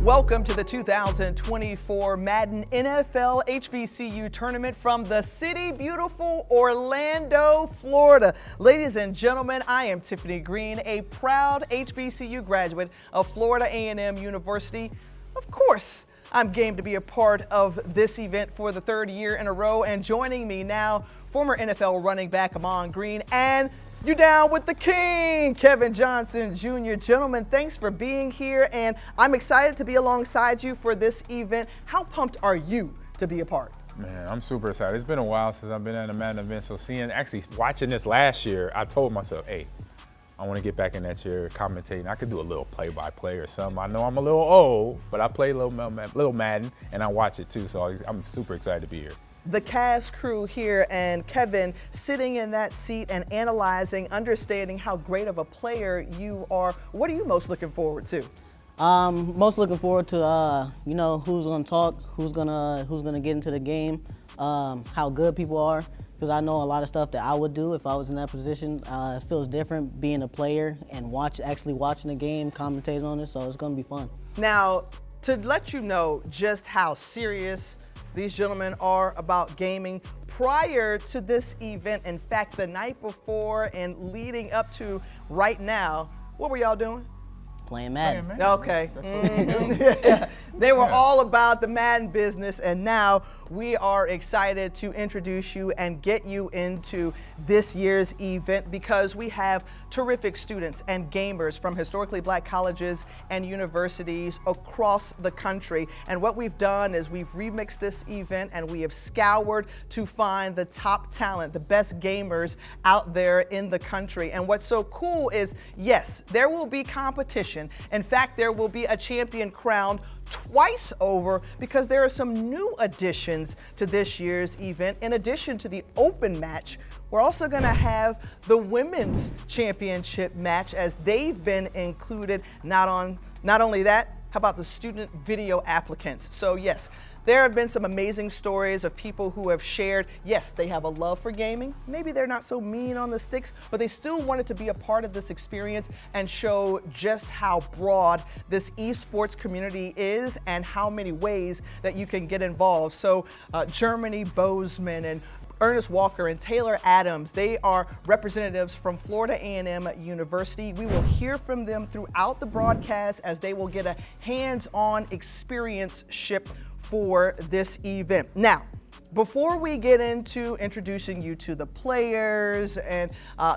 Welcome to the 2024 Madden NFL HBCU tournament from the city beautiful Orlando, Florida. Ladies and gentlemen, I am Tiffany Green, a proud HBCU graduate of Florida A&M University. Of course, I'm game to be a part of this event for the third year in a row, and joining me now, former NFL running back Ahman Green, and you down with the king, Kevin Johnson Jr. Gentlemen, thanks for being here, and I'm excited to be alongside you for this event. How pumped are you to be a part? Man, I'm super excited. It's been a while since I've been at a Madden event, so watching this last year, I told myself, hey, I want to get back in that chair commentating. I could do a little play-by-play or something. I know I'm a little old, but I play a little Madden, and I watch it too, so I'm super excited to be here. The cast crew here and Kevin sitting in that seat and analyzing, understanding how great of a player you are. What are you most looking forward to? Most looking forward to who's gonna talk, who's gonna get into the game, how good people are. Because I know a lot of stuff that I would do if I was in that position. It feels different being a player and actually watching the game, commentating on it. So it's gonna be fun. Now, to let you know just how serious these gentlemen are about gaming, prior to this event, in fact, the night before and leading up to right now, what were y'all doing? Playing Madden. Okay. Yeah. They were all about the Madden business, and now we are excited to introduce you and get you into this year's event because we have terrific students and gamers from historically black colleges and universities across the country. And what we've done is we've remixed this event and we have scoured to find the top talent, the best gamers out there in the country. And what's so cool is, yes, there will be competition. In fact, there will be a champion crowned twice over because there are some new additions to this year's event. In addition to the open match, we're also going to have the women's championship match as they've been included. Not only that, how about the student video applicants? So yes, there have been some amazing stories of people who have shared, yes, they have a love for gaming. Maybe they're not so mean on the sticks, but they still wanted to be a part of this experience and show just how broad this esports community is and how many ways that you can get involved. So Germany Bozeman and Ernest Walker and Taylor Adams, they are representatives from Florida A&M University. We will hear from them throughout the broadcast as they will get a hands-on experience-ship for this event. Now, before we get into introducing you to the players and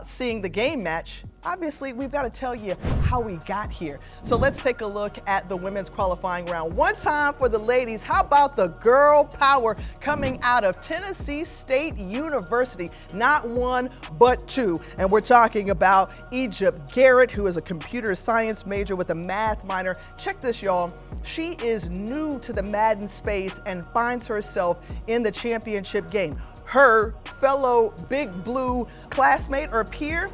seeing the game match, obviously we've got to tell you how we got here. So let's take a look at the women's qualifying round. One time for the ladies, how about the girl power coming out of Tennessee State University? Not one, but two. And we're talking about Egypt Garrett, who is a computer science major with a math minor. Check this, y'all. She is new to the Madden space and finds herself in the championship game. Her fellow Big Blue classmate or peer,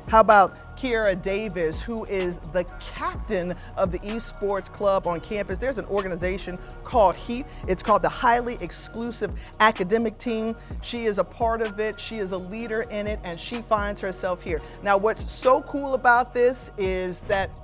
how about Kiara Davis, who is the captain of the esports club on campus? There's an organization called HEAT. It's called the Highly Exclusive Academic Team. She is a part of it. She is a leader in it, and she finds herself here. Now, what's so cool about this is that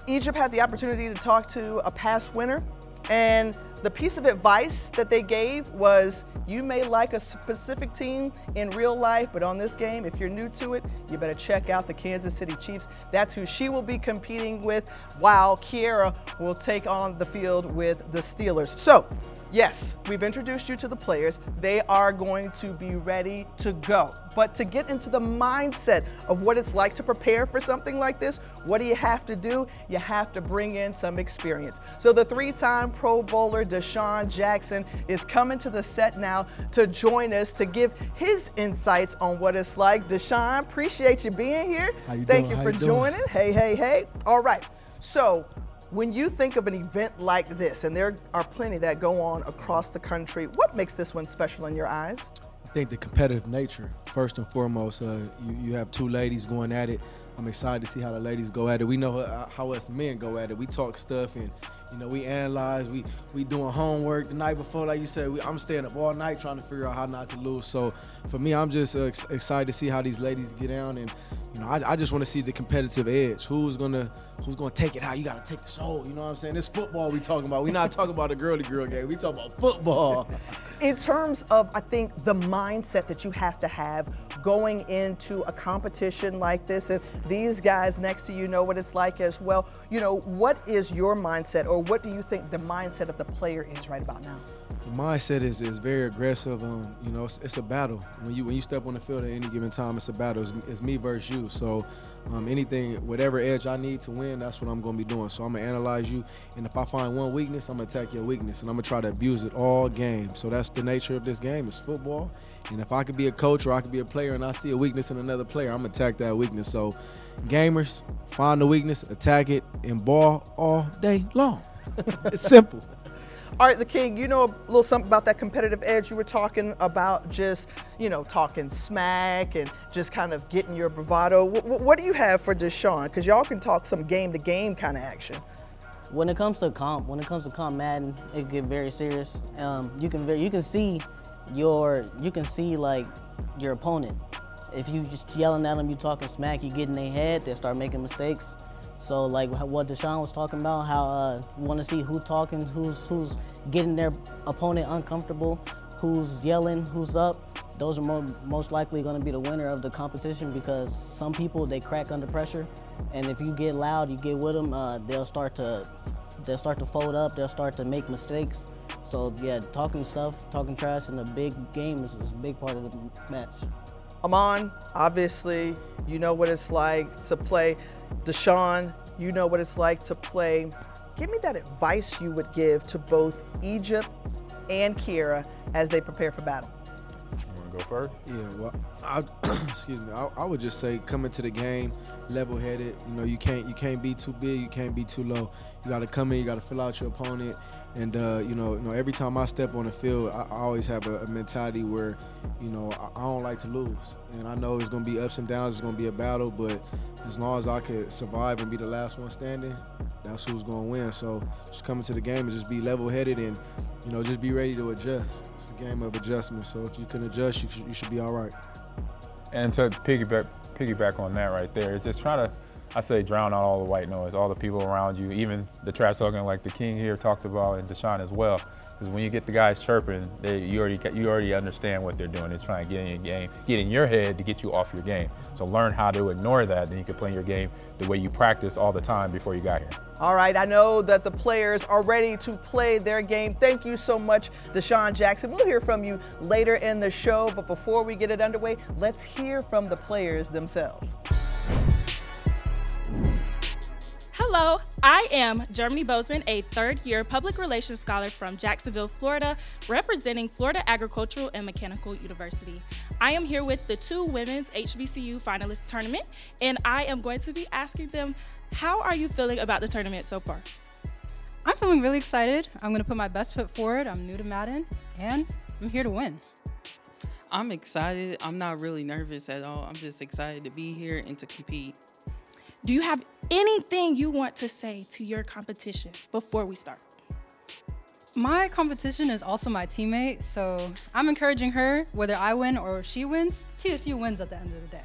Egypt had the opportunity to talk to a past winner, and the piece of advice that they gave was, you may like a specific team in real life, but on this game, if you're new to it, you better check out the Kansas City Chiefs. That's who she will be competing with, while Kiara will take on the field with the Steelers. So, yes, we've introduced you to the players. They are going to be ready to go. But to get into the mindset of what it's like to prepare for something like this, what do you have to do? You have to bring in some experience. So the three-time Pro Bowler Deshaun Jackson is coming to the set now to join us to give his insights on what it's like. Deshaun, appreciate you being here. Thank you for joining. Hey, hey, hey. All right. So when you think of an event like this, and there are plenty that go on across the country, what makes this one special in your eyes? I think the competitive nature, first and foremost. You have two ladies going at it. I'm excited to see how the ladies go at it. We know how us men go at it. We talk stuff and, You know, we analyze, we doing homework the night before, like you said. I'm staying up all night trying to figure out how not to lose. So for me, I'm just excited to see how these ladies get down, and you know, I just want to see the competitive edge. Who's gonna take it out? You gotta take the soul. You know what I'm saying? It's football we talking about. We not talking about a girl-to-girl game. We talking about football. In terms of, I think, the mindset that you have to have going into a competition like this, and these guys next to you know what it's like as well, you know, what is your mindset, or what do you think the mindset of the player is right about now? The mindset is very aggressive. You know, it's a battle. When you step on the field at any given time, it's a battle. It's me versus you. So anything, whatever edge I need to win, that's what I'm going to be doing. So I'm going to analyze you, and if I find one weakness, I'm going to attack your weakness, and I'm going to try to abuse it all game. So that's the nature of this game. It's football. And if I could be a coach or I could be a player and I see a weakness in another player, I'm going to attack that weakness. So gamers, find the weakness, attack it, and ball all day long. It's simple. All right, the King, you know a little something about that competitive edge. You were talking about just, you know, talking smack and just kind of getting your bravado. What do you have for Deshaun? Because y'all can talk some game-to-game kind of action. When it comes to comp Madden, it can get very serious. You can see like your opponent. If you just yelling at them, you talking smack, you get in their head, they start making mistakes. So like what Deshaun was talking about, how you want to see who's talking, who's getting their opponent uncomfortable, who's yelling, who's up. Those are most likely going to be the winner of the competition, because some people, they crack under pressure, and if you get loud, you get with them, they'll start to fold up, they'll start to make mistakes. So yeah, talking trash in a big game is a big part of the match. Ahman, obviously, you know what it's like to play. Deshaun, you know what it's like to play. Give me that advice you would give to both Egypt and Kiera as they prepare for battle. You want to go first? Yeah, well, excuse me. I would just say come into the game level-headed. You know, you can't be too big, you can't be too low. You got to come in, you got to fill out your opponent. And you know, every time I step on the field, I always have a mentality where, you know, I don't like to lose. And I know it's going to be ups and downs, it's going to be a battle, but as long as I could survive and be the last one standing, that's who's going to win. So just come into the game and just be level-headed and, you know, just be ready to adjust. It's a game of adjustment. So if you can adjust, you should be all right. And to piggyback on that right there, just try to, I say, drown out all the white noise, all the people around you, even the trash talking like the King here talked about, and Deshaun as well. Because when you get the guys chirping, you already understand what they're doing. They're trying to get in your game, get in your head to get you off your game. So learn how to ignore that, then you can play your game the way you practice all the time before you got here. All right, I know that the players are ready to play their game. Thank you so much, Deshaun Jackson. We'll hear from you later in the show, but before we get it underway, let's hear from the players themselves. Hello, I am Germany Bozeman, a third-year public relations scholar from Jacksonville, Florida, representing Florida Agricultural and Mechanical University. I am here with the two women's HBCU finalists tournament, and I am going to be asking them, how are you feeling about the tournament so far? I'm feeling really excited. I'm going to put my best foot forward. I'm new to Madden, and I'm here to win. I'm excited. I'm not really nervous at all. I'm just excited to be here and to compete. Do you have anything you want to say to your competition before we start? My competition is also my teammate, so I'm encouraging her, whether I win or she wins, TSU wins at the end of the day.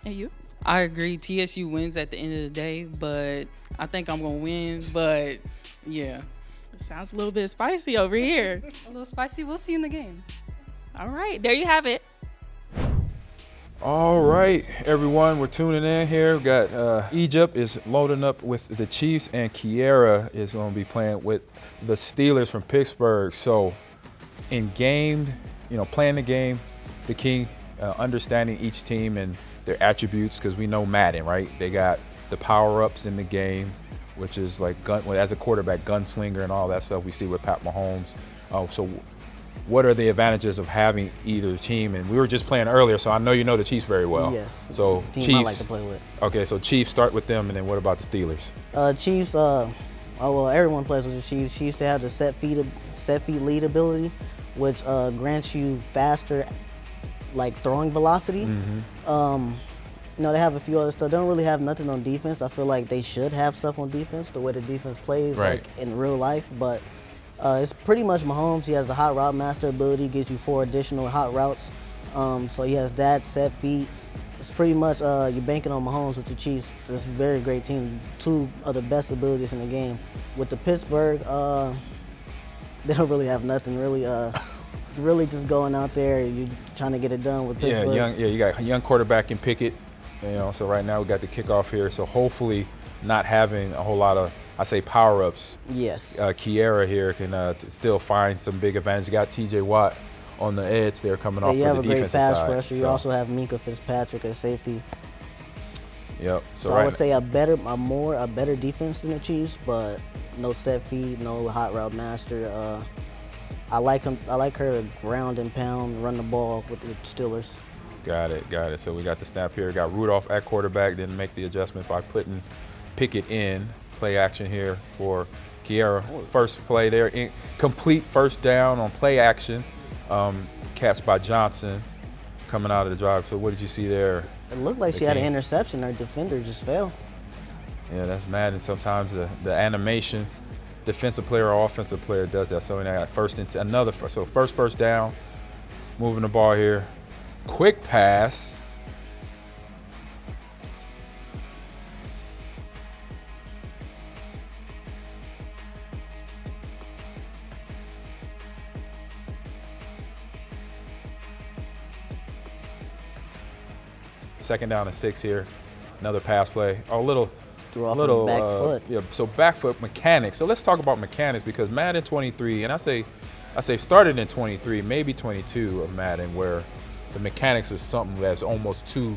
And you? I agree. TSU wins at the end of the day, but I think I'm going to win, but yeah. It sounds a little bit spicy over here. A little spicy. We'll see in the game. All right, there you have it. All right, everyone, we're tuning in here. We got Egypt is loading up with the Chiefs, and Kiera is going to be playing with the Steelers from Pittsburgh. So in game, you know, playing the game, the King, understanding each team and their attributes, because we know Madden, right? They got the power-ups in the game, which is like, as a quarterback, gunslinger and all that stuff we see with Pat Mahomes. So what are the advantages of having either team? And we were just playing earlier, so I know you know the Chiefs very well. Yes. So team Chiefs. I like to play with. Okay, so Chiefs, start with them, and then what about the Steelers? Chiefs. Well, everyone plays with the Chiefs. Chiefs, they have the set feet lead ability, which grants you faster, like, throwing velocity. You know, they have a few other stuff. They don't really have nothing on defense. I feel like they should have stuff on defense, the way the defense plays, Right. like in real life. But it's pretty much Mahomes. He has the hot route master ability, gives you 4 additional hot routes. So he has that, set feet. It's pretty much you're banking on Mahomes with the Chiefs. It's a very great team. 2 of the best abilities in the game. With the Pittsburgh, they don't really have nothing really. Really just going out there, you're trying to get it done with Pittsburgh. You got a young quarterback in Pickett. You know, so right now we got the kickoff here. So hopefully, not having a whole lot of, I say, power-ups. Yes. Kiera here can still find some big advantage. You got T.J. Watt on the edge there coming off You for have the a great defensive pass side. rusher. You also have Minka Fitzpatrick at safety. Yep. So I would say a better defense than the Chiefs, but no set feed, no hot route master. I like her to ground and pound, run the ball with the Steelers. Got it. So we got the snap here. Got Rudolph at quarterback, didn't make the adjustment by putting Pickett in. Play action here for Kiera. First play there, complete first down on play action. Catch by Johnson coming out of the drive. So what did you see there? It looked like she had an interception. Her defender just fell. Yeah, that's Madden. Sometimes the animation, defensive player or offensive player does that. So we got first down, moving the ball here. Quick pass. Second down and 6 here. Another pass play. Threw off the back foot. Yeah, so back foot mechanics. So let's talk about mechanics, because Madden 23, and I say started in 23, maybe 22 of Madden, where the mechanics is something that's almost too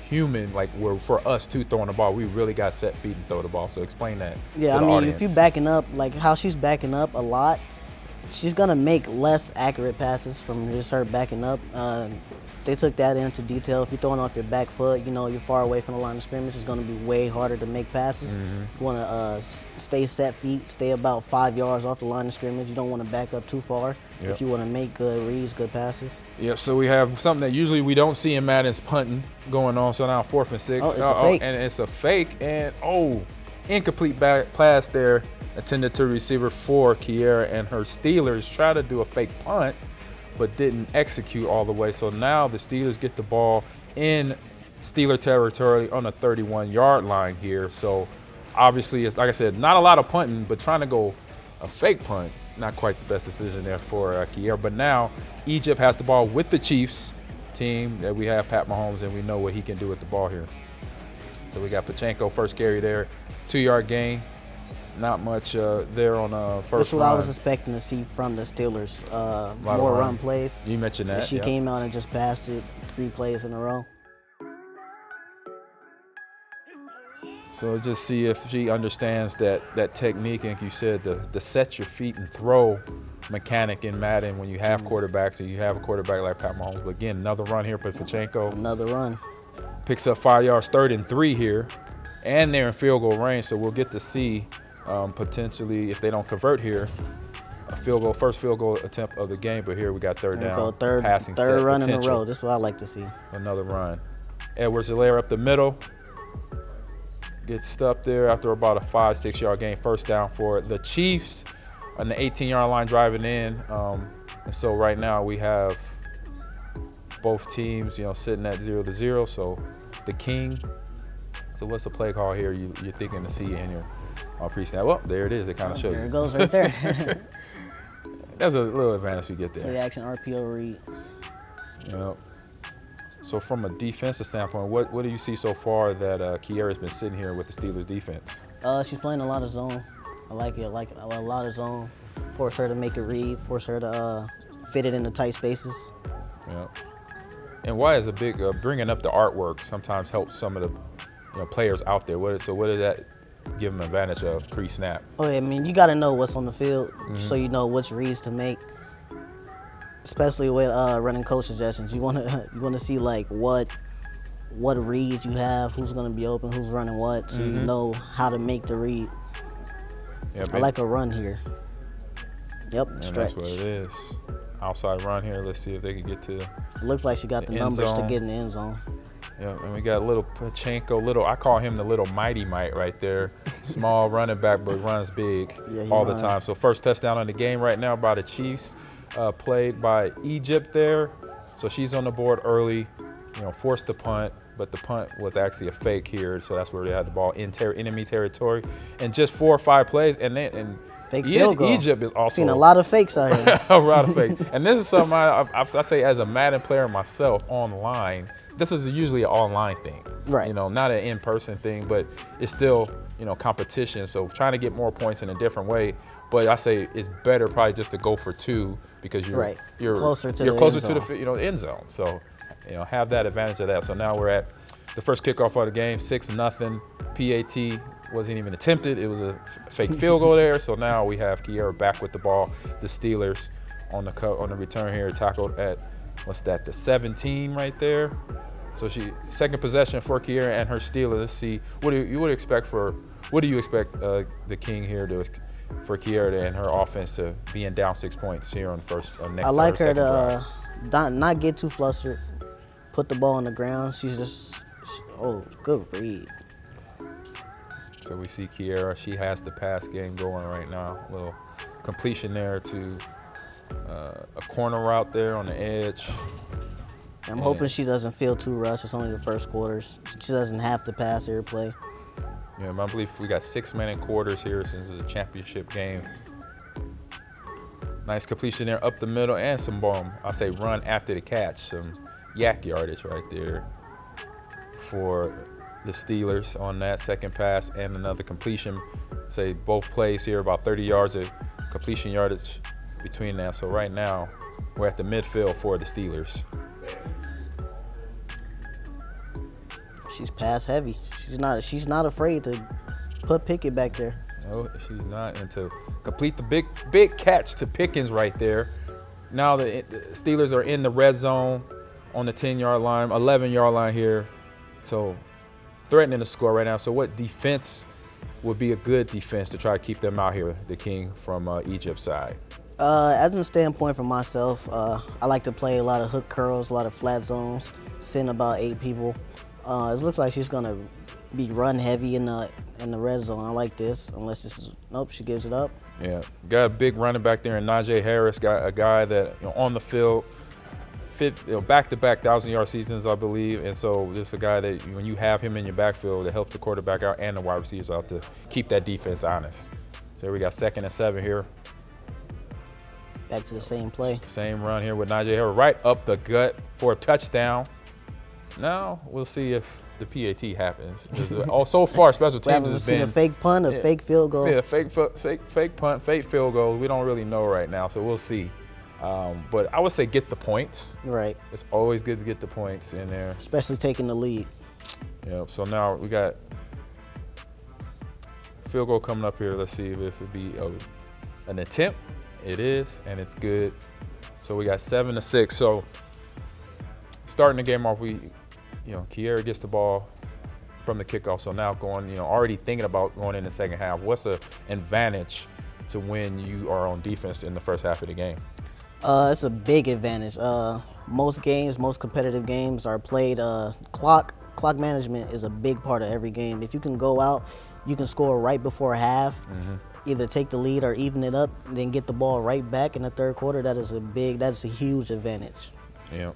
human, like where for us too throwing the ball, we really got set feet and throw the ball. So explain that. Yeah, to I the mean, audience. if you're backing up, like how she's backing up a lot, she's gonna make less accurate passes from just her backing up. They took that into detail. If you're throwing off your back foot, you know, you're far away from the line of scrimmage, it's going to be way harder to make passes. You want to stay set feet, stay about 5 yards off the line of scrimmage. You don't want to back up too far if you want to make good reads, good passes. Yep, so we have something that usually we don't see in Madden's punting going on. So now 4th and 6. Oh, it's a fake. And it's a fake. And, incomplete pass there intended to receiver for Kiera, and her Steelers try to do a fake punt, but didn't execute all the way. So now the Steelers get the ball in Steeler territory on the 31-yard line here. So obviously, it's like I said, not a lot of punting, but trying to go a fake punt, not quite the best decision there for Kiera. But now Egypt has the ball with the Chiefs team that we have Pat Mahomes, and we know what he can do with the ball here. So we got Pachenko first carry there, 2-yard gain. Not much there on first That's what run. I was expecting to see from the Steelers. Lot More of run plays. You mentioned that. She came out and just passed it 3 plays in a row. So just see if she understands that technique, and like you said, the set your feet and throw mechanic in Madden when you have quarterbacks, and you have a quarterback like Pat Mahomes. But again, another run here for Pachenko. Another run. Picks up 5 yards, 3rd and 3 here, and they're in field goal range. So we'll get to see potentially, if they don't convert here, first field goal attempt of the game. But here we got third down, passing third set run in a potential. row. This is what I like to see. Another run. Edwards-Helaire up the middle. Gets stuck there after about a 5-6 yard gain. First down for the Chiefs on the 18-yard line driving in. And so right now we have both teams, sitting at 0-0. So the King. So what's the play call here you're thinking to see in your pre-snap? Well, there it is. It kind of shows you. There it goes right there. That's a little advantage we get there. Play action RPO read. Yep. So from a defensive standpoint, what do you see so far that Kiera's been sitting here with the Steelers defense? She's playing a lot of zone. I like it. I like a lot of zone. Force her to make a read. Force her to fit it into tight spaces. Yeah. And why is a big bringing up the artwork sometimes helps some of the players out there? What does that give them advantage of pre-snap? Oh, I mean, you got to know what's on the field so you know which reads to make. Especially with running coach suggestions, you want to see like what reads you have, who's going to be open, who's running what, so you know how to make the read. Yeah, I like a run here. Yep, and stretch. that's what it is. Outside run here. Let's see if they can get to. It looks like she got the end numbers zone. to get in the end zone. Yeah, and we got little Pachenko, I call him the little mighty might right there. Small running back, but runs big all the time. So first touchdown on the game right now by the Chiefs, played by Egypt there. So she's on the board early, forced the punt, but the punt was actually a fake here. So that's where they had the ball in enemy territory. And just 4 or 5 plays, and fake field goal. Egypt is also seen a lot of fakes out here. a lot of fakes. And this is something I say as a Madden player myself online. This is usually an online thing, right? Not an in-person thing, but it's still, competition. So trying to get more points in a different way. But I say it's better probably just to go for 2 because you're closer to the end zone. So, have that advantage of that. So now we're at the first kickoff of the game, 6-0. PAT wasn't even attempted. It was a fake field goal there. So now we have Kiera back with the ball. The Steelers on the return here, tackled at the 17 right there. So second possession for Kiera and her Steelers. Let's see what do you expect the King here for Kiera and her offense to being down 6 points here on the first next. I like her to not get too flustered, put the ball on the ground. Good read. So we see Kiera. She has the pass game going right now. Little completion there to a corner route there on the edge. I'm hoping she doesn't feel too rushed. It's only the first quarters. She doesn't have to pass or play. Yeah, I believe we got 6-minute quarters here since it's a championship game. Nice completion there up the middle and some run after the catch. Some yak yardage right there for the Steelers on that second pass and another completion. Say both plays here about 30 yards of completion yardage between that. So right now we're at the midfield for the Steelers. She's pass heavy. She's not afraid to put Pickett back there. No, she's not. And to complete the big catch to Pickens right there. Now the Steelers are in the red zone on the 10-yard line, 11-yard line here. So threatening to score right now. So what defense would be a good defense to try to keep them out here, the King from Egypt's side? As a standpoint for myself, I like to play a lot of hook curls, a lot of flat zones, send about 8 people. It looks like she's gonna be run heavy in the red zone. I like this, unless she gives it up. Yeah, got a big running back there in Najee Harris, got a guy that on the field, back-to-back 1,000-yard seasons, I believe, and so this is a guy that when you have him in your backfield to help the quarterback out and the wide receivers out to keep that defense honest. So we got 2nd and 7 here. Back to the same play. Same run here with Najee Harris right up the gut for a touchdown. Now we'll see if the PAT happens. So far, special teams has been a fake punt, a fake field goal. Yeah, fake punt, fake field goal. We don't really know right now, so we'll see. But I would say get the points. Right. It's always good to get the points in there. Especially taking the lead. Yep. So now we got field goal coming up here. Let's see if it be an attempt. It is, and it's good. So we got 7-6. So starting the game off, Kiera gets the ball from the kickoff. So now going, already thinking about going in the second half. What's an advantage to when you are on defense in the first half of the game? It's a big advantage. Most competitive games are played. Clock management is a big part of every game. If you can go out, you can score right before half, either take the lead or even it up, and then get the ball right back in the third quarter. That's a huge advantage. Yeah.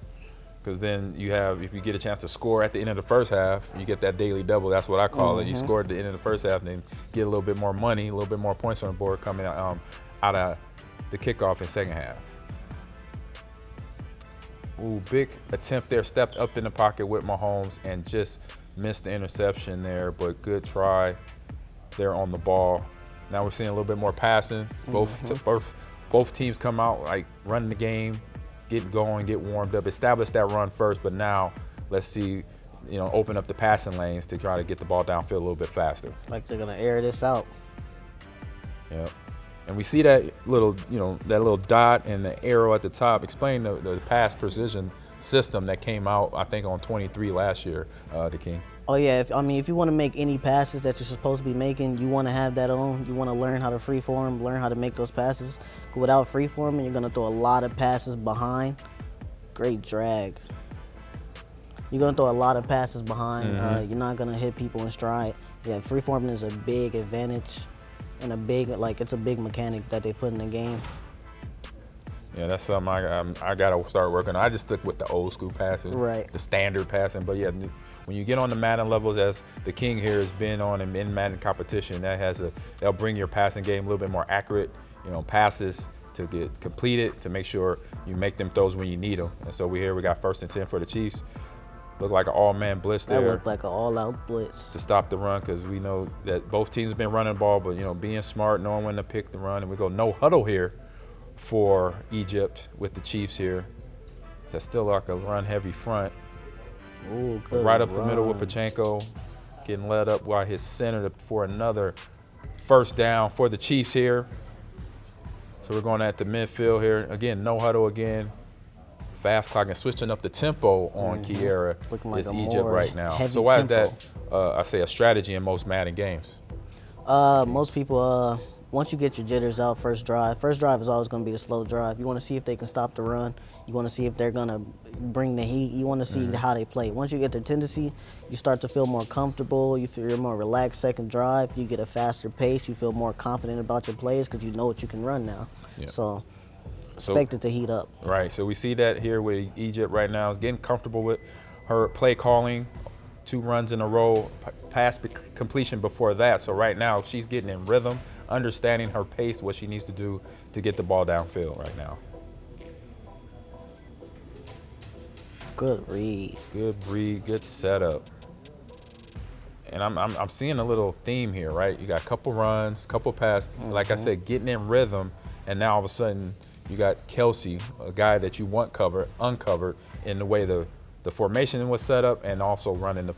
Because then if you get a chance to score at the end of the first half, you get that daily double. That's what I call it. You score at the end of the first half, and then get a little bit more money, a little bit more points on the board coming out of the kickoff in second half. Ooh, big attempt there. Stepped up in the pocket with Mahomes and just missed the interception there, but good try there on the ball. Now we're seeing a little bit more passing. Both teams come out like running the game, get going, get warmed up, establish that run first, but now let's see, open up the passing lanes to try to get the ball downfield a little bit faster. Like they're gonna air this out. Yep. And we see that little dot and the arrow at the top. Explain the pass precision system that came out, I think, on 23 last year, the King. Oh yeah, if you want to make any passes that you're supposed to be making, you want to have that on. You want to learn how to freeform, learn how to make those passes. Without freeforming, you're gonna throw a lot of passes behind. Great drag. You're gonna throw a lot of passes behind. You're not gonna hit people in stride. Yeah, free-forming is a big advantage and it's a big mechanic that they put in the game. Yeah, that's something I gotta start working on. I just stick with the old school passing, Right. the standard passing. But yeah, when you get on the Madden levels, as the King here has been on in Madden competition, that'll bring your passing game a little bit more accurate. Passes to get completed to make sure you make them throws when you need them. And so we got 1st and 10 for the Chiefs. Look like an all-man blitz there. That looked like an all-out blitz. To stop the run, because we know that both teams have been running the ball, but being smart, knowing when to pick the run, and we go no huddle here for Egypt with the Chiefs here. That's still like a run-heavy front. Ooh, good Right up the middle with run. Pachenko, getting led up by his center for another 1st down for the Chiefs here. So we're going at the midfield here. Again, no huddle again. Fast clock and switching up the tempo on Kiera Looking like is a Egypt more right now. heavy So why tempo. is that, I say, a strategy in most Madden games? Most people, once you get your jitters out, first drive is always going to be the slow drive. You want to see if they can stop the run. You want to see if they're going to bring the heat. You want to see how they play. Once you get their tendency, you start to feel more comfortable. You feel more relaxed second drive. You get a faster pace. You feel more confident about your plays because you know what you can run now. Yeah. So expect it to heat up. Right, so we see that here with Egypt right now is getting comfortable with her play calling, 2 runs in a row, pass completion before that. So right now she's getting in rhythm, understanding her pace, what she needs to do to get the ball downfield right now. Good read. Good read, good setup. And I'm seeing a little theme here, right? You got a couple runs, couple passes, like I said, getting in rhythm, and now all of a sudden you got Kelsey, a guy that you want uncovered in the way the formation was set up, and also running the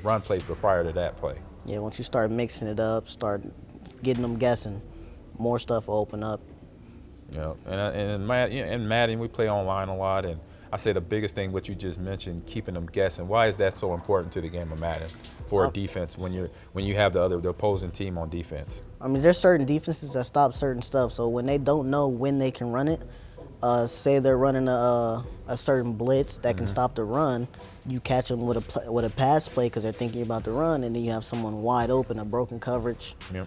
run plays prior to that play. Yeah, once you start mixing it up, start getting them guessing, more stuff will open up. Yeah, and in Madden we play online a lot, and I say the biggest thing, what you just mentioned, keeping them guessing. Why is that so important to the game of Madden for a defense when you have the opposing team on defense? I mean, there's certain defenses that stop certain stuff. So when they don't know when they can run it, say they're running a certain blitz that can stop the run, you catch them with a pass play because they're thinking about the run, and then you have someone wide open, a broken coverage. Yep.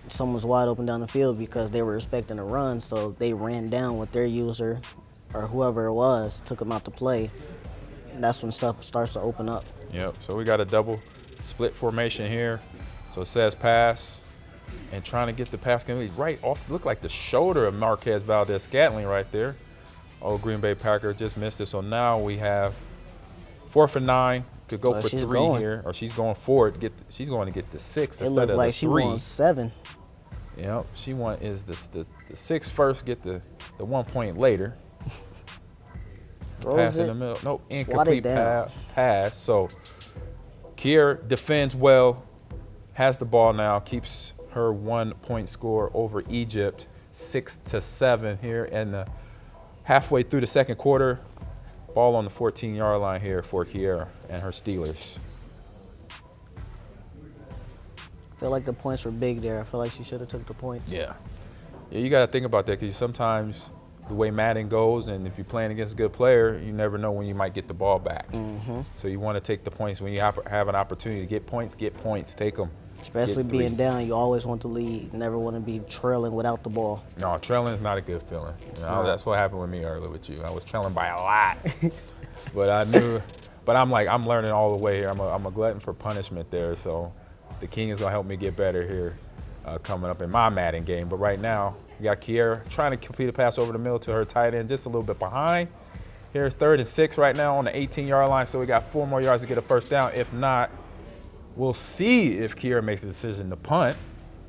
Someone's wide open down the field because they were expecting a run, so they ran down with their user or whoever it was, took them out to play. And that's when stuff starts to open up. Yep, so we got a double split formation here. So it says pass, and trying to get the pass complete right off, look like the shoulder of Marquez Valdez-Scantling right there. Oh, Green Bay Packer just missed it. So now we have 4th and 9 to go for 3 here, or she's going for it. She's going to get the 6 It instead looked of like the she 3. won 7. Yep, she is the 6 first, get the 1 point later. Throws Pass it. in the middle. No, Swat it incomplete down. pass. So Kier defends well, has the ball now, keeps her 1 point score over Egypt, 6-7 here, and halfway through the second quarter, ball on the 14-yard line here for Kier and her Steelers. I feel like the points were big there. I feel like she should have took the points. Yeah, you got to think about that, because sometimes the way Madden goes, and if you're playing against a good player, you never know when you might get the ball back. So you want to take the points. When you have an opportunity to get points, take them. Especially being down, you always want the lead. You never want to be trailing without the ball. No, trailing is not a good feeling. That's what happened with me earlier with you. I was trailing by a lot. But I knew, I'm learning all the way here. I'm a glutton for punishment there. So the King is going to help me get better here coming up in my Madden game. But right now, we got Kiera trying to complete a pass over the middle to her tight end, just a little bit behind. Here's 3rd and 6 right now on the 18-yard line, so we got 4 more yards to get a first down. If not, we'll see if Kiera makes the decision to punt.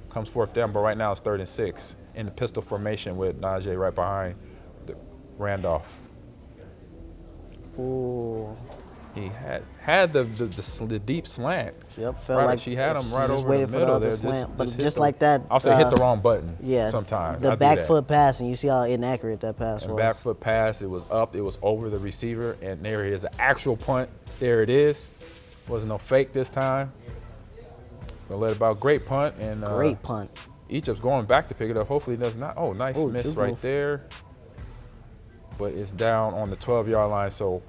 Comes 4th down, but right now it's 3rd and 6 in the pistol formation with Najee right behind Randolph. Ooh. He had the deep slant. Yep, felt right, like she had him she right just over waited the for middle other there. slant, but hit just the- like that. I'll say hit the wrong button. Yeah, sometimes the I do back that. foot pass, and you see how inaccurate that pass And was. back foot pass, it was up, it was over the receiver, and there it is, an actual punt. There it is. Wasn't no fake this time. Gonna let it about great punt, and Great punt. Egypt's going back to pick it up. Hopefully it does not. Oh, nice miss good right move. there. But it's down on the 12-yard line, so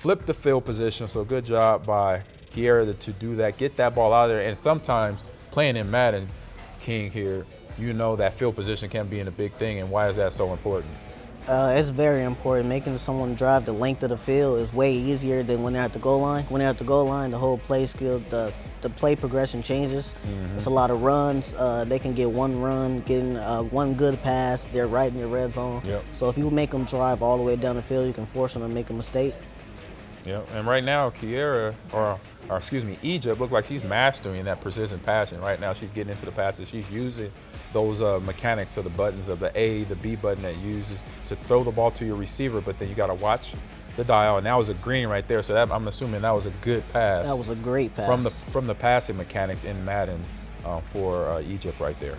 flip the field position. So good job by Kiera to do that, get that ball out of there. And sometimes playing in Madden, King here, you know that field position can be in a big thing. And why is that so important? It's very important. Making someone drive the length of the field is way easier than when they're at the goal line. When they're at the goal line, the whole play skill, the play progression changes. It's a lot of runs. They can get one run, getting one good pass. They're right in your red zone. Yep. So if you make them drive all the way down the field, you can force them to make a mistake. Yeah, and right now, Kiera, or excuse me, Egypt, look like she's mastering that precision passing. Right now, she's getting into the passes. She's using those mechanics of the buttons of the A, the B button that uses to throw the ball to your receiver, but then you got to watch the dial, and that was a green right there. So that, I'm assuming that was a good pass. That was a great pass. From the passing mechanics in Madden for Egypt right there.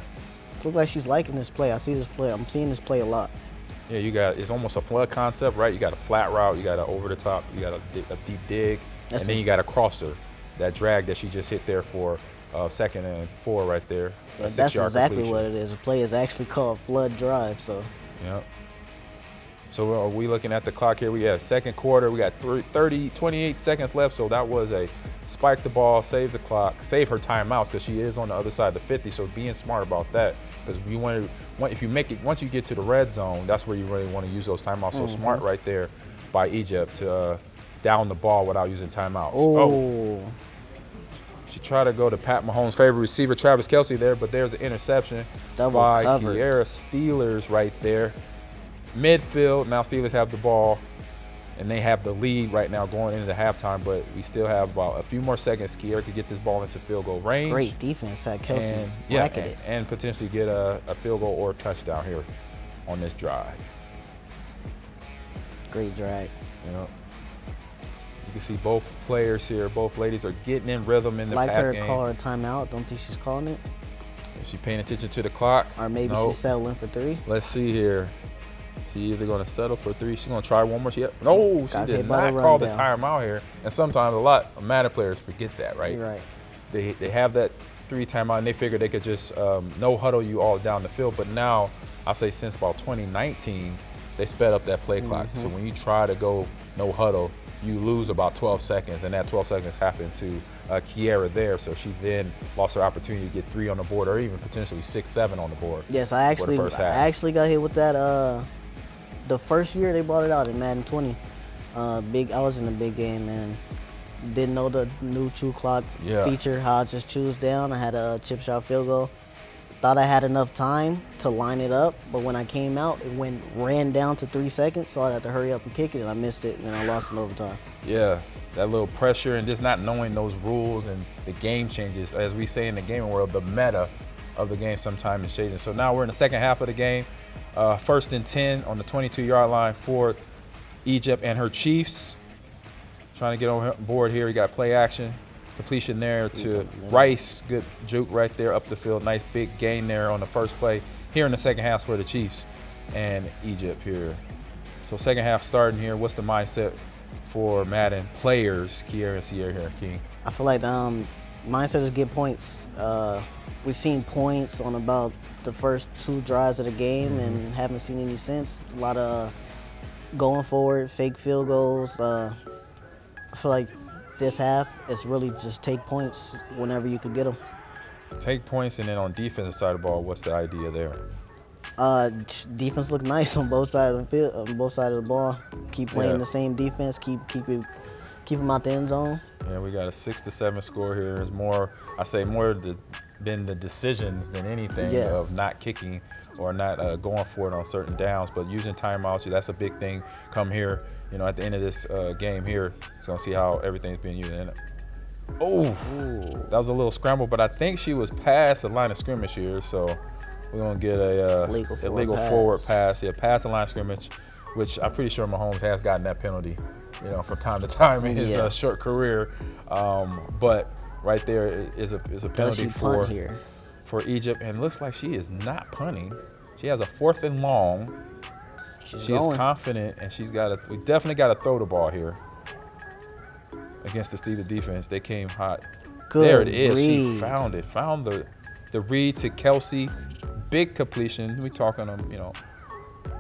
It looks like she's liking this play. I see this play. I'm seeing this play a lot. Yeah, it's almost a flood concept, right? You got a flat route, you got an over the top, you got a deep dig, and then you got a crosser, that drag that she just hit there for 2nd and 4 right there. That's exactly what it is. The play is actually called flood drive. So. Yeah. So are we looking at the clock here? We have second quarter. We got 28 seconds left. So that was a spike the ball, save the clock, save her timeouts because she is on the other side of the 50. So being smart about that, because you want to, if you make it, once you get to the red zone, that's where you really want to use those timeouts. So smart right there by Egypt to down the ball without using timeouts. Oh. She tried to go to Pat Mahomes' favorite receiver, Travis Kelce there, but there's an interception by Kiera Steelers right there. Midfield, now Steelers have the ball, and they have the lead right now going into the halftime, but we still have about a few more seconds. Kiera could get this ball into field goal range. Great defense, had Kelce bracketed. And potentially get a field goal or a touchdown here on this drive. Great drag. You can see both players here, both ladies are getting in rhythm in the pass game. Like her call her timeout. Don't think she's calling it. Is she paying attention to the clock? Or maybe she's settling for 3. Let's see here. She's either going to settle for 3. She's going to try one more. No, she did not call the timeout here. And sometimes a lot of Madden players forget that, right? Right. They have that 3 timeout, and they figure they could just no huddle you all down the field. But now, I'll say since about 2019, they sped up that play clock. So when you try to go no huddle, you lose about 12 seconds, and that 12 seconds happened to Kiera there. So she then lost her opportunity to get 3 on the board, or even potentially 6, 7 on the board. Yes, I actually got hit with that. The first year they brought it out in Madden 20. I was in a big game and didn't know the new true clock feature, how I just choose down. I had a chip shot field goal. Thought I had enough time to line it up, but when I came out, it ran down to 3 seconds, so I had to hurry up and kick it, and I missed it, and I lost in overtime. Yeah, that little pressure and just not knowing those rules and the game changes. As we say in the gaming world, the meta of the game sometimes is changing. So now we're in the second half of the game. 1st and 10 on the 22-yard line for Egypt and her Chiefs. Trying to get on board here. We got play action. Completion there to Rice. Good juke right there up the field. Nice big gain there on the first play. Here in the second half for the Chiefs and Egypt here. So second half starting here. What's the mindset for Madden players, Kiera and Sierra here, King? I feel like mindset is get points. We've seen points on about the first 2 drives of the game and haven't seen any since. A lot of going forward, fake field goals. I feel like this half is really just take points whenever you can get them. Take points, and then on defensive side of the ball, what's the idea there? Defense look nice on both sides of the field, on both sides of the ball. Keep playing the same defense. Keep them out the end zone. Yeah, we got a 6-7 score here. It's more, I say more than the decisions than anything of not kicking or not going for it on certain downs, but using timeouts. That's a big thing. Come here, at the end of this game here, so see how everything's being used. That was a little scramble, but I think she was past the line of scrimmage here, so we're gonna get a illegal forward pass. Yeah, past the line of scrimmage, which I'm pretty sure Mahomes has gotten that penalty, from time to time in his short career. But right there is a penalty for Egypt, and it looks like she is not punting. She has a 4th and long. She is confident, and we definitely got to throw the ball here against the Steelers defense. They came hot. There it is. Read. She found it. Found the read to Kelce. Big completion. We talking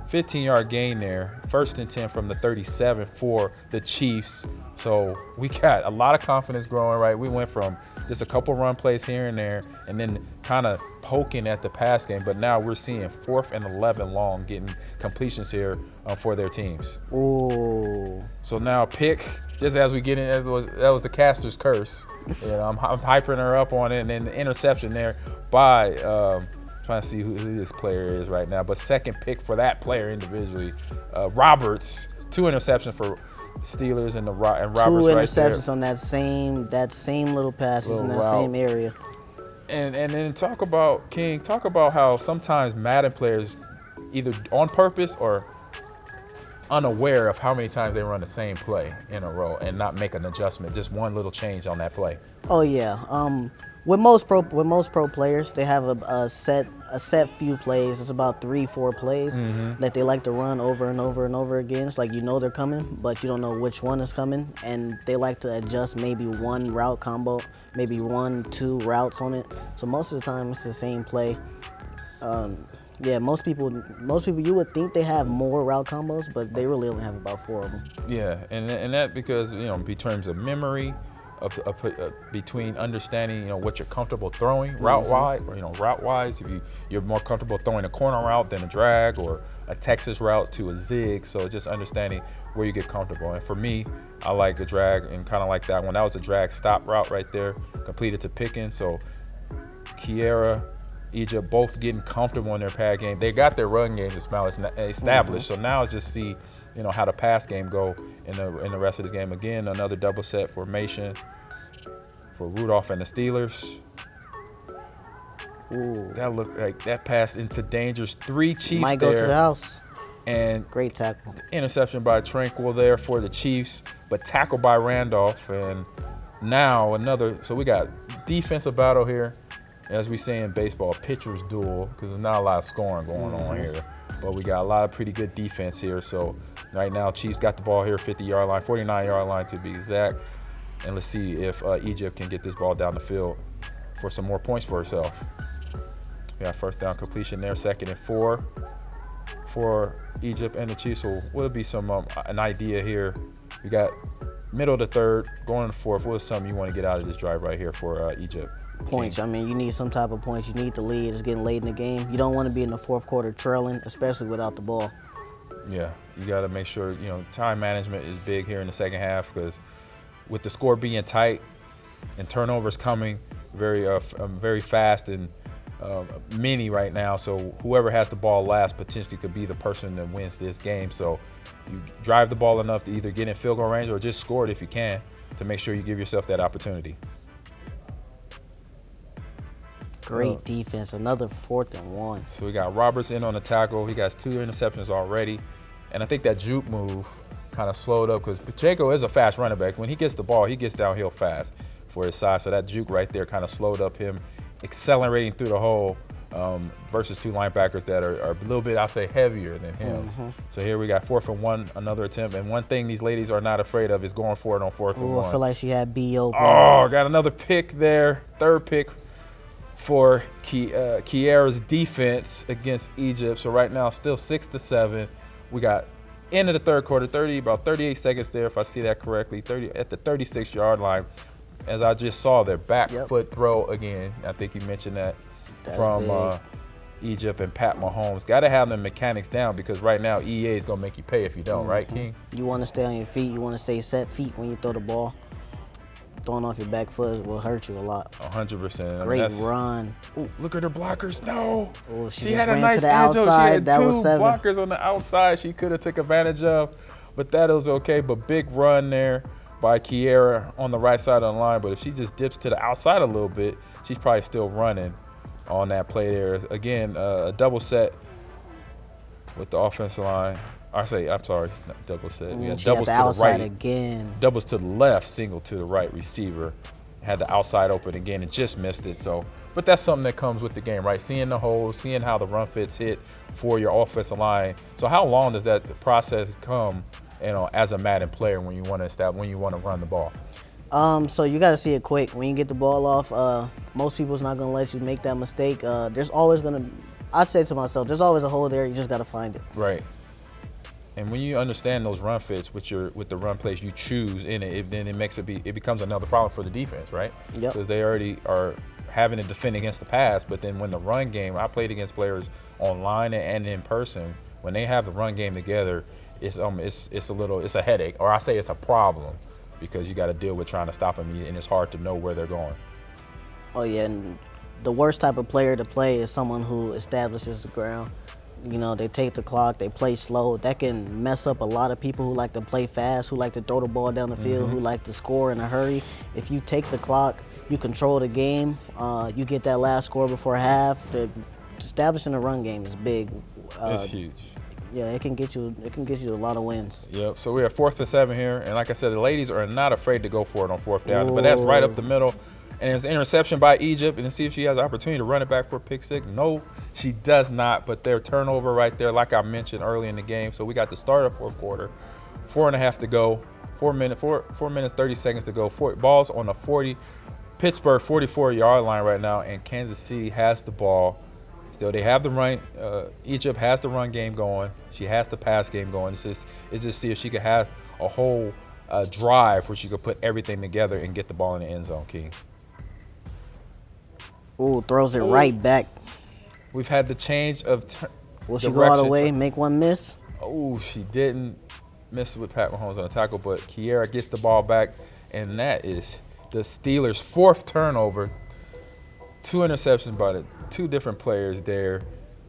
15-yard gain there. 1st and 10 from the 37 for the Chiefs. So we got a lot of confidence growing, right? We went from just a couple run plays here and there and then kind of poking at the pass game. But now we're seeing 4th and 11 long getting completions here for their teams. Ooh. So now pick, just as we get in, that was the caster's curse. You know, I'm hyping her up on it, and then the interception there by, trying to see who this player is right now, but 2nd pick for that player individually. Roberts, 2 interceptions for Steelers and Roberts right there. 2 interceptions on that same little passes in that same area. And then talk about how sometimes Madden players either on purpose or unaware of how many times they run the same play in a row and not make an adjustment, just one little change on that play. Oh yeah. With most pro players, they have a set few plays. It's about 3-4 plays that they like to run over and over and over again. It's like you know they're coming, but you don't know which one is coming, and they like to adjust maybe one route combo, maybe 1-2 routes on it. So most of the time it's the same play. Yeah, most people you would think they have more route combos, but they really only have about 4 of them. Yeah, and that because, you know, in terms of memory, between understanding, you know, what you're comfortable throwing route-wise, if you're more comfortable throwing a corner route than a drag or a Texas route to a zig, so just understanding where you get comfortable. And for me, I like the drag and kind of like that one. That was a drag stop route right there, completed to Pickens. So Kiera, Egypt both getting comfortable in their pad game. They got their run game established, so now just see, you know, how the pass game go in the rest of this game. Again, another double set formation for Rudolph and the Steelers. Ooh, that looked like that passed into dangers. 3 Chiefs might go there. To the house. And great tackle. Interception by Tranquil there for the Chiefs, but tackle by Randolph. And now another, so we got defensive battle here. As we say in baseball, pitcher's duel, because there's not a lot of scoring going on here. But we got a lot of pretty good defense here. So right now, Chiefs got the ball here, 50-yard line, 49-yard line to be exact. And let's see if Egypt can get this ball down the field for some more points for herself. We got 1st down completion there, 2nd and 4 for Egypt and the Chiefs. So will be some an idea here. We got middle of the 3rd, going to the 4th. What is something you want to get out of this drive right here for Egypt? Points. I mean, you need some type of points. You need the lead. It's getting late in the game. You don't want to be in the 4th quarter trailing, especially without the ball. Yeah, you got to make sure, you know, time management is big here in the 2nd half, because with the score being tight and turnovers coming very fast and many right now. So whoever has the ball last potentially could be the person that wins this game. So you drive the ball enough to either get in field goal range or just score it if you can, to make sure you give yourself that opportunity. Great defense, another 4th and 1. So we got Roberts in on the tackle. He got 2 interceptions already. And I think that juke move kind of slowed up, because Pacheco is a fast running back. When he gets the ball, he gets downhill fast for his size. So that juke right there kind of slowed up him accelerating through the hole versus 2 linebackers that are a little bit, I'll say, heavier than him. So here we got 4th and 1, another attempt. And one thing these ladies are not afraid of is going for it on 4th and 1. I feel like she had B open. Oh, got another pick there, 3rd pick for Kiera's defense against Egypt. So right now, still 6-7. We got end of the 3rd quarter, about 38 seconds there, if I see that correctly, at the 36-yard line. As I just saw, their back foot throw again. I think you mentioned that from Egypt and Pat Mahomes. Got to have the mechanics down, because right now EA is going to make you pay if you don't, right, King? You want to stay on your feet. You want to stay set feet when you throw the ball. Throwing off your back foot will hurt you a lot. 100%. Great run. Ooh, look at her blockers. No. Ooh, she had a nice edge. She had 2 blockers on the outside she could have took advantage of, but that was okay. But big run there by Kiera on the right side of the line. But if she just dips to the outside a little bit, she's probably still running on that play there. Again, a double set with the offensive line. I'm sorry, not double set. We had doubles to the right again. Doubles to the left, single to the right receiver. Had the outside open again and just missed it. So, but that's something that comes with the game, right? Seeing the holes, seeing how the run fits hit for your offensive line. So how long does that process come, you know, as a Madden player when you want to run the ball? So you got to see it quick. When you get the ball off, most people's not going to let you make that mistake. There's always going to, I say to myself, there's always a hole there. You just got to find it. Right. And when you understand those run fits with the run plays you choose in it, then it becomes another problem for the defense, right? Yep. Because they already are having to defend against the pass, but then when the run game, I played against players online and in person. When they have the run game together, it's a headache, or I say it's a problem, because you got to deal with trying to stop them, and it's hard to know where they're going. Oh yeah, and the worst type of player to play is someone who establishes the ground. You know, they take the clock, they play slow. That can mess up a lot of people who like to play fast, who like to throw the ball down the field, who like to score in a hurry. If you take the clock, you control the game, you get that last score before half. Establishing a run game is big. It's huge. Yeah, it can get you a lot of wins. Yep. So we're at 4th and 7 here, and like I said, the ladies are not afraid to go for it on 4th down. But that's right up the middle, and it's an interception by Egypt. And to see if she has an opportunity to run it back for a pick six. No, she does not. But their turnover right there, like I mentioned early in the game. So we got the start of 4th quarter, 4.5 to go, 4 minutes 30 seconds to go. Ball's on the 40, Pittsburgh 44-yard line right now, and Kansas City has the ball. So they have the run. Egypt has the run game going. She has the pass game going. It's just see if she could have a whole drive where she could put everything together and get the ball in the end zone, King. Ooh, throws it right back. We've had the change of Will she go all the way, make one miss? Oh, she didn't miss with Pat Mahomes on the tackle, but Kiera gets the ball back, and that is the Steelers' 4th turnover. 2 interceptions by the 2 different players there.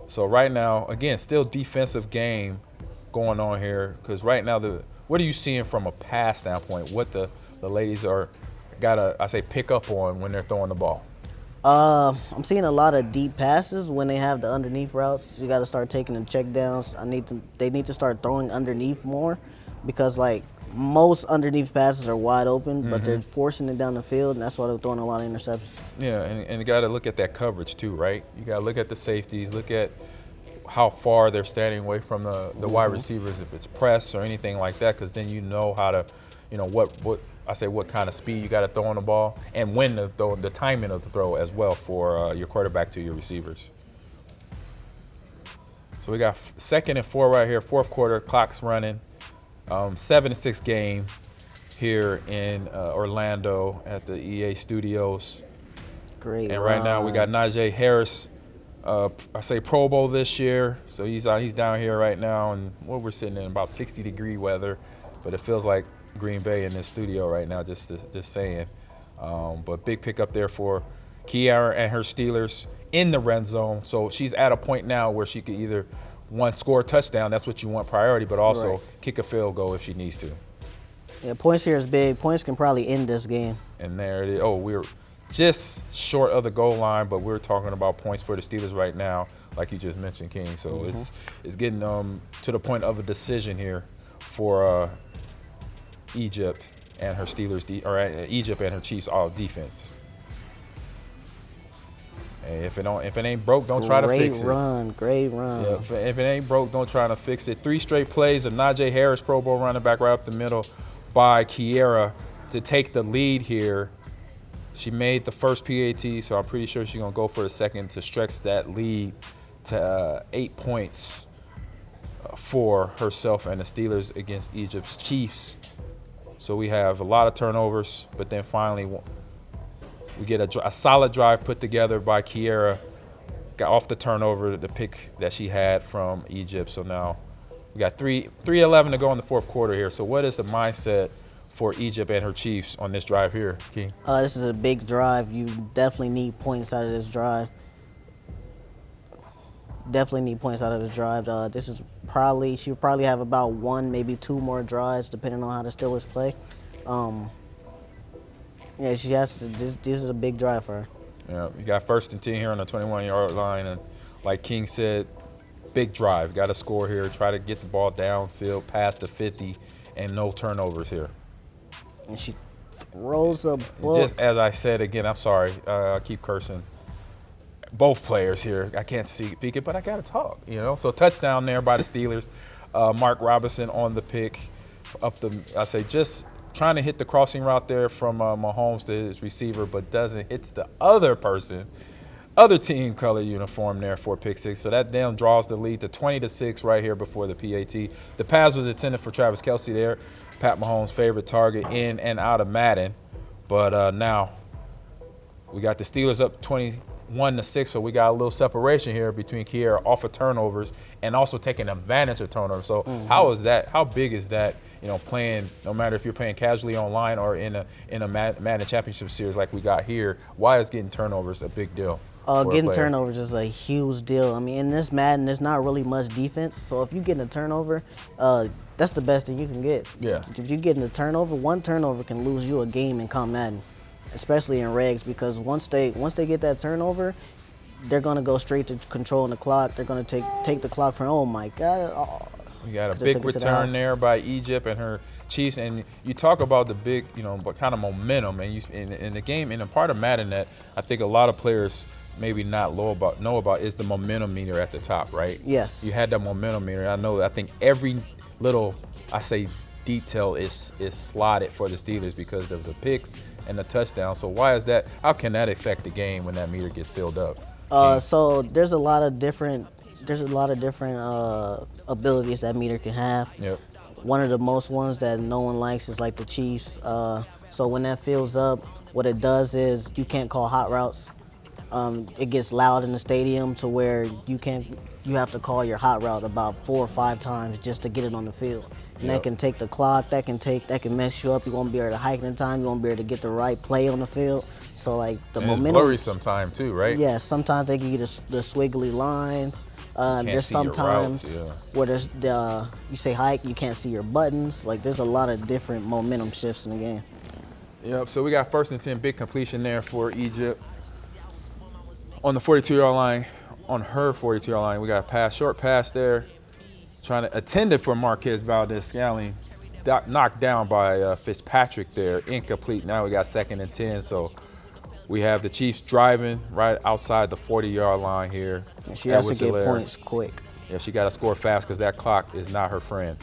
So right now, again, still defensive game going on here, because right now, what are you seeing from a pass standpoint? What the ladies are pick up on when they're throwing the ball? I'm seeing a lot of deep passes when they have the underneath routes. You got to start taking the check downs. They need to start throwing underneath more, because like most underneath passes are wide open, but they're forcing it down the field, and that's why they're throwing a lot of interceptions. Yeah, and you got to look at that coverage too, right? You got to look at the safeties, look at how far they're standing away from the wide receivers, if it's press or anything like that, because then you know how to, what kind of speed you got to throw on the ball, and when to throw, the timing of the throw as well for your quarterback to your receivers. So we got 2nd and 4 right here, 4th quarter, clock's running. 7-6 game here in Orlando at the EA Studios. Great. And right now we got Najee Harris, Pro Bowl this year. So he's down here right now, and we're sitting in about 60-degree weather, but it feels like Green Bay in this studio right now, just saying. But big pickup there for Kiara and her Steelers in the red zone. So she's at a point now where she could either score a touchdown, that's what you want priority, but also kick a field goal if she needs to. Yeah, points here is big. Points can probably end this game. And there it is. Oh, we're just short of the goal line, but we're talking about points for the Steelers right now, like you just mentioned, King. So it's getting to the point of a decision here for Egypt and her Steelers, Egypt and her Chiefs all defense. Hey, if it ain't broke, don't try to fix it. Great run. Yeah, if it ain't broke, don't try to fix it. 3 straight plays of Najee Harris, Pro Bowl running back, right up the middle by Kiera to take the lead here. She made the first PAT, so I'm pretty sure she's gonna go for the second to stretch that lead to 8 points for herself and the Steelers against Egypt's Chiefs. So we have a lot of turnovers, but then finally we get a solid drive put together by Kiera. Got off the turnover, the pick that she had from Egypt. So now we got 3:11 to go in the 4th quarter here. So what is the mindset for Egypt and her Chiefs on this drive here, King? This is a big drive. You definitely need points out of this drive. She'll probably have about 1, maybe 2 more drives, depending on how the Steelers play. Yeah, she has to. This is a big drive for her. Yeah, you got 1st and 10 here on the 21-yard line, and like King said, big drive. Got to score here. Try to get the ball downfield, past the 50, and no turnovers here. And she throws a ball. Just as I said again, I'm sorry. I keep cursing. Both players here. I can't speak it, but I got to talk. So touchdown there by the Steelers. Mark Robinson on the pick just trying to hit the crossing route there from Mahomes to his receiver, but doesn't. Hits the other person other team color uniform there for pick six. So that then draws the lead to 20-6 right here before the PAT. The pass was intended for Travis Kelce there, Pat Mahomes' favorite target in and out of Madden. But now we got the Steelers up 21-6, so we got a little separation here between Kiera off of turnovers and also taking advantage of turnovers. So how is that? How big is that? You know, playing no matter if you're playing casually online or in a Madden Championship Series like we got here. Why is getting turnovers a big deal? Getting turnovers is a huge deal. I mean, in this Madden, there's not really much defense. So if you get a turnover, that's the best thing you can get. Yeah. If you get a turnover, one turnover can lose you a game in comp Madden, especially in regs, because once they get that turnover, they're gonna go straight to controlling the clock. They're gonna take the clock from, oh my God. We got a big return there by Egypt and her Chiefs, and you talk about the big, kind of momentum, and in the game, and a part of Madden that I think a lot of players maybe not know about is the momentum meter at the top, right? Yes. You had that momentum meter. I think every little, detail is slotted for the Steelers because of the picks and the touchdown. So why is that? How can that affect the game when that meter gets filled up? So there's a lot of different abilities that meter can have. Yep. One of the most ones that no one likes is like the Chiefs. So when that fills up, what it does is you can't call hot routes. It gets loud in the stadium to where you have to call your hot route about 4 or 5 times just to get it on the field. And that can take the clock, that can mess you up. You won't be able to hike in time, you won't be able to get the right play on the field. So like the momentum. It's blurry sometimes too, right? Yeah, sometimes they can get the swiggly lines. There's sometimes where there's you say hike, you can't see your buttons. Like there's a lot of different momentum shifts in the game. Yep, so we got 1st and 10, big completion there for Egypt. On the 42-yard line, on her 42-yard line, we got a short pass there. Attended for Marquez Valdez-Scantling, knocked down by Fitzpatrick there, incomplete. Now we got 2nd and 10, so we have the Chiefs driving right outside the 40-yard line here. And she has to get points quick. Yeah, she got to score fast because that clock is not her friend.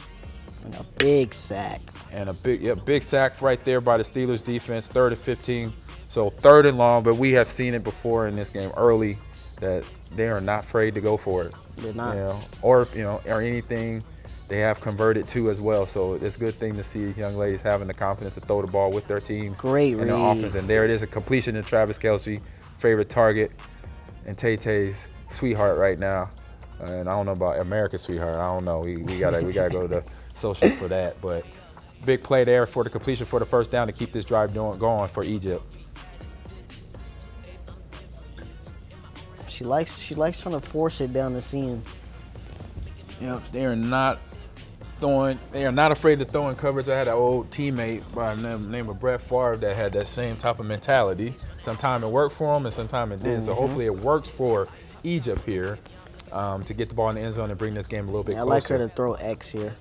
And a big sack. And a big sack right there by the Steelers defense, 3rd and 15. So 3rd and long, but we have seen it before in this game early that they are not afraid to go for it. They're not. Or anything they have converted to as well. So it's a good thing to see these young ladies having the confidence to throw the ball with their teams. Great and their offense. And there it is, a completion to Travis Kelce, favorite target, and Tay-Tay's sweetheart right now. And I don't know about America's sweetheart. I don't know. We gotta go to the social for that. But big play there for the completion for the 1st down to keep this drive going for Egypt. She likes trying to force it down the seam. Yep, they are not afraid to throw in coverage. I had an old teammate by the name of Brett Favre that had that same type of mentality. Sometimes it worked for him and sometimes it didn't. So hopefully it works for Egypt here to get the ball in the end zone and bring this game a little bit closer. I like her to throw X here.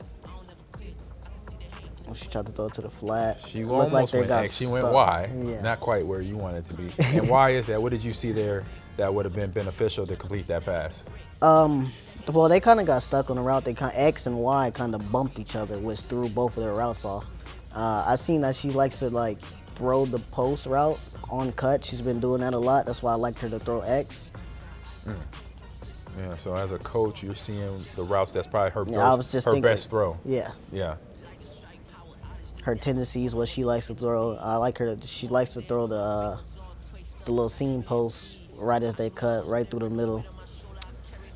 She tried to throw it to the flat. She almost went X. She went Y. Yeah. Not quite where you want it to be. And why is that? What did you see there that would have been beneficial to complete that pass? Well, they kind of got stuck on the route. X and Y kind of bumped each other, which threw both of their routes off. I seen that she likes to throw the post route on cut. She's been doing that a lot. That's why I liked her to throw X. Yeah. So as a coach, you're seeing the routes. That's probably her best throw. Yeah. Yeah. Her tendencies, what she likes to throw. I like her. She likes to throw the little seam post right as they cut, right through the middle.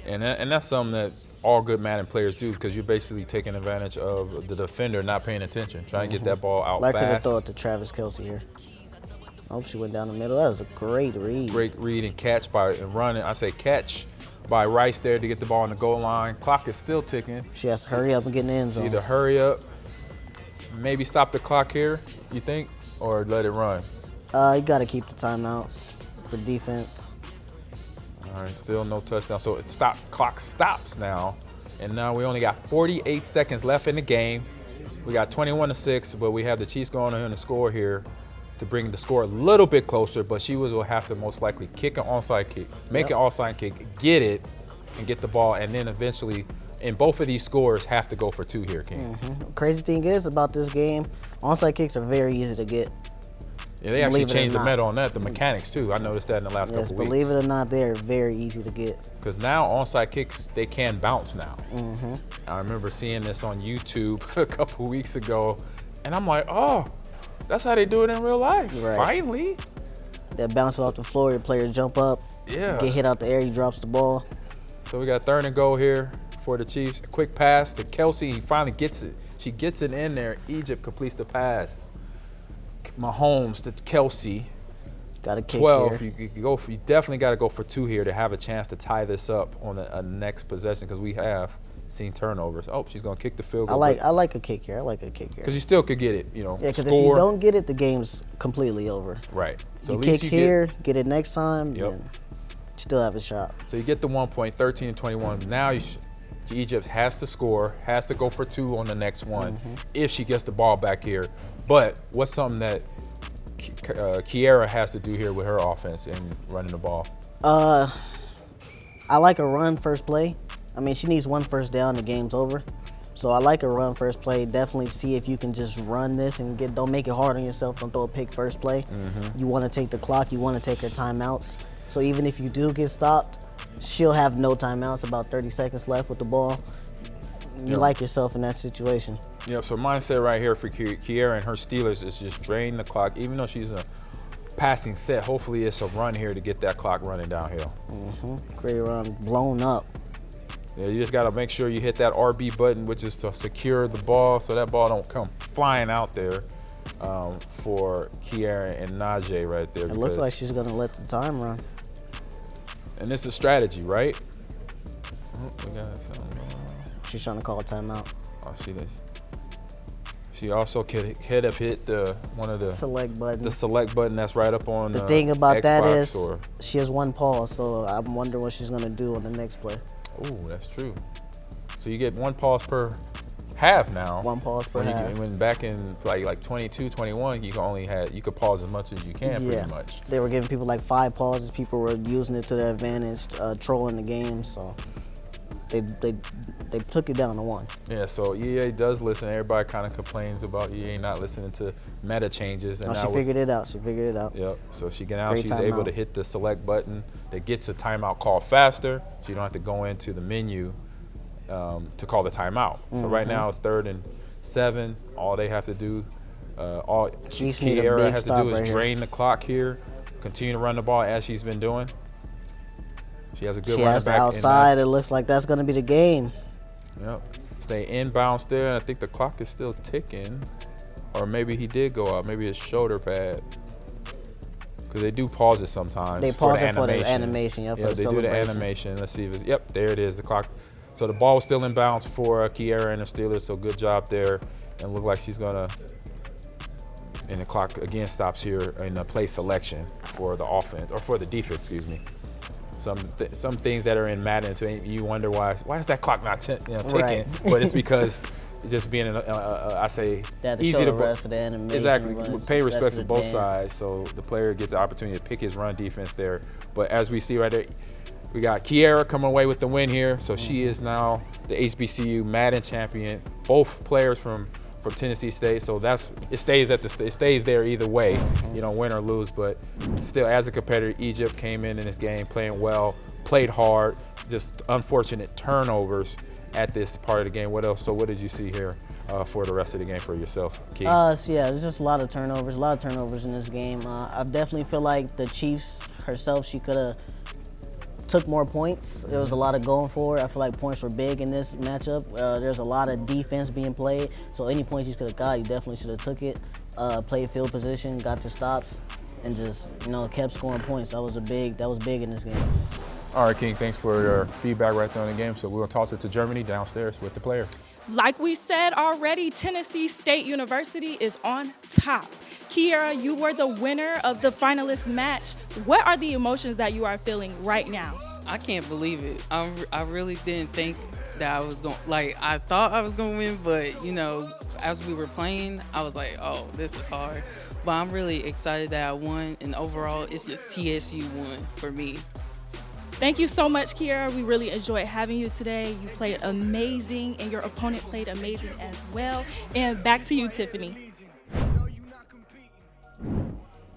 And that's something that all good Madden players do because you're basically taking advantage of the defender not paying attention, trying to get that ball out fast. Like her to throw it to Travis Kelce here. I hope she went down the middle. That was a great read. Great read and catch catch by Rice there to get the ball on the goal line. Clock is still ticking. She has to hurry up and get in the end zone. Either hurry up, maybe stop the clock here, you think, or let it run? You got to keep the timeouts for defense. All right, still no touchdown. So clock stops now. And now we only got 48 seconds left in the game. We got 21-6, but we have the Chiefs going on to score here to bring the score a little bit closer, but she will have to most likely kick an onside kick, make an onside kick, get it, and get the ball, and then eventually, in both of these scores, have to go for 2 here, King. Crazy thing is about this game, onside kicks are very easy to get. Yeah, they actually Believe it or changed the not. meta on that, the mechanics too. I noticed that in the last Yes, couple weeks. believe it or not, they're very easy to get. Because now onside kicks, they can bounce now. Mm-hmm. I remember seeing this on YouTube a couple weeks ago, and I'm like, oh, that's how they do it in real life. Right. Finally. That bounces off the floor, the player jump up, Yeah. get hit out the air, he drops the ball. So we got 3rd and goal here for the Chiefs. A quick pass to Kelsey. He finally gets it. She gets it in there. Egypt completes the pass. Mahomes to Kelsey. Got a kick 12. here. You definitely got to go for 2 here to have a chance to tie this up on the next possession because we have seen turnovers. Oh, she's gonna kick the field I goal. like a kick here. I like a kick here. Because you still could get it. You know, Yeah, because if score. you don't get it, the game's completely over. Right. So You at least kick you here, get it next time, Yep. then you still have a shot. So you get the 1 point, 13 and 21. Now Egypt has to score, has to go for 2 on the next one Mm-hmm. if she gets the ball back here. But what's something that Kiera has to do here with her offense and running the ball? I like a run first play. I mean, she needs 1 first down, the game's over. So I like a run first play. Definitely see if you can just run this and don't make it hard on yourself. Don't throw a pick first play. Mm-hmm. You want to take the clock. You want to take her timeouts. So even if you do get stopped, she'll have no timeouts. About 30 seconds left with the ball. You Yep. like yourself in that situation. Yeah, so mindset right here for Kiera and her Steelers is just drain the clock. Even though she's a passing set, hopefully it's a run here to get that clock running downhill. Great run, blown up. Yeah, you just got to make sure you hit that RB button, which is to secure the ball so that ball don't come flying out there for Kiera and Najee right there. It looks like she's going to let the time run. And it's a strategy, right? Oh, we got something going on. She's trying to call a timeout. Oh, see this. She also could have hit one of the Select button. the select button that's right up on The thing about that Xbox is or, she has 1 pause, so I'm wondering what she's going to do on the next play. oh, that's true. So you get 1 pause per half now. 1 pause per half. When back in like 22, 21, you could pause as much as you can Yeah. pretty much. They were giving people like 5 pauses. People were using it to their advantage, trolling the game. So they took it down to 1. Yeah, so EA does listen. Everybody kind of complains about EA not listening to meta changes. And Oh, she figured it out. She figured it out. Yep. So she's Great able timeout. to hit the select button that gets a timeout called faster. So you don't have to go into the menu to call the timeout. So right now it's 3rd and 7. All they have to do, all Chiefs need a Kiera big has to stop do is right here. drain the clock here, continue to run the ball as she's been doing. She has a good She running has the back. outside. It looks like that's going to be the game. Yep. Stay inbounds there, and I think the clock is still ticking. Or maybe he did go out. Maybe his shoulder pad. Because they do pause it sometimes. They pause it for the animation. Yeah, for the they do the celebration. animation. Let's see if it's, yep, there it is, the clock. So the ball was still in bounds for Kiera and the Steelers, so good job there. And look like she's going to, and the clock again stops here in the play selection for the offense, or for the defense, excuse me. Some things that are in Madden, you wonder why is that clock not ticking? Right. But it's because just being, I say, They had to easy show to the rest of the animation. exactly run, pay respect to excessive both dance. sides, so the player gets the opportunity to pick his run defense there. But as we see right there, we got Kiera coming away with the win here, so she is now the HBCU Madden champion. Both players from Tennessee State, so it stays there either way, win or lose. But still, as a competitor, Egypt came in this game playing well, played hard, just unfortunate turnovers at this part of the game. What else? So what did you see here for the rest of the game for yourself, Key? So yeah, there's just a lot of turnovers in this game. I definitely feel like the Chiefs herself, she could have took more points. There was a lot of going for it. I feel like points were big in this matchup. There's a lot of defense being played, so any points you could have got, you definitely should have took it. Played field position, got your stops, and just kept scoring points. That was big in this game. All right, King, thanks for your feedback right there on the game. So we're going to toss it to Germany downstairs with the player. Like we said already, Tennessee State University is on top. Kiera, you were the winner of the finalist match. What are the emotions that you are feeling right now? I can't believe it. I really didn't think that I was going, I thought I was going to win, but, as we were playing, I was like, oh, this is hard. But I'm really excited that I won, and overall, it's just TSU won for me. Thank you so much, Kiera. We really enjoyed having you today. You played amazing, and your opponent played amazing as well. And back to you, Tiffany.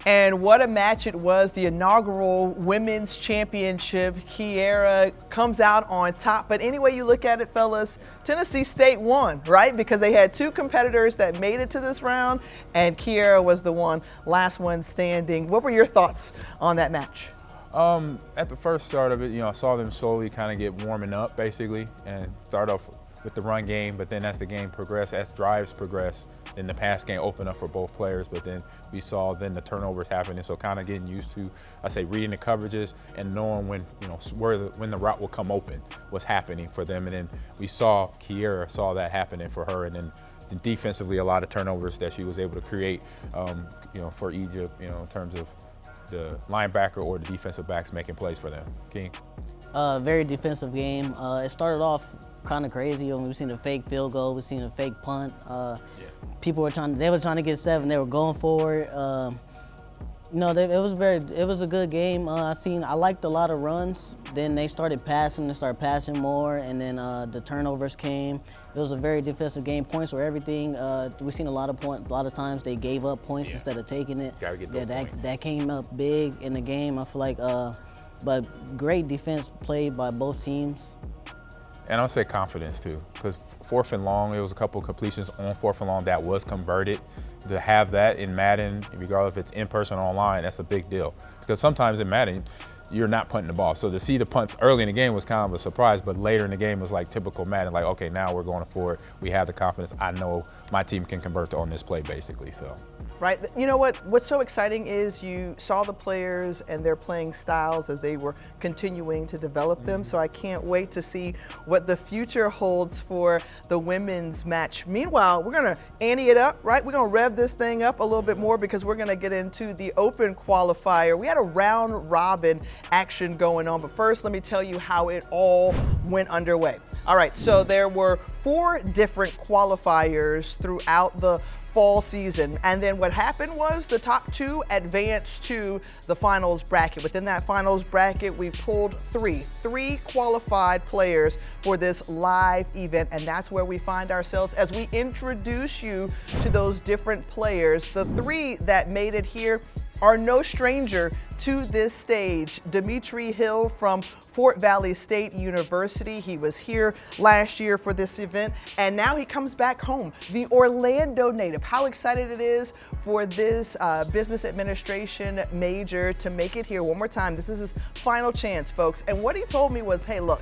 And what a match it was, the inaugural women's championship. Kiera comes out on top. But any way you look at it, fellas, Tennessee State won, right? Because they had two competitors that made it to this round, and Kiera was the last one standing. What were your thoughts on that match? At the first start of it, I saw them slowly kind of get warming up, basically, and start off with the run game. But then as the game progressed, as drives progressed, then the pass game opened up for both players. But then we saw then the turnovers happening. So kind of getting used to, reading the coverages and knowing when, when the route will come open, what's happening for them. And then we saw Kiera saw that happening for her. And then defensively, a lot of turnovers that she was able to create, for Egypt, in terms of the linebacker or the defensive backs making plays for them. King? Very defensive game. It started off kind of crazy. We've seen a fake field goal. We've seen a fake punt. People were trying to get 7. They were going for it. It was a good game. I liked a lot of runs. Then they started passing more, and then the turnovers came. It was a very defensive game. Points were everything. We've seen a lot of times they gave up points instead of taking it. Gotta get those points. That came up big in the game. I feel like, but great defense played by both teams. And I'll say confidence too, because 4th and long, there was a couple of completions on 4th and long that was converted. To have that in Madden, regardless if it's in person or online, that's a big deal. Because sometimes in Madden, you're not punting the ball. So to see the punts early in the game was kind of a surprise, but later in the game was like typical Madden, like, okay, now we're going for it. We have the confidence. I know my team can convert on this play, basically. So. Right. You know what's so exciting is you saw the players and their playing styles as they were continuing to develop them. So I can't wait to see what the future holds for the women's match. Meanwhile, we're going to ante it up, right? We're going to rev this thing up a little bit more because we're going to get into the open qualifier. We had a round robin action going on, but first let me tell you how it all went underway. All right, so there were 4 different qualifiers throughout the fall season, and then what happened was the top 2 advanced to the finals bracket. Within that finals bracket, we pulled three qualified players for this live event, and that's where we find ourselves as we introduce you to those different players. The 3 that made it here are no stranger to this stage. Dimitri Hill from Fort Valley State University. He was here last year for this event, and now he comes back home. The Orlando native. How excited it is for this business administration major to make it here one more time. This is his final chance, folks. And what he told me was, hey, look,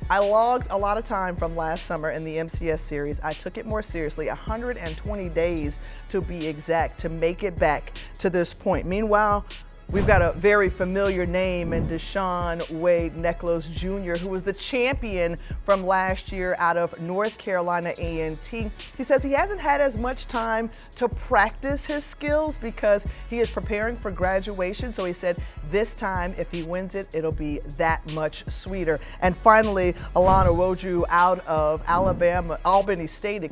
I logged a lot of time from last summer in the MCS series. I took it more seriously, 120 days to be exact, to make it back to this point. Meanwhile, we've got a very familiar name in Deshaun Wade Necklace Jr., who was the champion from last year out of North Carolina A&T. He says he hasn't had as much time to practice his skills because he is preparing for graduation. So he said this time, if he wins it, it'll be that much sweeter. And finally, Alana Woju out of Albany State,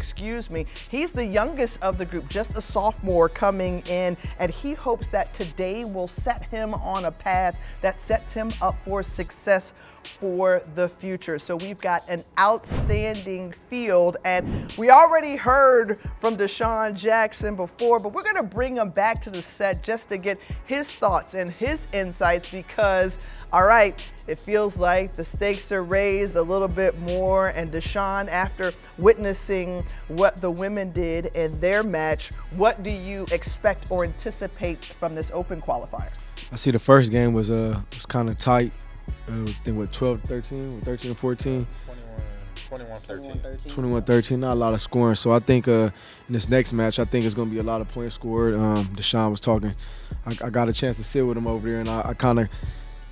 He's the youngest of the group, just a sophomore coming in, and he hopes that today will set him on a path that sets him up for success for the future. So we've got an outstanding field, and we already heard from Deshaun Jackson before, but we're going to bring him back to the set just to get his thoughts and his insights because, all right, it feels like the stakes are raised a little bit more. And Deshaun, after witnessing what the women did in their match, what do you expect or anticipate from this open qualifier? I see the first game was kind of tight. I think what 12-13, 13-14. 21-13. 21-13, not a lot of scoring. So I think in this next match, I think it's going to be a lot of points scored. Deshaun was talking. I got a chance to sit with him over there, and I kind of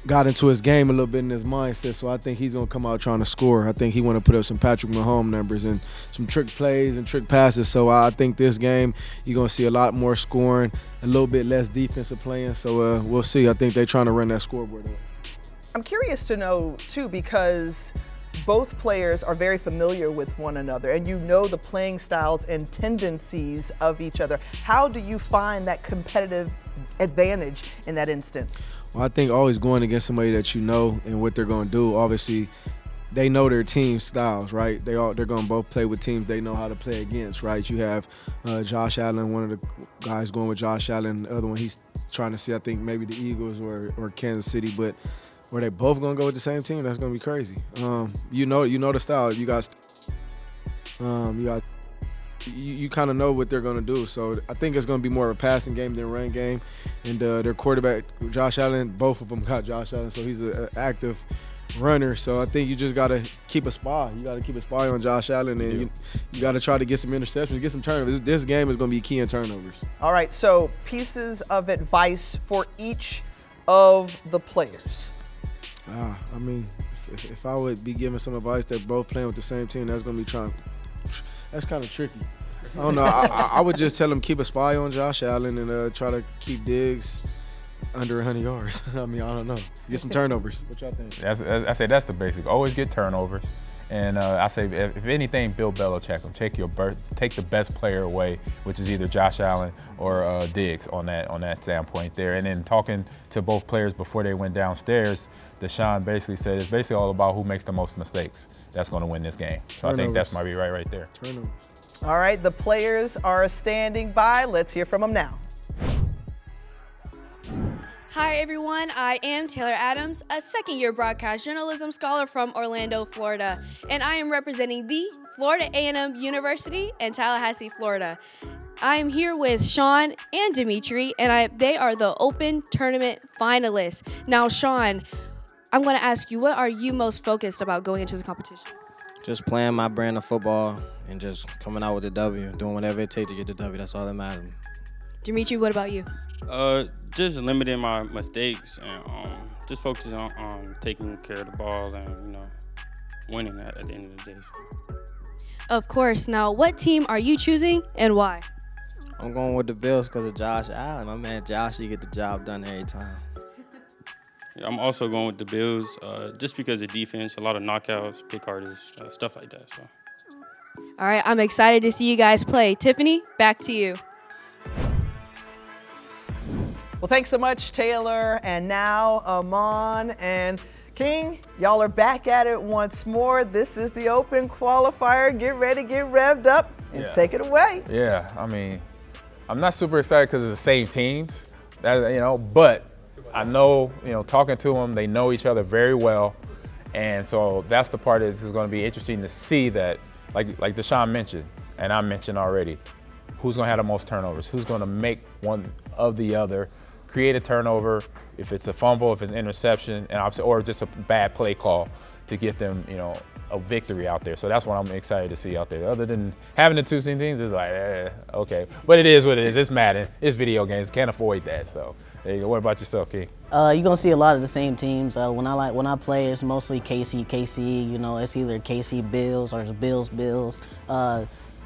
got into his game a little bit in his mindset. So I think he's going to come out trying to score. I think he want to put up some Patrick Mahomes numbers and some trick plays and trick passes. So I think this game, you're going to see a lot more scoring, a little bit less defensive playing. So we'll see. I think they're trying to run that scoreboard up. I'm curious to know, too, because both players are very familiar with one another, and you know the playing styles and tendencies of each other. How do you find that competitive advantage in that instance? Well, I think always going against somebody that you know and what they're going to do. Obviously, they know their team styles, right? They're going to both play with teams they know how to play against, right? You have Josh Allen, one of the guys going with Josh Allen. The other one, he's trying to see, I think, maybe the Eagles or Kansas City, but were they both gonna go with the same team? That's gonna be crazy. You know the style. You kind of know what they're gonna do. So I think it's gonna be more of a passing game than a run game. And their quarterback, Josh Allen, both of them got Josh Allen, so he's an active runner. So I think you just gotta keep a spy. You gotta keep a spy on Josh Allen, and you gotta try to get some interceptions, get some turnovers. This game is gonna be key in turnovers. All right, so pieces of advice for each of the players. I mean, if I would be giving some advice that both playing with the same team, that's gonna be that's kind of tricky. I don't know. I would just tell them keep a spy on Josh Allen and try to keep Diggs under 100 yards. I mean, I don't know. Get some turnovers. What y'all think? I say that's the basic. Always get turnovers. And I say, if anything, Bill Belichick them. Take the best player away, which is either Josh Allen or Diggs on that standpoint there. And then talking to both players before they went downstairs, Deshaun basically said it's basically all about who makes the most mistakes. That's going to win this game. So I think that's might be right there. Turnovers. All right, the players are standing by. Let's hear from them now. Hi everyone, I am Taylor Adams, a second-year broadcast journalism scholar from Orlando, Florida, and I am representing the Florida A&M University in Tallahassee, Florida. I am here with Sean and Dimitri, and they are the Open Tournament finalists. Now, Sean, I'm going to ask you, what are you most focused about going into the competition? Just playing my brand of football and just coming out with the W, doing whatever it takes to get the W. That's all that matters. Dimitri, what about you? Just limiting my mistakes and just focusing on taking care of the ball and winning at the end of the day. Of course. Now, what team are you choosing and why? I'm going with the Bills because of Josh Allen. My man Josh, you get the job done every time. Yeah, I'm also going with the Bills just because of defense, a lot of knockouts, pick artists, stuff like that. So. All right, I'm excited to see you guys play. Tiffany, back to you. Well, thanks so much, Taylor, and now Ahman and King. Y'all are back at it once more. This is the Open Qualifier. Get ready, get revved up, and take it away. Yeah, I mean, I'm not super excited because it's the same teams, but I know, talking to them, they know each other very well, and so that's the part that's going to be interesting to see that, like Deshaun mentioned, and I mentioned already, who's going to have the most turnovers, who's going to make one of the other, create a turnover, if it's a fumble, if it's an interception, or just a bad play call to get them, a victory out there. So that's what I'm excited to see out there. Other than having the two teams, it's like, okay. But it is what it is. It's Madden. It's video games. Can't avoid that. So there you go. What about yourself, King? You're gonna see a lot of the same teams. When I play, it's mostly KC. It's either KC Bills or it's Bills.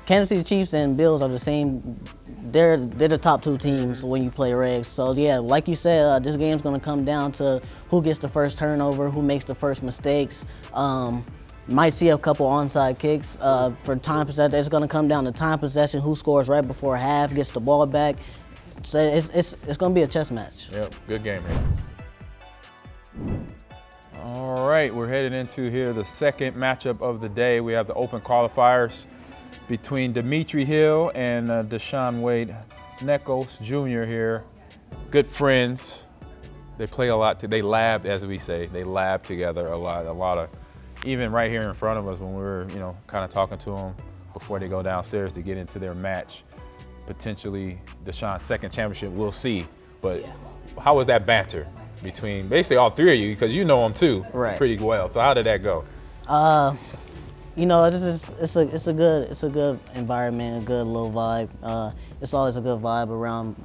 Kansas City Chiefs and Bills are the same. They're the top two teams when you play regs. So yeah, like you said, this game's gonna come down to who gets the first turnover, who makes the first mistakes. Might see a couple onside kicks for time possession. It's gonna come down to time possession, who scores right before half, gets the ball back. So it's gonna be a chess match. Yep, good game, man. All right, we're headed into here the second matchup of the day. We have the Open Qualifiers between Dimitri Hill and Deshaun Wade Neckos Jr. here. Good friends. They play a lot. They lab, as we say. They lab together a lot of, even right here in front of us when we were, kind of talking to them before they go downstairs to get into their match. Potentially Deshaun's second championship, we'll see. But how was that banter between basically all three of you? Because you know them too pretty well. So how did that go? It's a good environment, a good little vibe. It's always a good vibe around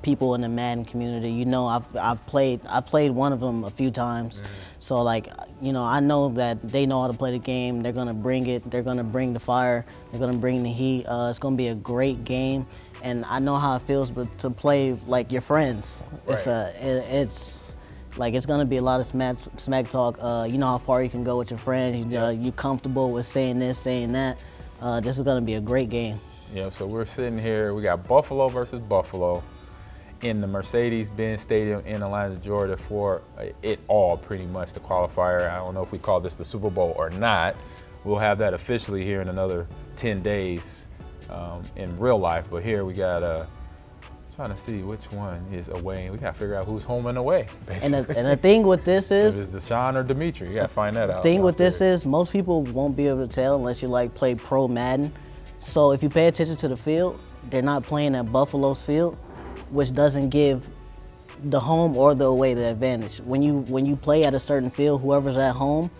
people in the Madden community. I've played one of them a few times, so I know that they know how to play the game. They're gonna bring it. They're gonna bring the fire. They're gonna bring the heat. It's gonna be a great game, and I know how it feels, but to play like your friends, it's gonna be a lot of smack talk. You know how far you can go with your friends. You comfortable with saying this, saying that. This is gonna be a great game. Yeah. So we're sitting here. We got Buffalo versus Buffalo in the Mercedes-Benz Stadium in Atlanta, Georgia for it all, pretty much, the qualifier. I don't know if we call this the Super Bowl or not. We'll have that officially here in another 10 days in real life. But here we got trying to see which one is away. We got to figure out who's home and away, And basically. the thing with this If is, it's Deshaun or Dimitri, you got to find that out. the thing with this downstairs. is, most people won't be able to tell unless you like play pro Madden. So if you pay attention to the field, they're not playing at Buffalo's field, which doesn't give the home or the away the advantage. When you play at a certain field, whoever's at home,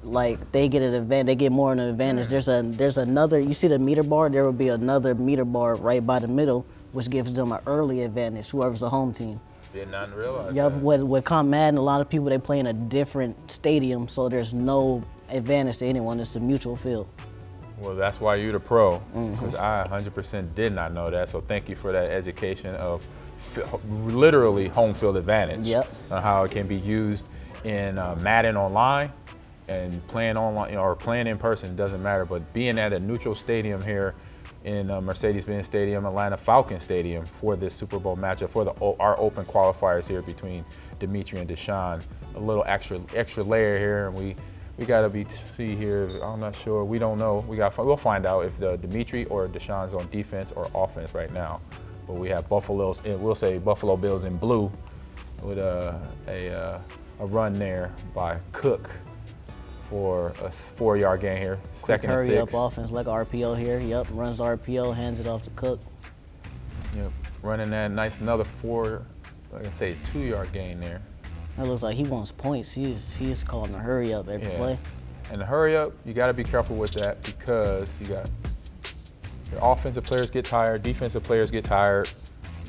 like they get an advantage. They get more of an advantage. There's another. You see the meter bar? There will be another meter bar right by the middle, which gives them an early advantage. Whoever's the home team. Did not realize Yep. that. With Comp Madden, a lot of people they play in a different stadium, so there's no advantage to anyone. It's a mutual field. Well, that's why you're the pro, Mm-hmm. because I 100% did not know that. So thank you for that education of literally home field advantage. Yep. On how it can be used in Madden online and playing online or playing in person. It doesn't matter. But being at a neutral stadium here in Mercedes-Benz Stadium, Atlanta Falcons Stadium for this Super Bowl matchup for our open qualifiers here between Dimitri and Deshaun. A little extra layer here, and we got to see here. I'm not sure. We don't know. We'll find out if Dimitri or Deshaun's on defense or offense right now. But we have we'll say Buffalo Bills in blue with a run there by Cook for a 4-yard gain here. Second and 6. Hurry up offense like RPO here. Yep, runs the RPO, hands it off to Cook. Yep, running that nice another 2-yard gain there. That looks like he wants points. He's calling a hurry up every play. And the hurry up, you got to be careful with that because you got your offensive players get tired, defensive players get tired,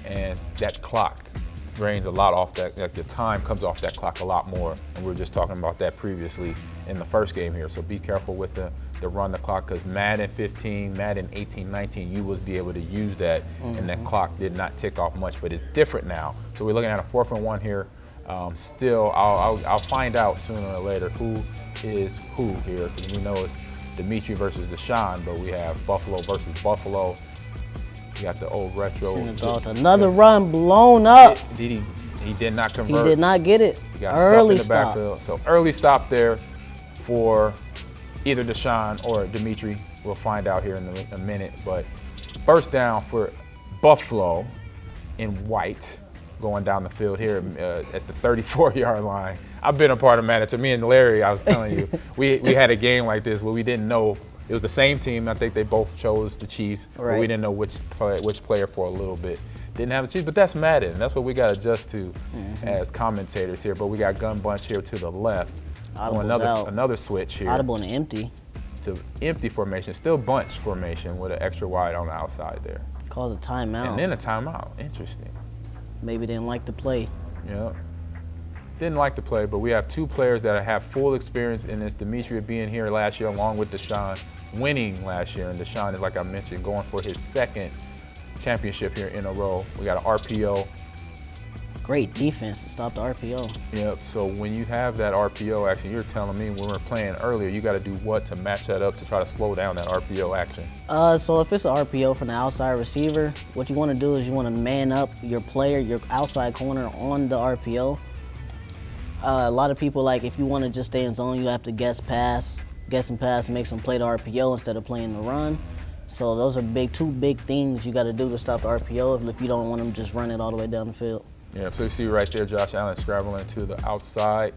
and that clock drains a lot off that. Like the time comes off that clock a lot more. And we were just talking about that previously in the first game here. So be careful with the run the clock because Madden 15, Madden 18, 19, you was be able to use that, and that clock did not tick off much, but it's different now. So we're looking at a 4th and 1 here. Still, I'll find out sooner or later who is who here because we know it's Dimitri versus Deshaun, but we have Buffalo versus Buffalo. We got the old retro. Another run blown up. He did not convert. He did not get it. He got Early stuffed in the backfield. So early stop there for either Deshaun or Dimitri. We'll find out here in a minute. But first down for Buffalo in white going down the field here at the 34-yard line. I've been a part of Madden. To me and Larry, I was telling you, we had a game like this where we didn't know. It was the same team. I think they both chose the Chiefs, but we didn't know which player for a little bit. Didn't have the Chiefs, but that's Madden. That's what we got to adjust to as commentators here. But we got gun bunch here to the left. Another switch here. Audible and empty. To empty formation, still bunch formation with an extra wide on the outside there. Calls a timeout. And then a timeout. Interesting. Maybe didn't like the play. Yeah. Didn't like the play, but we have 2 players that have full experience in this. Dimitri being here last year along with Deshaun, winning last year. And Deshaun is, like I mentioned, going for his 2nd championship here in a row. We got an RPO. Great defense to stop the RPO. Yep, so when you have that RPO action, you're telling me when we were playing earlier, you got to do what to match that up to try to slow down that RPO action? So if it's an RPO from the outside receiver, what you want to do is you want to man up your player, your outside corner on the RPO. A lot of people, like, if you want to just stay in zone, you have to guess and pass, makes them play the RPO instead of playing the run. So those are 2 big things you got to do to stop the RPO if you don't want them just run it all the way down the field. Yeah, so you see right there, Josh Allen scrabbling to the outside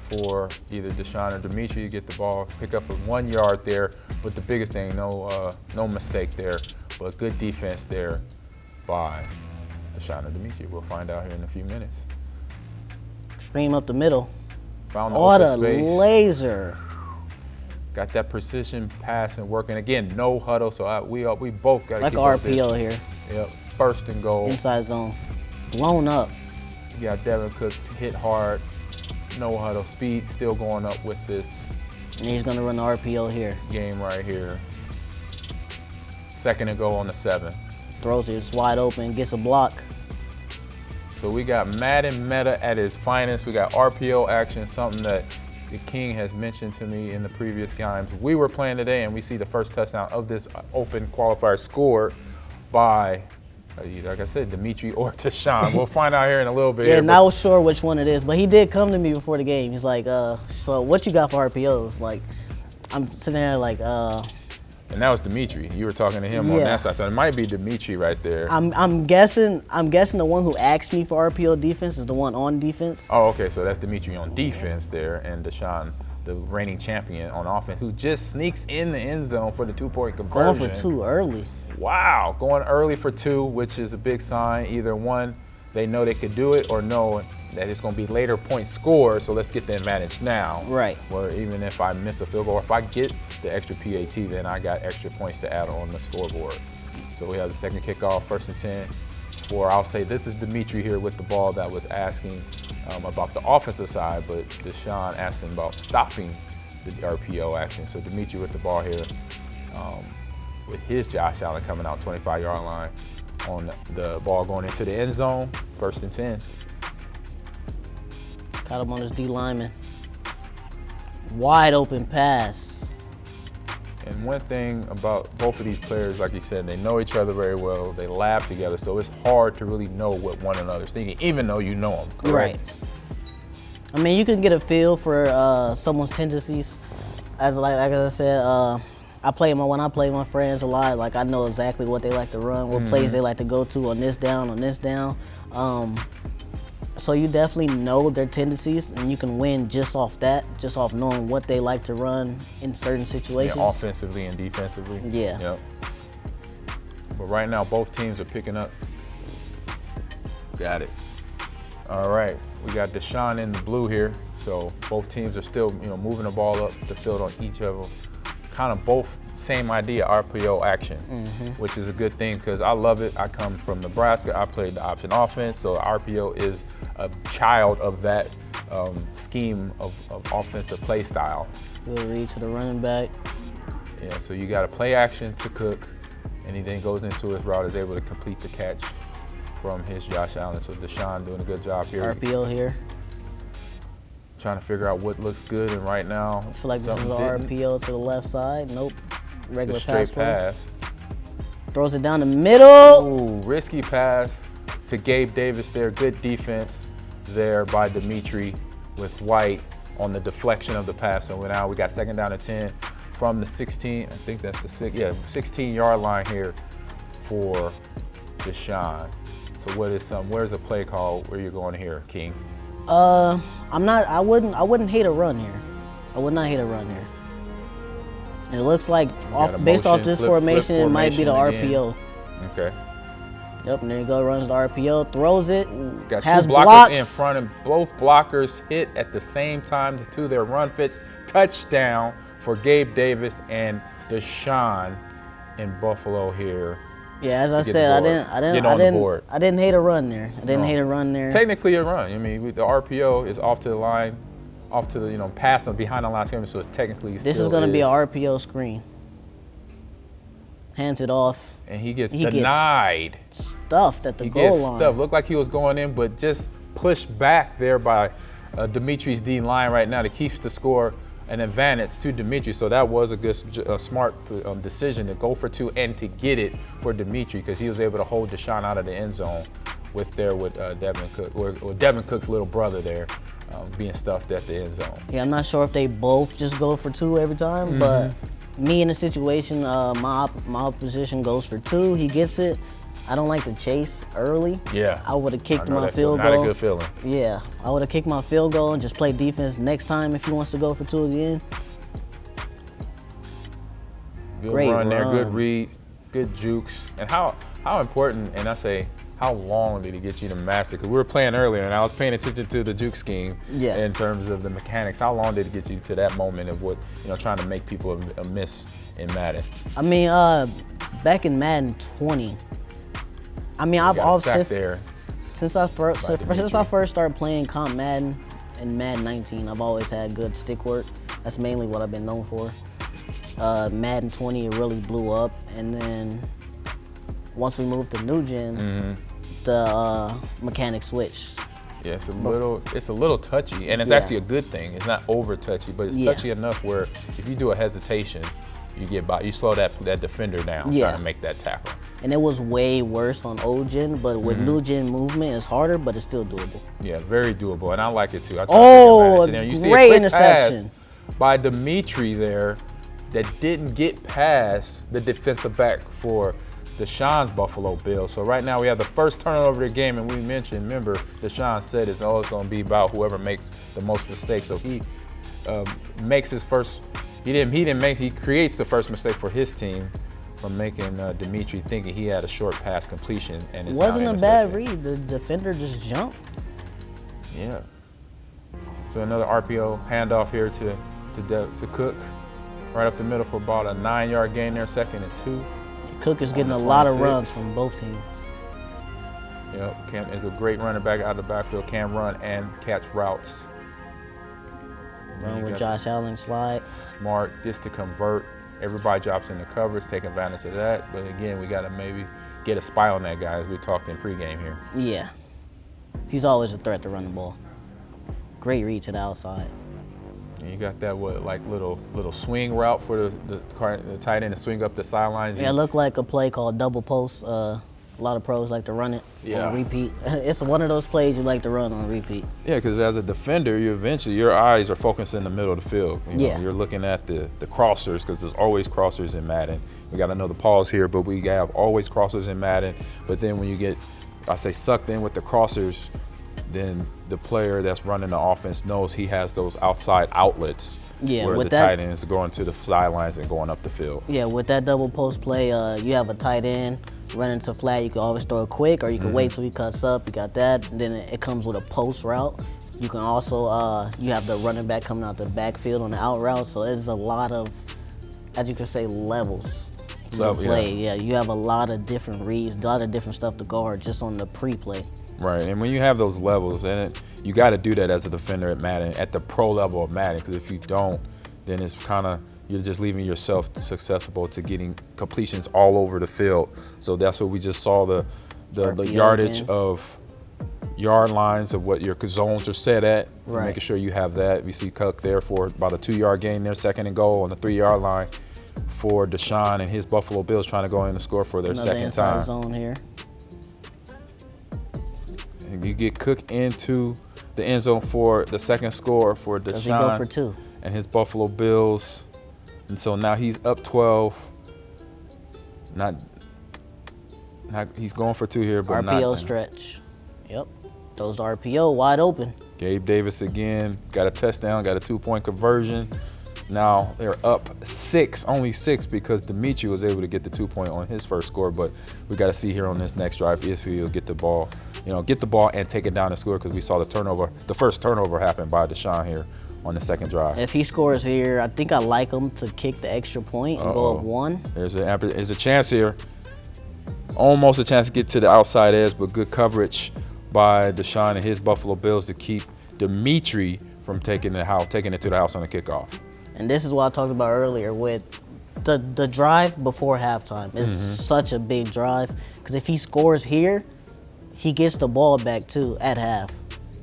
for either Deshaun or Dimitri. You get the ball, pick up a 1 yard there, but the biggest thing, no mistake there, but good defense there by Deshaun or Dimitri. We'll find out here in a few minutes. Scream up the middle. Found the What open a space. laser. Got that precision passing working. Again, no huddle, so we both got to like keep an up this. RPO here. Yep, 1st and goal. Inside zone. Blown up. You got Devin Cook hit hard. No huddle. Speed still going up with this. And he's going to run the RPO here. Game right here. 2nd and goal on the 7. Throws it, it's wide open, gets a block. So we got Madden meta at its finest. We got RPO action, something that the King has mentioned to me in the previous games. We were playing today, and we see the first touchdown of this open qualifier scored by, like I said, Dimitri or Deshaun. We'll find out here in a little bit. Yeah, not sure which one it is, but he did come to me before the game. He's like, so what you got for RPOs? Like, I'm sitting there like, And that was Dimitri. You were talking to him on that side, so it might be Dimitri right there. I'm guessing the one who asked me for RPO defense is the one on defense. Oh, okay, so that's Dimitri on defense there, and Deshaun, the reigning champion on offense, who just sneaks in the end zone for the 2-point conversion. Going for 2 early. Wow, going early for 2, which is a big sign. Either one, they know they could do it, or know that it's going to be later points scored, so let's get the advantage now. Right. Or even if I miss a field goal, or if I get the extra PAT, then I got extra points to add on the scoreboard. So we have the second kickoff, 1st and 10. I'll say this is Dimitri here with the ball that was asking about the offensive side, but Deshaun asked him about stopping the RPO action. So Dimitri with the ball here with his Josh Allen coming out 25-yard line on the ball going into the end zone, 1st and 10. Caught him on his D lineman. Wide open pass. And one thing about both of these players, like you said, they know each other very well. They lab together, so it's hard to really know what one another's thinking, even though you know them, correct? Right. I mean, you can get a feel for someone's tendencies. Like I said, when I play my friends a lot, like I know exactly what they like to run, what plays they like to go to on this down. So you definitely know their tendencies, and you can win just off that, just off knowing what they like to run in certain situations. Yeah, offensively and defensively. Yeah. Yep. But right now, both teams are picking up. Got it. All right, we got Deshaun in the blue here. So both teams are still, moving the ball up the field on each of them. Kind of both same idea, RPO action, which is a good thing because I love it. I come from Nebraska. I played the option offense, so RPO is a child of that scheme of offensive play style. Good read to the running back. Yeah, so you got a play action to Cook, and he then goes into his route, is able to complete the catch from his Josh Allen. So Deshaun doing a good job here. RPO here. Trying to figure out what looks good, and right now, I feel like this is an RPO to the left side. Nope. Regular straight pass. Throws it down the middle. Ooh, risky pass to Gabe Davis there. Good defense there by Dimitri with White on the deflection of the pass. So now we got 2nd down and 10 from the 16. I think that's the 16-yard line here for Deshaun. So where's the play call? Where you're going here, King? I wouldn't hate a run here. I would not hate a run here. And it looks like based off this formation, it might be the RPO. Okay. Yep, and there you go, runs the RPO, throws it, got has 2 blockers blocks in front, and both blockers hit at the same time to their run fits. Touchdown for Gabe Davis and Deshaun in Buffalo here. Yeah, as I said, I didn't hate a run there. I didn't hate a run there. Technically a run. I mean, the RPO is off to the line, off to the past them behind the line of scrimmage, so it's technically this is going to be an RPO screen. Hands it off. And he gets denied. Stuffed at the goal line. Stuffed. Looked like he was going in, but just pushed back there by Dimitri's D line right now that keeps the score an advantage to Dimitri. So that was a good, smart decision to go for 2 and to get it for Dimitri because he was able to hold Deshaun out of the end zone with Devin Cook, or Devin Cook's little brother there being stuffed at the end zone. Yeah, I'm not sure if they both just go for 2 every time, but me in the situation, my opposition goes for 2. He gets it. I don't like the chase early. Yeah. I would have kicked my field goal. Not a good feeling. Yeah, I would have kicked my field goal and just play defense next time if he wants to go for 2 again. Good run there, good read, good jukes. And how important, and I say, how long did he get you to master? Because we were playing earlier, and I was paying attention to the juke scheme in terms of the mechanics. How long did it get you to that moment of what, trying to make people a miss in Madden? I mean, back in Madden 20, I mean, since I first started playing Comp Madden in Madden 19, I've always had good stick work. That's mainly what I've been known for. Madden 20, it really blew up, and then once we moved to New Gen, the mechanics switched. Yeah, it's a little touchy, and it's actually a good thing. It's not over touchy, but it's touchy enough where if you do a hesitation, you slow that defender down trying to make that tackle. And it was way worse on old gen, but with new gen movement, it's harder, but it's still doable. Yeah, very doable, and I like it too. You see a great interception by Dimitri there, that didn't get past the defensive back for Deshaun's Buffalo Bills. So right now we have the first turnover of the game, and we mentioned, remember, Deshaun said it's always going to be about whoever makes the most mistakes. So he makes his first. He creates the first mistake for his team from making Dimitri thinking he had a short pass completion, and it's wasn't a bad read. The defender just jumped. Yeah. So another RPO handoff here to Cook, right up the middle for about a 9-yard gain there, 2nd and 2. Cook is getting a lot of runs from both teams. Yep, Cam is a great running back out of the backfield. Can run and catch routes. Run with Josh Allen slide. Smart, just to convert. Everybody drops into coverage, take advantage of that. But again, we got to maybe get a spy on that guy, as we talked in pregame here. Yeah. He's always a threat to run the ball. Great read to the outside. And you got that little swing route for the tight end to swing up the sidelines. Yeah, it looked like a play called double post. A lot of pros like to run it on repeat. It's one of those plays you like to run on repeat. Yeah, because as a defender, your eyes are focused in the middle of the field. You're looking at the crossers, because there's always crossers in Madden. We got to know the pause here, but we have always crossers in Madden. But then when you get, sucked in with the crossers, then the player that's running the offense knows he has those outside outlets where the tight end is going to the sidelines and going up the field. Yeah, with that double post play, you have a tight end running to flat. You can always throw it quick, or you can wait till he cuts up. You got that. And then it comes with a post route. You can also, you have the running back coming out the backfield on the out route. So there's a lot of, as you can say, levels to the play. Yeah, you have a lot of different reads, a lot of different stuff to guard just on the pre-play. Right, and when you have those levels, and you got to do that as a defender at Madden, at the pro level of Madden, because if you don't, then it's kind of, you're just leaving yourself susceptible to getting completions all over the field. So that's what we just saw, the yardage of yard lines of what your zones are set at, making sure you have that. We see Cook there for about a 2-yard gain there, 2nd and goal on the 3-yard line for Deshaun and his Buffalo Bills trying to go in and score for their second time. Zone here. And you get Cook into the end zone for the second score for Deshaun go for 2. And his Buffalo Bills. And so now he's up 12. He's going for 2 here, but RPO stretch. Yep. Those RPO wide open. Gabe Davis again, got a touchdown, got a 2-point conversion. Now they're up 6, only 6, because Dimitri was able to get the 2-point on his first score. But we got to see here on this next drive if he'll get the ball, and take it down and score, because we saw the first turnover happen by Deshaun here on the second drive. If he scores here, I think I like him to kick the extra point and go up 1. There's a chance here, almost a chance to get to the outside edge, but good coverage by Deshaun and his Buffalo Bills to keep Dimitri from taking it to the house on the kickoff. And this is what I talked about earlier with the drive before halftime. Is such a big drive, because if he scores here, he gets the ball back too at half.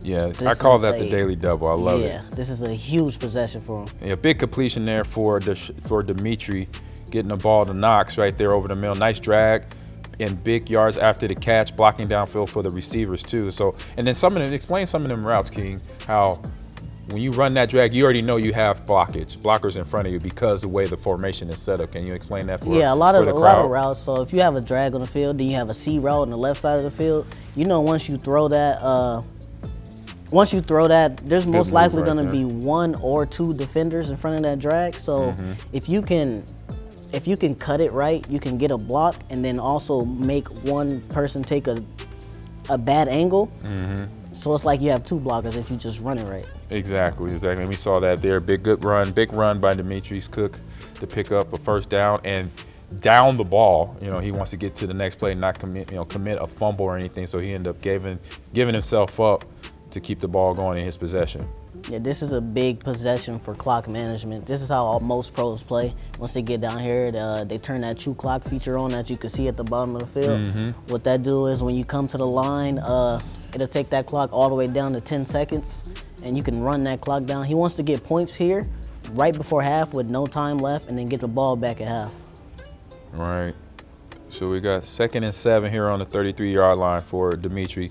Yeah, I call that the daily double. I love it. Yeah, this is a huge possession for him. Yeah, big completion there for Dimitri, getting the ball to Knox right there over the middle. Nice drag and big yards after the catch, blocking downfield for the receivers too. So, and then explain some of them routes, King, how when you run that drag, you already know you have blockers in front of you because of the way the formation is set up. Can you explain that for the crowd? Yeah, a lot of routes. So if you have a drag on the field, then you have a C route on the left side of the field. Once you throw that, there's most likely going to be 1 or 2 defenders in front of that drag. So if you can cut it right, you can get a block and then also make one person take a bad angle. So it's like you have 2 blockers if you just run it right. Exactly. And we saw that there. Big run by Demetrius Cook to pick up a first down and down the ball. He wants to get to the next play, not commit a fumble or anything. So he ended up giving himself up to keep the ball going in his possession. Yeah, this is a big possession for clock management. This is how most pros play. Once they get down here, they turn that true clock feature on that you can see at the bottom of the field. What that do is when you come to the line, it'll take that clock all the way down to 10 seconds, and you can run that clock down. He wants to get points here right before half with no time left, and then get the ball back at half. Right. So we got 2nd and 7 here on the 33-yard line for Dimitri.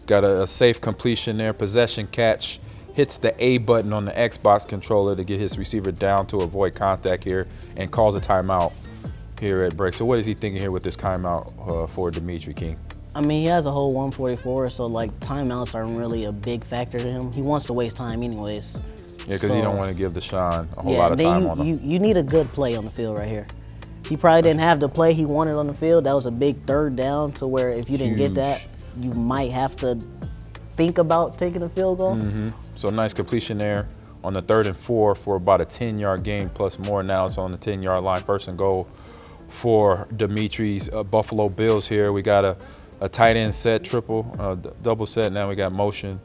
Got a safe completion there, possession catch hits the A button on the Xbox controller to get his receiver down to avoid contact here and calls a timeout here at break. So what is he thinking here with this timeout for Dimitri King? I mean, he has a whole 144, so like timeouts aren't really a big factor to him. He wants to waste time anyways. Yeah, because you don't want to give Deshaun a whole lot of time on him. You need a good play on the field right here. He probably didn't have the play he wanted on the field. That was a big third down to where if you didn't get that, you might have to think about taking a field goal. So nice completion there on the 3rd and 4 for about a 10-yard gain plus more. Now it's on the 10-yard line. 1st and goal for Dimitri's Buffalo Bills here. We got a tight end set, double set. Now we got motion.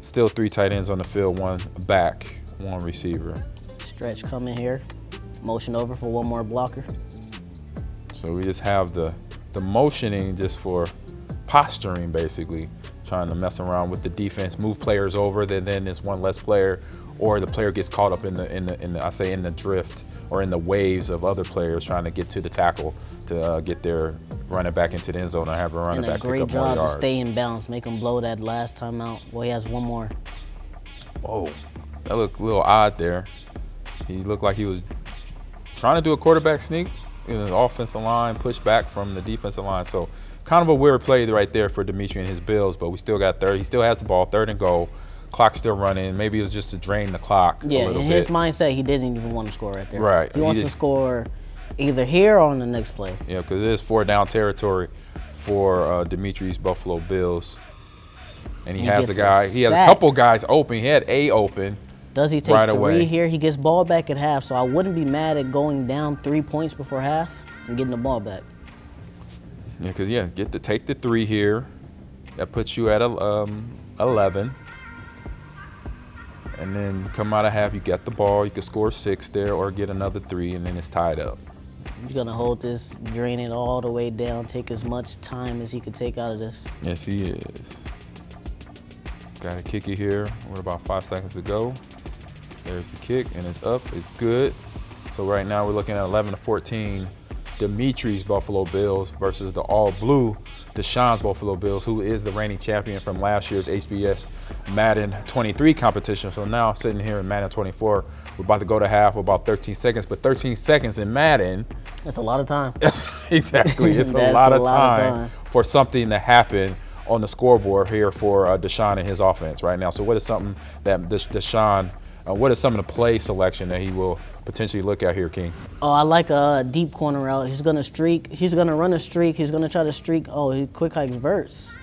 Still 3 tight ends on the field, 1 back, 1 receiver. Stretch coming here. Motion over for 1 more blocker. So we just have the motioning just for posturing, basically, trying to mess around with the defense, move players over, then it's 1 less player, or the player gets caught up in the drift or in the waves of other players trying to get to the tackle to get their running back into the end zone and have a running back pick up more yards. And a great job to stay in bounds, make him blow that last time out. Well, he has 1 more. Whoa, that looked a little odd there. He looked like he was trying to do a quarterback sneak in the offensive line, push back from the defensive line. So kind of a weird play right there for Dimitri and his Bills, but we still got 30. He still has the ball, 3rd and goal. Clock's still running. Maybe it was just to drain the clock a little bit. In his mindset, he didn't even want to score right there. Right. He wants to score either here or on the next play. Yeah, because it is 4 down territory for Dimitri's Buffalo Bills. And he has a guy. He has a couple guys open. He had A open. Does he take right 3 away here? He gets ball back at half, so I wouldn't be mad at going down 3 points before half and getting the ball back. Yeah, because take the 3 here. That puts you at 11. And then come out of half, you get the ball. You can score 6 there or get another 3, and then it's tied up. He's going to hold this, drain it all the way down, take as much time as he could take out of this. Yes, he is. Got to kick it here with about 5 seconds to go. There's the kick, and it's up. It's good. So right now we're looking at 11-14, Dimitri's Buffalo Bills versus the all-blue Deshaun's Buffalo Bills, who is the reigning champion from last year's HBS Madden 23 competition. So now sitting here in Madden 24, we're about to go to half, about 13 seconds. But 13 seconds in Madden, that's a lot of time. Exactly. It's a lot of time for something to happen on the scoreboard here for Deshaun and his offense right now. So what is something that Deshaun, what is some of the play selection that he will potentially look at here, King? Oh, I like a deep corner route. He's going to streak. He's going to run a streak. He's going to try to streak. Oh, he quick hike verts.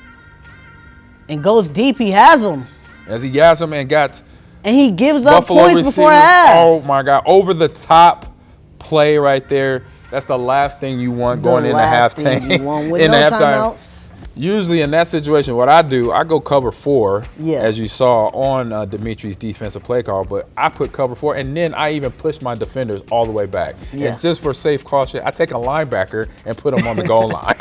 And goes deep. He has him. As he has him and got and he gives Buffalo up points before half. Oh, my God. Over the top play right there. That's the last thing you want going into halftime. With no timeouts. Usually in that situation, what I do, I go cover 4, as you saw on Dimitri's defensive play call, but I put cover 4, and then I even push my defenders all the way back. And just for safe caution, I take a linebacker and put him on the goal line.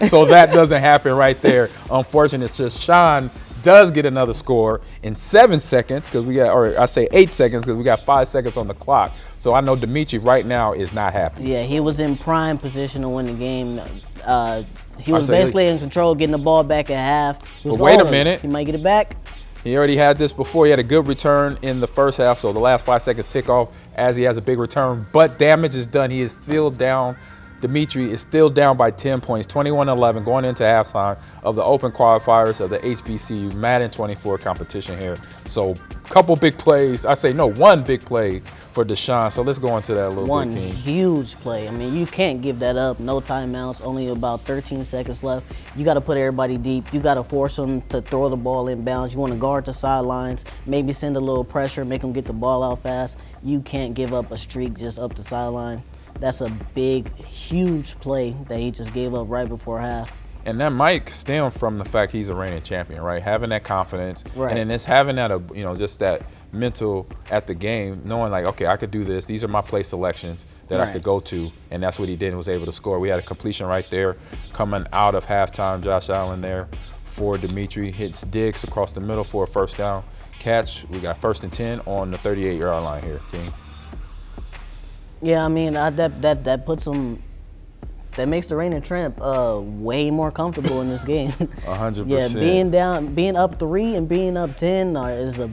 So that doesn't happen right there. Unfortunately, it's just Sean does get another score in 7 seconds, because we got, or I say 8 seconds, because we got 5 seconds on the clock. So I know Dimitri right now is not happy. Yeah, he was in prime position to win the game. He was basically in control, getting the ball back at half. But wait a minute. He might get it back. He already had this before. He had a good return in the first half, so the last 5 seconds tick off as he has a big return. But damage is done. He is still down. Dimitri is still down by 10 points, 21-11, going into halftime of the open qualifiers of the HBCU Madden 24 competition here. So a couple big plays. I say no, 1 big play for Deshaun. So let's go into that a little bit, One King. huge play. I mean, you can't give that up. No timeouts, only about 13 seconds left. You got to put everybody deep. You got to force them to throw the ball in bounds. You want to guard the sidelines, maybe send a little pressure, make them get the ball out fast. You can't give up a streak just up the sideline. That's a big, huge play that he just gave up right before half. And that might stem from the fact he's a reigning champion, right? Having that confidence, right. And then it's having that, just that mental at the game, knowing like, okay, I could do this. These are my play selections that I could go to, and that's what he did and was able to score. We had a completion right there coming out of halftime. Josh Allen there for Dimitri, hits Diggs across the middle for a first down catch. We got 1st and 10 on the 38-yard line here, King. Yeah, I mean, that puts him, that makes the reigning champ way more comfortable in this game. 100%. Yeah, being up 3 and being up 10 is a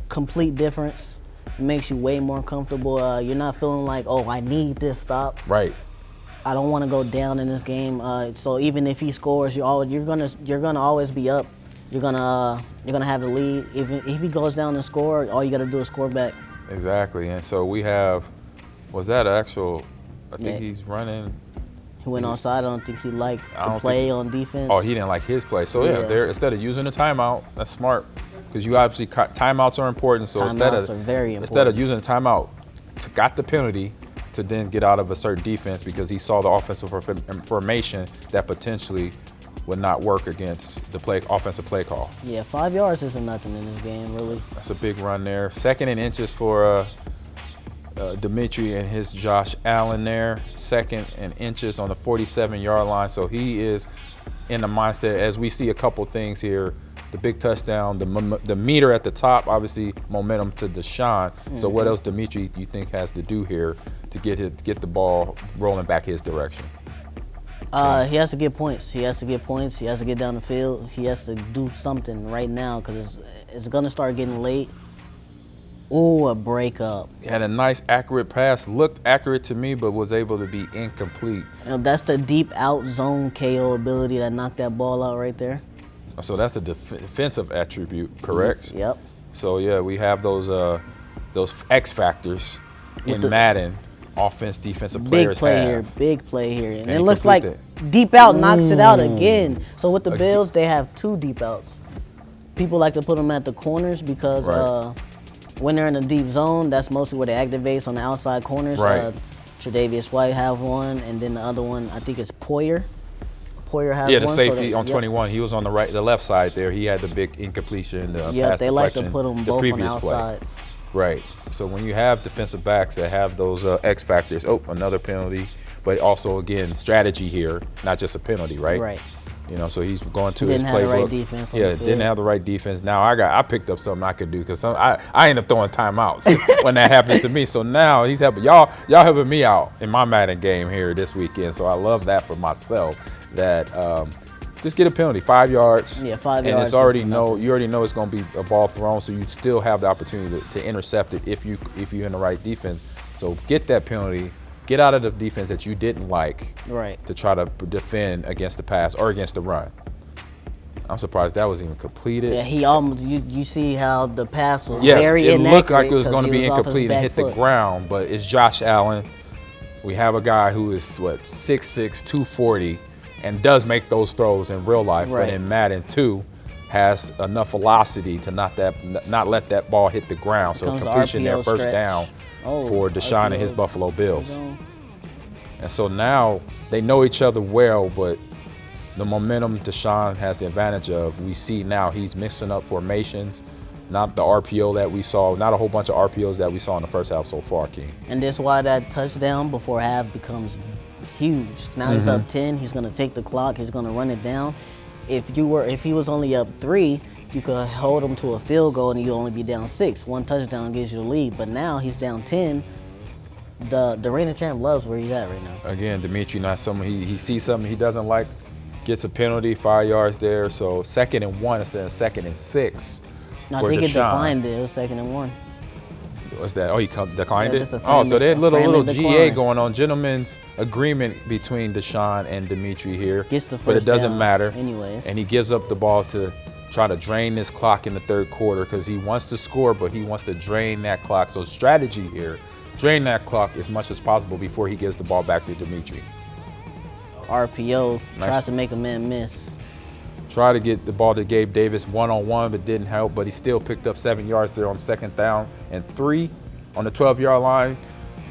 complete difference. It makes you way more comfortable. You're not feeling like, oh, I need this stop. Right. I don't want to go down in this game. So even if he scores, you're gonna always be up. You're gonna have the lead. Even if he goes down and score, all you gotta do is score back. Exactly. And so we have, was that actual? I think Yeah. he's running. He went offside. I don't think he liked I the don't play think- on defense. Oh, he didn't like his play. So yeah, Yeah. they're instead of using a timeout, that's smart, because you obviously timeouts are important. So Timeouts are very instead of important. using a timeout, got the penalty to then get out of a certain defense because he saw the offensive formation that potentially would not work against the offensive play call. Yeah, 5 yards isn't nothing in this game, really. That's a big run there. Second in inches for Dimitri and his Josh Allen there. Second in inches on the 47-yard line. So he is in the mindset, as we see a couple things here, the big touchdown, the meter at the top, obviously momentum to Deshaun. So what else Dimitri do you think has to do here to get the ball rolling back his direction? He has to get points. He has to get points. He has to get down the field. He has to do something right now because it's going to start getting late. Ooh, a breakup. He had a nice, accurate pass. Looked accurate to me, but was able to be incomplete. That's the deep out zone KO ability that knocked that ball out right there. So that's a defensive attribute, correct? Yep. So yeah, we have those X factors in Madden. Offense, defensive players Big play here. And And it he looks like complete deep out knocks it out again. So with the Bills, they have 2 deep outs. People like to put them at the corners because Right. when they're in a deep zone, that's mostly where they activate on the outside corners. Right. Tre'Davious White have one, and then the other one, I think it's Poyer. Poyer has Yeah, one. the safety on yep. 21. He was on the left side there. He had the big incompletion. Yeah, pass they like to deflection put them the both on the previous play. outsides. Right. So when you have defensive backs that have those X factors, another penalty, but also again strategy here, not just a penalty, right? Right. You know, so he's going to Didn't his have the playbook. right defense on Yeah, the field. didn't have the right defense. Now I picked up something I could do because I end up throwing timeouts when that happens to me. So now he's helping y'all helping me out in my Madden game here this weekend. So I love that for myself. That just get a penalty, 5 yards. Yeah, 5 and yards it's already is you nothing. already know it's going to be a ball thrown, so you still have the opportunity to intercept it if you're in the right defense. So get that penalty, get out of the defense that you didn't like, Right. to try to defend against the pass or against the run. I'm surprised that was even completed. Yeah, he almost. You see how the pass was Yes, very it inaccurate. looked like it was 'cause going to he be was off his incomplete and back hit the foot. ground, but it's Josh Allen. We have a guy who is 6'6", 240, and does make those throws in real life, Right. but in Madden 2 has enough velocity to not let that ball hit the ground. So Comes the completion there, RPO first stretch. down Oh, for Deshaun and his RPO. Buffalo Bills. And so now they know each other well, but the momentum Deshaun has the advantage of. We see now he's mixing up formations, not the RPO that we saw, not a whole bunch of RPOs that we saw in the first half so far, King. And that's why that touchdown before half becomes huge. Now he's Mm-hmm. up 10. He's gonna take the clock. He's gonna run it down. If he was only up 3, you could hold him to a field goal and you only be down 6. One touchdown gives you the lead. But now he's down 10. The reigning champ loves where he's at right now. Again, Dimitri, not someone he sees something he doesn't like, gets a penalty, 5 yards there. So 2nd and 1 instead of 2nd and 6. I for think it Deshaun. declined it. It was 2nd and 1. What's that? Oh, he declined Yeah, it? just a Oh, so friendly- they had a little friendly GA decline. going on. Gentleman's agreement between Deshaun and Dimitri here. Gets the but it first doesn't down matter. anyways. And he gives up the ball to try to drain this clock in the 3rd quarter because he wants to score, but he wants to drain that clock. So strategy here, drain that clock as much as possible before he gives the ball back to Dimitri. RPO Nice. tries to make a man miss. Try to get the ball to Gabe Davis one-on-one, but didn't help. But he still picked up 7 yards there on 2nd down and 3 on the 12-yard line.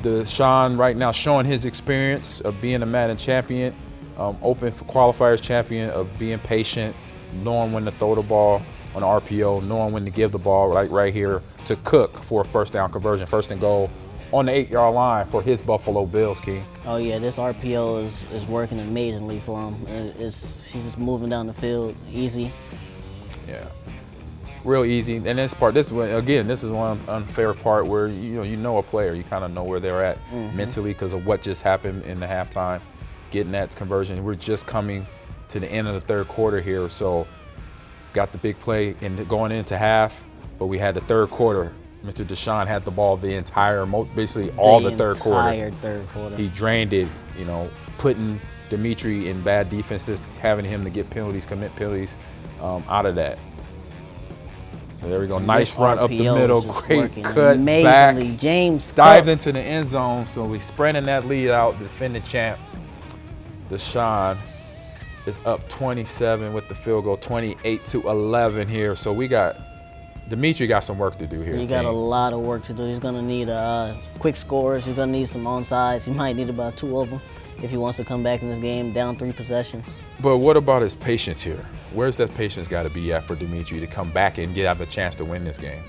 Deshaun right now showing his experience of being a Madden champion, open for qualifiers champion, of being patient, knowing when to throw the ball on the RPO, knowing when to give the ball right here to Cook for a 1st down conversion, 1st and goal on the 8-yard line for his Buffalo Bills, King. Oh yeah, this RPO is working amazingly for him. He's just moving down the field easy. Yeah, real easy. And this is one unfair part where you know a player, you kind of know where they're at mentally because of what just happened in the halftime, getting that conversion. We're just coming to the end of the 3rd quarter here, so got the big play and going into half. but we had the third quarter. Mr. Deshaun had the ball the entire, basically all the third quarter. Entire third quarter. He drained it, you know, putting Dimitri in bad defenses, having him to get penalties, commit penalties out of that. So there we go. Nice run up the middle. Great cut amazingly. back. James dived into the end zone. So we spreading that lead out. Defending champ Deshaun is up 27 with the field goal, 28-11 here. So we got Dimitri got some work to do here. He got a lot of work to do. He's gonna need quick scores. He's gonna need some onside. He might need about 2 of them if he wants to come back in this game down 3 possessions. But what about his patience here? Where's that patience got to be at for Dimitri to come back and have a chance to win this game?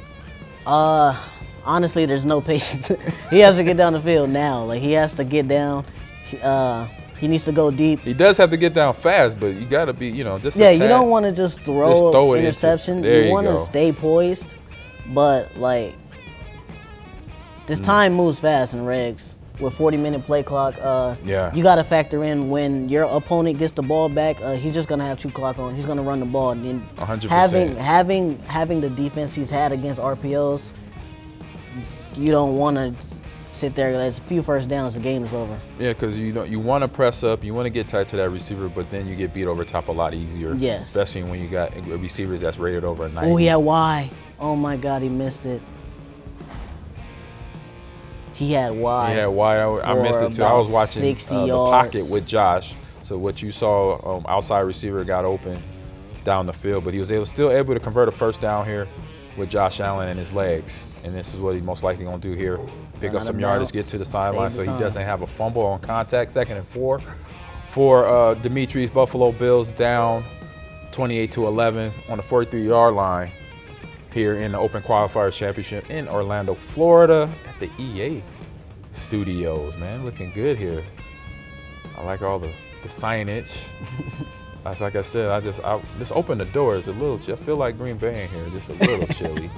Honestly, there's no patience. He has to get down the field now. Like, he has to get down. He needs to go deep. He does have to get down fast, but you got to be, you know, just you don't want to just throw an interception. There you want to stay poised, but like this time moves fast in regs. With 40-minute play clock, you got to factor in when your opponent gets the ball back. He's just gonna have 2 clock on. He's gonna run the ball. And then 100%. Having the defense he's had against RPOs, you don't want to sit there. There's a few first downs, the game is over. Yeah, because you want to press up, you want to get tight to that receiver, but then you get beat over top a lot easier. Yes. Especially when you got receivers that's rated over a 90. Oh, he had Y. Oh my God, he missed it. He had Y. He had Y. I missed it too. I was watching the pocket with Josh. So what you saw, outside receiver got open down the field, but he was still able to convert a first down here with Josh Allen and his legs. And this is what he's most likely going to do here. Pick up some yardage, get to the sideline so he doesn't have a fumble on contact. 2nd and 4 for Dimitri's Buffalo Bills, down 28-11 on the 43-yard line here in the Open Qualifiers Championship in Orlando, Florida at the EA Studios, man. Looking good here. I like all the signage. That's like I said, just open the doors a little. I feel like Green Bay in here, just a little chilly.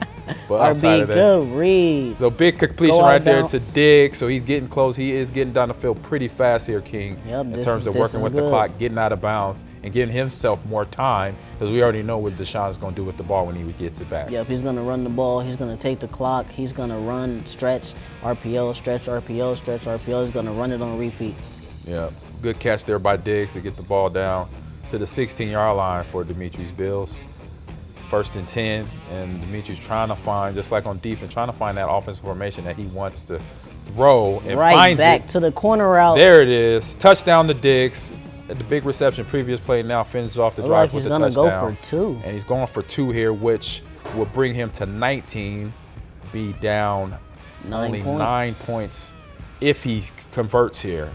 But outside of that, good read. The big completion right there to Diggs. So he's getting close. He is getting down the field pretty fast here, King. In terms of working with the clock, getting out of bounds, and getting himself more time, because we already know what Deshaun's going to do with the ball when he gets it back. Yep, he's going to run the ball. He's going to take the clock. He's going to run, stretch, RPO, stretch, RPO, stretch, RPO. He's going to run it on repeat. Yeah, good catch there by Diggs to get the ball down to the 16-yard line for Dimitri's Bills. 1st and 10, and Dimitri's trying to find, just like on defense, trying to find that offensive formation that he wants to throw, and finds it. Right back to the corner route. There it is. Touchdown to Diggs. At the big reception, previous play, now finishes off the drive with a touchdown. He's going to go for 2. And he's going for 2 here, which will bring him to 19, be down only 9 points if he converts here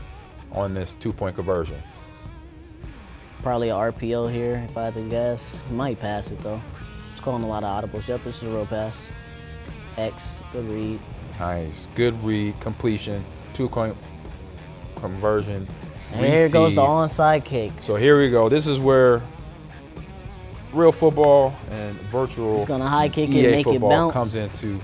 on this 2-point conversion. Probably an RPO here, if I had to guess. He might pass it, though. He's calling a lot of audibles. Yep, this is a real pass. X, good read. Nice. Good read, completion, 2-point conversion. And here goes the onside kick. So here we go. This is where real football and virtual He's gonna high kick EA it, make it bounce. comes into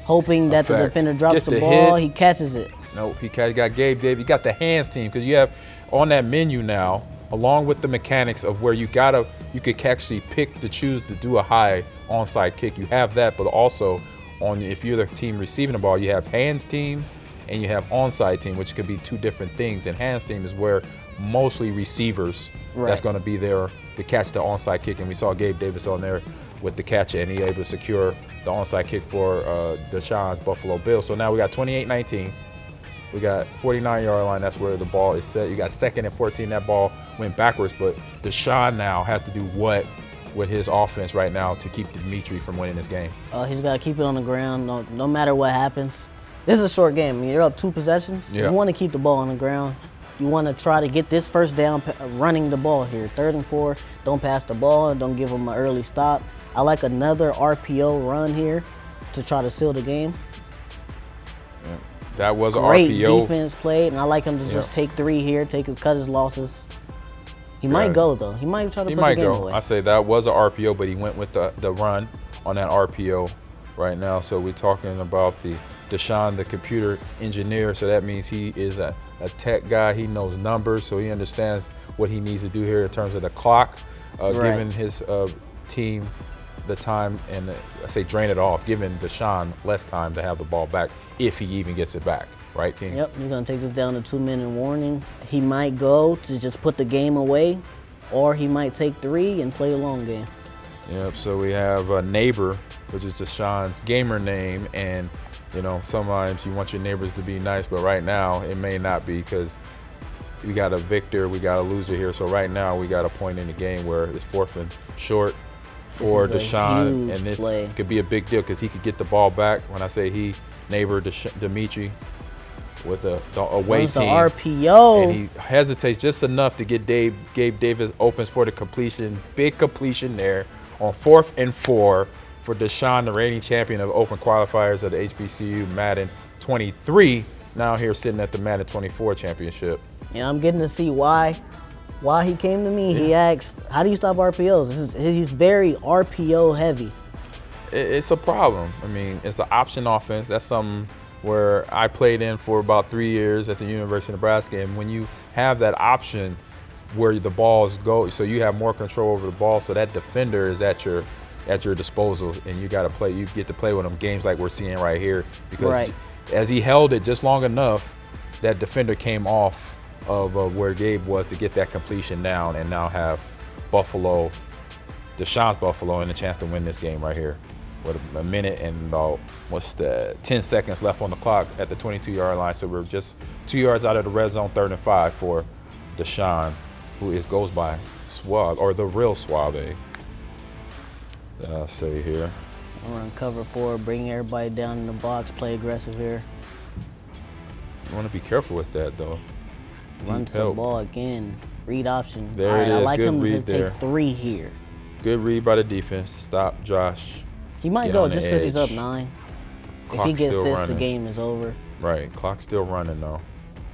hoping that the defender drops the ball, he catches it. Nope, he got Gabe Davis. You got the hands team, because you have on that menu now, along with the mechanics of where you could actually pick to choose to do a high onside kick. You have that, but also if you're the team receiving the ball, you have hands teams and you have onside team, which could be 2 different things. And hands team is where mostly receivers that's going to be there to catch the onside kick. And we saw Gabe Davis on there with the catch, and he able to secure the onside kick for Deshaun's Buffalo Bills. So now we got 28-19. We got 49-yard line. That's where the ball is set. You got 2nd and 14. That ball went backwards, but Deshaun now has to do what with his offense right now to keep Dimitri from winning this game? He's got to keep it on the ground no matter what happens. This is a short game. I mean, you're up 2 possessions. Yeah. You want to keep the ball on the ground. You want to try to get this first down running the ball here. 3rd and 4, don't pass the ball and don't give them an early stop. I like another RPO run here to try to seal the game. Yeah. That was an Great RPO. defense played, and I like him to just take 3 here, cut his losses. He might go, though. He might try to put the game away. I say that was an RPO, but he went with the run on that RPO right now. So we're talking about the Deshaun, the computer engineer. So that means he is a tech guy. He knows numbers, so he understands what he needs to do here in terms of the clock, giving his team the time and I say drain it off, giving Deshaun less time to have the ball back if he even gets it back, right, King? Yep, he's gonna take this down to 2-minute warning. He might go to just put the game away, or he might take 3 and play a long game. Yep, so we have a neighbor, which is Deshaun's gamer name, and you know, sometimes you want your neighbors to be nice, but right now it may not be because we got a victor, we got a loser here. So right now we got a point in the game where it's 4th and short for Deshaun, and this could be a big deal because he could get the ball back. When I say he, neighbor Dimitri with the away team. The RPO. And he hesitates just enough to get Gabe Davis opens for the completion. Big completion there on 4th and 4 for Deshaun, the reigning champion of open qualifiers of the HBCU Madden 23. Now here sitting at the Madden 24 championship. And I'm getting to see why he came to me. Yeah. He asked, how do you stop RPOs? He's very RPO heavy. It's a problem. I mean, it's an option offense. That's something where I played in for about 3 years at the University of Nebraska. And when you have that option where the balls go, so you have more control over the ball, so that defender is at your disposal, and you got to play. You get to play with them games like we're seeing right here, because as he held it just long enough, that defender came off of where Gabe was to get that completion down, and now have Deshaun's Buffalo, and a chance to win this game right here with a minute and about 10 seconds left on the clock at the 22-yard line. So we're just 2 yards out of the red zone, 3rd and 5 for Deshaun, who goes by Suave, or the real Suave. I'll say here. I'm gonna cover 4, bring everybody down in the box, play aggressive here. You want to be careful with that though. Run to the ball again. Read option. There it is. I like Good him read to there. take 3 here. Good read by the defense to stop Josh. He might go just because he's up 9. If he gets this, the game is over. Right. Clock's still running though.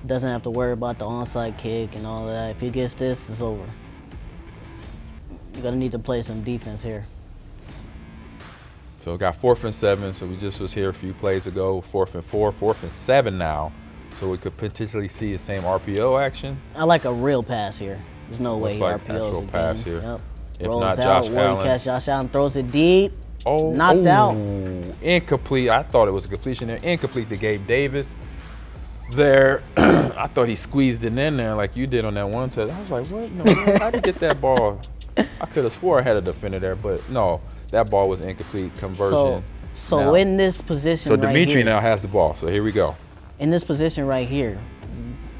Doesn't have to worry about the onside kick and all of that. If he gets this, it's over. You're gonna need to play some defense here. So we got 4th and 7. So we just was here a few plays ago. 4th and 4, 4th and 7 now. So we could potentially see the same RPO action. I like a real pass here. There's no way he like RPOs actual pass here. Yep. If Rolls not, out, Josh Allen. catch Josh Allen, throws it deep. Oh, knocked out. Incomplete. I thought it was a completion there. Incomplete to Gabe Davis. There, I thought he squeezed it in there like you did on that one test. I was like, what? No, how'd he get that ball? I could have swore I had a defender there, but no, that ball was incomplete conversion. So now, in this position so right Dimitri here, now has the ball. So here we go. In this position right here,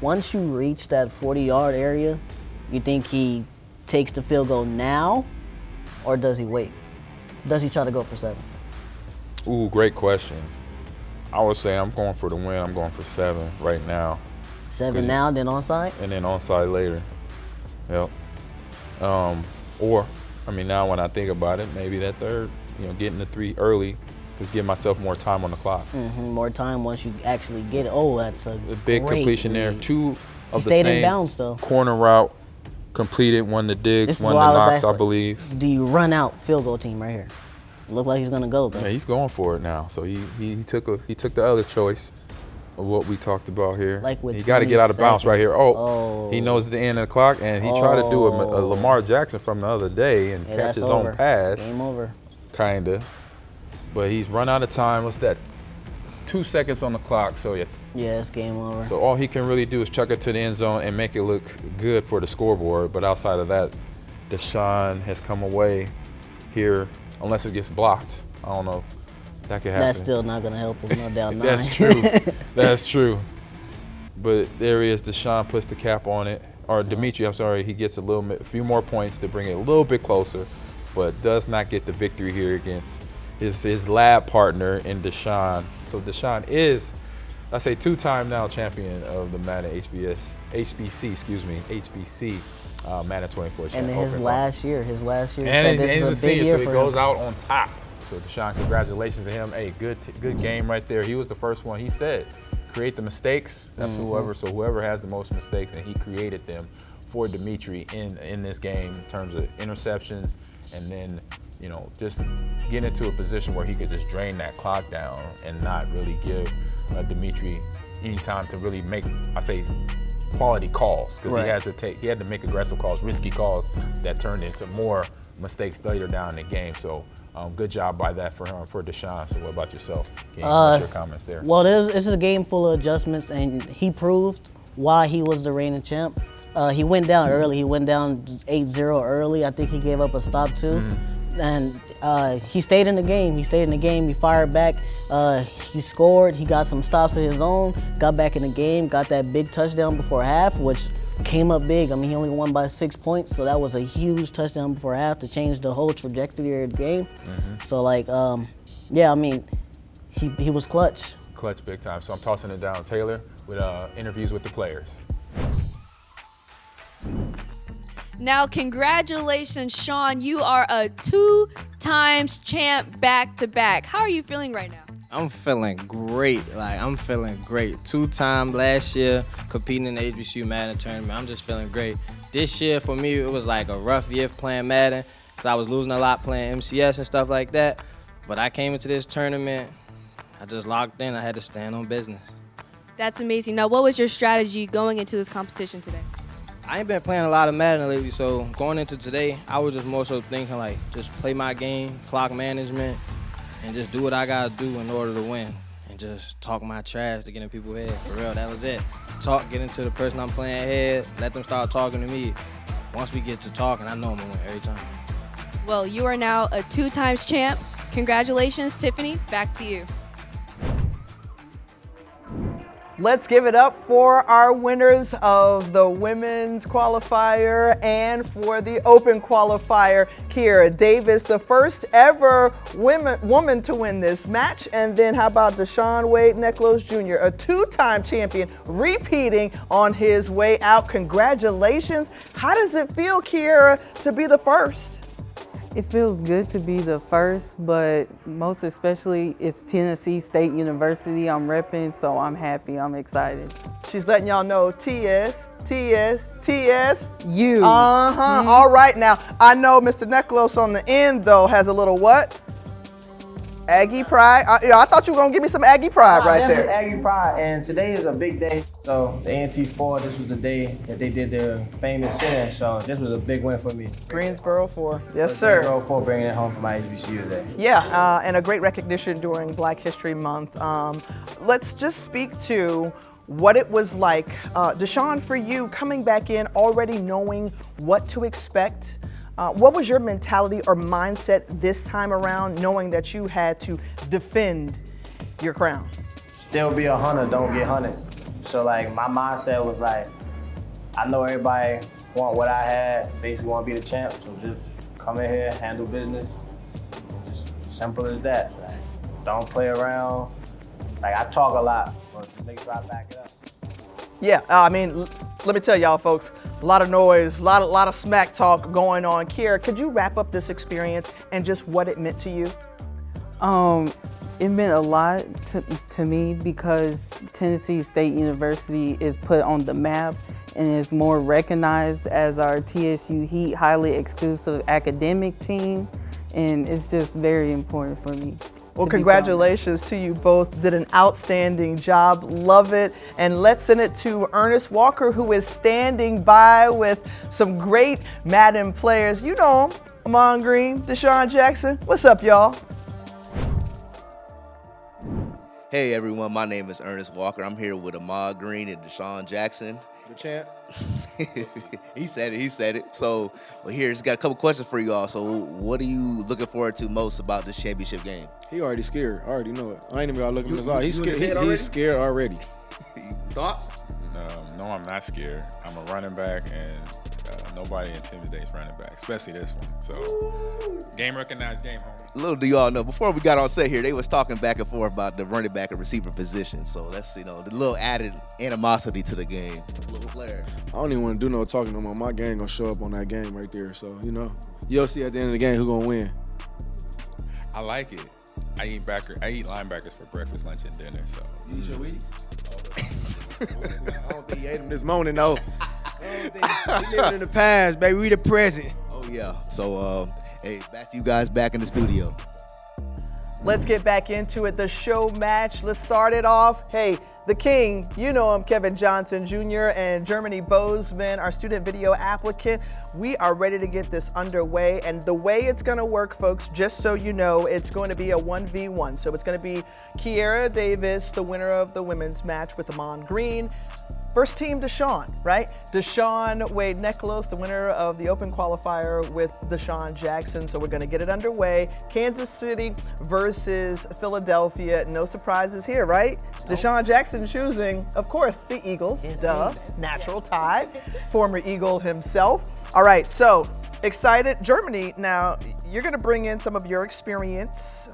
once you reach that 40-yard area, you think he takes the field goal now, or does he wait? Does he try to go for 7? Ooh, great question. I would say I'm going for the win. I'm going for 7 right now. 7 now, then onside? And then onside later. Yep. Or, I mean, now when I think about it, maybe that 3rd, getting the 3 early, just give myself more time on the clock. More time once you actually get it. Oh, that's a big completion read. there. 2 of the stayed same in bounds, though. Corner route completed. One to Diggs, one to Knox, I believe. Do you run out field goal team right here? Look like he's gonna go though. Yeah, he's going for it now. So he took the other choice of what we talked about here. Like with he got to get out of bounds right here. He knows the end of the clock, and he tried to do a Lamar Jackson from the other day and catch his own pass. Game over. Kinda, but he's run out of time. What's that? 2 seconds on the clock. So yeah, it's game over. So all he can really do is chuck it to the end zone and make it look good for the scoreboard. But outside of that, Deshaun has come away here. Unless it gets blocked. I don't know. That could happen. That's still not going to help him. No down 9. That's true. That's true. But there he is. Deshaun puts the cap on it. Or Dimitri, I'm sorry. He gets a few more points to bring it a little bit closer, but does not get the victory here against his lab partner in Deshaun. So Deshaun is, I say, 2-time now champion of the Madden HBC. Madden 24. And then his last year. And he's a senior, so he goes out on top. So Deshaun, congratulations to him. Hey, good game right there. He was the first one. He said, create the mistakes. That's whoever has the most mistakes, and he created them for Dimitri in this game in terms of interceptions, and then just get into a position where he could just drain that clock down and not really give Dimitri any time to really make, quality calls, because he had to make aggressive calls, risky calls that turned into more mistakes later down in the game. So good job by that for him, for Deshaun. So what about yourself? What's your comments there? Well, this is a game full of adjustments, and he proved why he was the reigning champ. He went down early. He went down 8-0 early. I think he gave up a stop too. And he stayed in the game. He fired back. He scored. He got some stops of his own, got back in the game, got that big touchdown before half, which came up big. I mean, he only won by 6 points, so that was a huge touchdown before half to change the whole trajectory of the game. So, like, yeah, I mean, he was clutch. Clutch big time. So I'm tossing it down to Taylor with interviews with the players. Now, congratulations, Sean. You are a 2 times champ back-to-back. How are you feeling right now? I'm feeling great. I'm feeling great. 2-time last year, competing in the HBCU Madden tournament. I'm just feeling great. This year, for me, it was like a rough year playing Madden because I was losing a lot playing MCS and stuff like that. But I came into this tournament, I just locked in. I had to stand on business. That's amazing. Now, what was your strategy going into this competition today? I ain't been playing a lot of Madden lately, so going into today, I was just more so thinking like, just play my game, clock management, and just do what I gotta do in order to win. And just talk my trash to get in people's head. For real, that was it. Talk, get into the person I'm playing head, let them start talking to me. Once we get to talking, I know I'm gonna win every time. Well, you are now a 2 times champ. Congratulations, Tiffany. Back to you. Let's give it up for our winners of the women's qualifier and for the open qualifier. Kira Davis, the first ever woman to win this match. And then how about Deshaun Wade Neclos Jr., a 2-time champion, repeating on his way out. Congratulations. How does it feel, Kira, to be the first? It feels good to be the first, but most especially it's Tennessee State University I'm repping, so I'm happy, I'm excited. She's letting y'all know TS, you. All right, now I know Mr. Neclos on the end though has a little what? Aggie pride. I thought you were gonna give me some Aggie pride right there. Aggie pride, and today is a big day. So the ANT4, this was the day that they did their famous sit-in. So this was a big win for me. Greensboro 4, yes sir. Greensboro 4 bringing it home for my HBCU today. Yeah, and a great recognition during Black History Month. Let's just speak to what it was like, Deshaun, for you coming back in already knowing what to expect. What was your mentality or mindset this time around, knowing that you had to defend your crown? Still be a hunter, don't get hunted. So like my mindset was like, I know everybody want what I had, basically want to be the champ, so just come in here, handle business. Just simple as that. Like, don't play around. Like I talk a lot, but just make sure I back it up. Yeah, I mean, let me tell y'all folks, a lot of noise, a lot of smack talk going on. Kira, could you wrap up this experience and just what it meant to you? It meant a lot to me because Tennessee State University is put on the map and is more recognized as our TSU Heat highly exclusive academic team, and it's just very important for me. Well, congratulations to you both. Did an outstanding job. Love it. And let's send it to Ernest Walker, who is standing by with some great Madden players. You know him, Ahman Green, Deshaun Jackson. What's up, y'all? Hey, everyone. My name is Ernest Walker. I'm here with Ahman Green and Deshaun Jackson. The champ. He said it. So, well, here's got a couple questions for you all. So, what are you looking forward to most about this championship game? He already scared. I already know it. I ain't even gotta look him in his eye. He's scared. He's scared already. Thoughts? No, I'm not scared. I'm a running back, and nobody intimidates running back, especially this one. So, game recognized game, homie. Little do y'all know, before we got on set here, they was talking back and forth about the running back and receiver position. So that's, the little added animosity to the game. A little flair. I don't even want to do no talking no more. My gang gonna show up on that game right there. So, you'll see at the end of the game who gonna win. I like it. I eat linebackers for breakfast, lunch, and dinner. So you eat your Wheaties? I don't think he ate them this morning though. We living in the past, baby. We the present. Oh yeah. So hey, back to you guys back in the studio. Let's get back into it. The show match. Let's start it off. Hey, the king, you know him, Kevin Johnson Jr. and Germany Bozeman, our student video applicant. We are ready to get this underway. And the way it's going to work, folks, just so you know, it's going to be a 1v1. So it's going to be Kiera Davis, the winner of the women's match with Ahman Green. First team, Deshaun, right? Deshaun Wade Necklace, the winner of the open qualifier with Deshaun Jackson. So we're going to get it underway. Kansas City versus Philadelphia. No surprises here, right? Nope. Deshaun Jackson choosing, of course, the Eagles. Duh, natural tie. Former Eagle himself. All right, so excited. Germany, now you're going to bring in some of your experience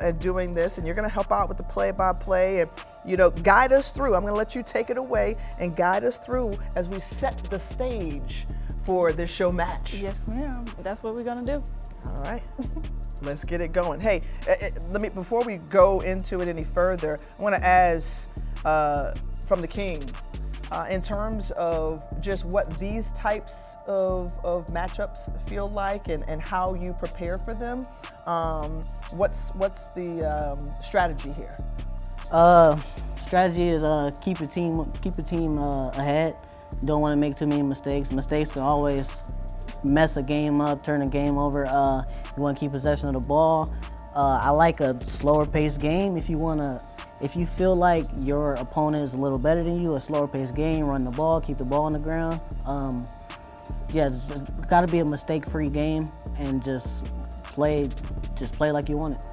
in doing this, and you're going to help out with the play-by-play and, you know, guide us through. I'm going to let you take it away and guide us through as we set the stage for this show match. Yes, ma'am. That's what we're going to do. All right. Let's get it going. Hey, before we go into it any further, I want to ask from the king, in terms of just what these types of matchups feel like and how you prepare for them, what's the strategy here? Strategy is keep a team ahead. Don't want to make too many mistakes. Mistakes can always mess a game up, turn a game over. You want to keep possession of the ball. I like a slower paced game. If you feel like your opponent is a little better than you, a slower paced game, run the ball, keep the ball on the ground. Yeah, it's got to be a mistake-free game and just play like you want it.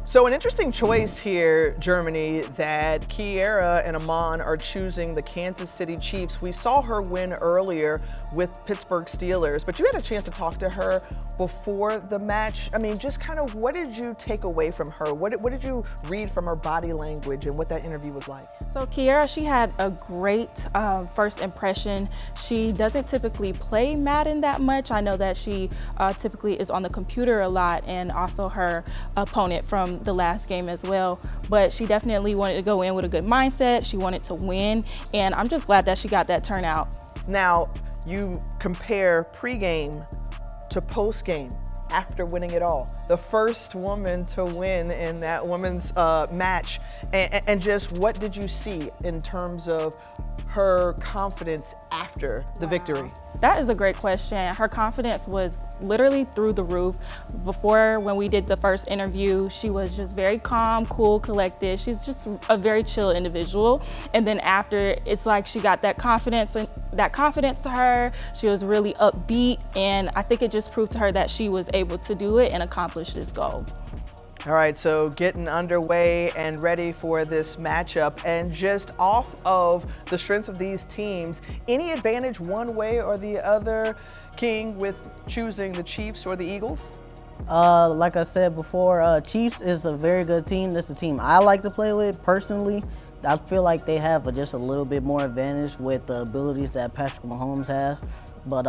So an interesting choice here, Germany, that Kiera and Ahman are choosing the Kansas City Chiefs. We saw her win earlier with Pittsburgh Steelers, but you had a chance to talk to her before the match. I mean, just kind of what did you take away from her? What did you read from her body language and what that interview was like? So Kiera, she had a great first impression. She doesn't typically play Madden that much. I know that she typically is on the computer a lot, and also her opponent from the last game as well. But she definitely wanted to go in with a good mindset. She wanted to win, and I'm just glad that she got that turnout. Now, you compare pregame to postgame after winning it all. The first woman to win in that women's match. And just what did you see in terms of her confidence after the victory? That is a great question. Her confidence was literally through the roof. Before, when we did the first interview, she was just very calm, cool, collected. She's just a very chill individual. And then after, it's like she got that confidence to her. She was really upbeat, and I think it just proved to her that she was able to do it and accomplish this goal. All right, so getting underway and ready for this matchup, and just off of the strengths of these teams, any advantage one way or the other, King, with choosing the Chiefs or the Eagles? Like I said before, Chiefs is a very good team. That's a team I like to play with personally. I feel like they have just a little bit more advantage with the abilities that Patrick Mahomes has, but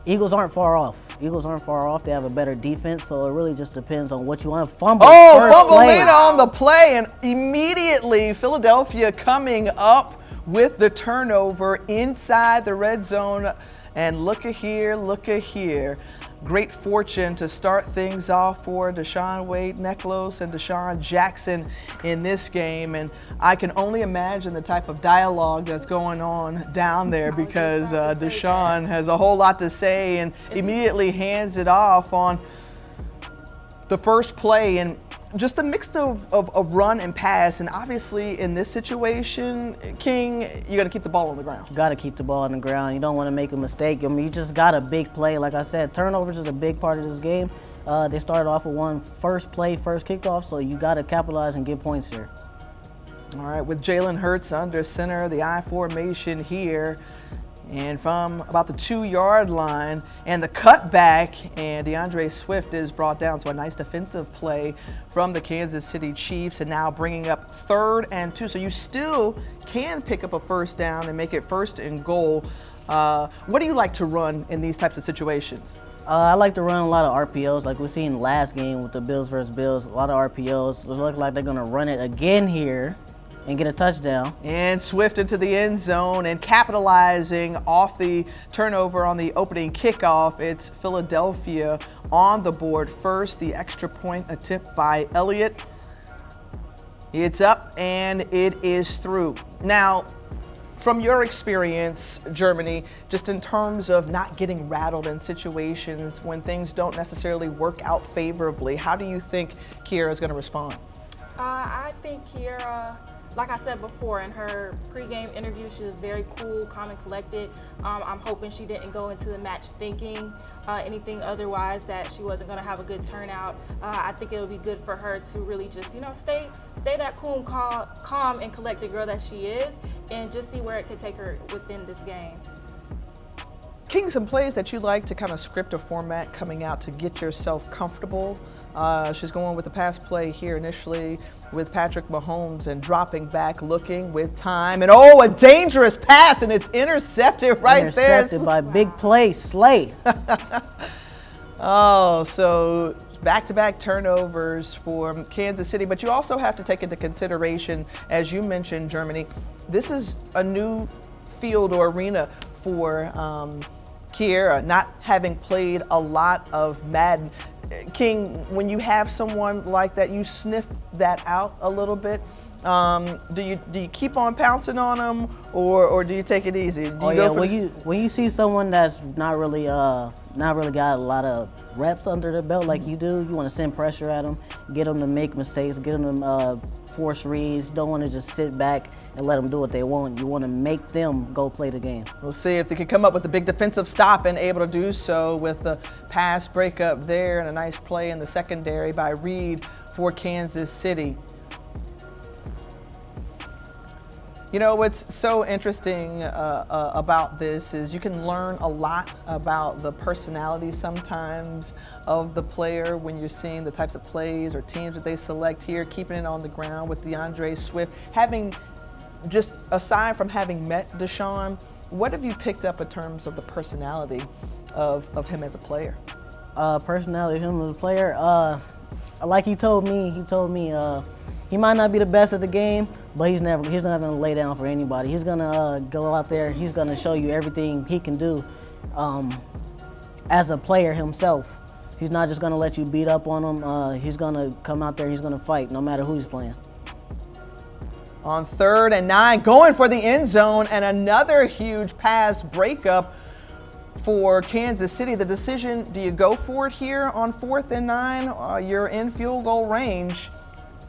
Eagles aren't far off. They have a better defense, so it really just depends on what you want to fumble. Fumble late on the play, and immediately Philadelphia coming up with the turnover inside the red zone. And look at here. Great fortune to start things off for Deshaun Wade Necklace and Deshaun Jackson in this game. And I can only imagine the type of dialogue that's going on down there, because Deshaun has a whole lot to say and immediately hands it off on the first play. And just the mix of run and pass, and obviously in this situation, King, you got to keep the ball on the ground. Got to keep the ball on the ground. You don't want to make a mistake. I mean, you just got a big play. Like I said, turnovers is a big part of this game. They started off with one first play, first kickoff, so you got to capitalize and get points here. All right, with Jalen Hurts under center, the I formation here. And from about the 2-yard line, and the cutback, and DeAndre Swift is brought down. So a nice defensive play from the Kansas City Chiefs, and now bringing up 3rd and 2. So you still can pick up a first down and make it 1st and goal. What do you like to run in these types of situations? I like to run a lot of RPOs, like we seen last game with the Bills versus Bills. A lot of RPOs. It looks like they're going to run it again here. and get a touchdown. And Swift into the end zone and capitalizing off the turnover on the opening kickoff. It's Philadelphia on the board first. The extra point attempt by Elliott. It's up and it is through. Now, from your experience, Germany, just in terms of not getting rattled in situations when things don't necessarily work out favorably, how do you think Kiera is going to respond? I think Kiera, like I said before, in her pregame interview, she was very cool, calm, and collected. I'm hoping she didn't go into the match thinking anything otherwise, that she wasn't going to have a good turnout. I think it'll be good for her to really just, stay that cool, calm, and collected girl that she is, and just see where it could take her within this game. King, some plays that you like to kind of script a format coming out to get yourself comfortable. She's going with the pass play here initially with Patrick Mahomes and dropping back, looking with time. And a dangerous pass, and it's intercepted there. Intercepted by big play, Slay. So back-to-back turnovers for Kansas City. But you also have to take into consideration, as you mentioned, Germany, this is a new field or arena for Kiera, not having played a lot of Madden. King, when you have someone like that, you sniff that out a little bit. Do you keep on pouncing on them, or do you take it easy? When you see someone that's not really got a lot of reps under the belt like you do, you want to send pressure at them, get them to make mistakes, get them to force reads. Don't want to just sit back and let them do what they want. You want to make them go play the game. We'll see if they can come up with a big defensive stop and able to do so with the pass breakup there and a nice play in the secondary by Reed for Kansas City. What's so interesting about this is you can learn a lot about the personality sometimes of the player when you're seeing the types of plays or teams that they select here, keeping it on the ground with DeAndre Swift. Just aside from having met Deshaun, what have you picked up in terms of the personality of him as a player? Personality of him as a player? Like he told me, he might not be the best at the game, but he's not gonna lay down for anybody. He's gonna go out there, he's gonna show you everything he can do as a player himself. He's not just gonna let you beat up on him. He's gonna come out there, he's gonna fight no matter who he's playing. On 3rd and 9, going for the end zone, and another huge pass breakup for Kansas City. The decision, do you go for it here on 4th and 9? You're in field goal range.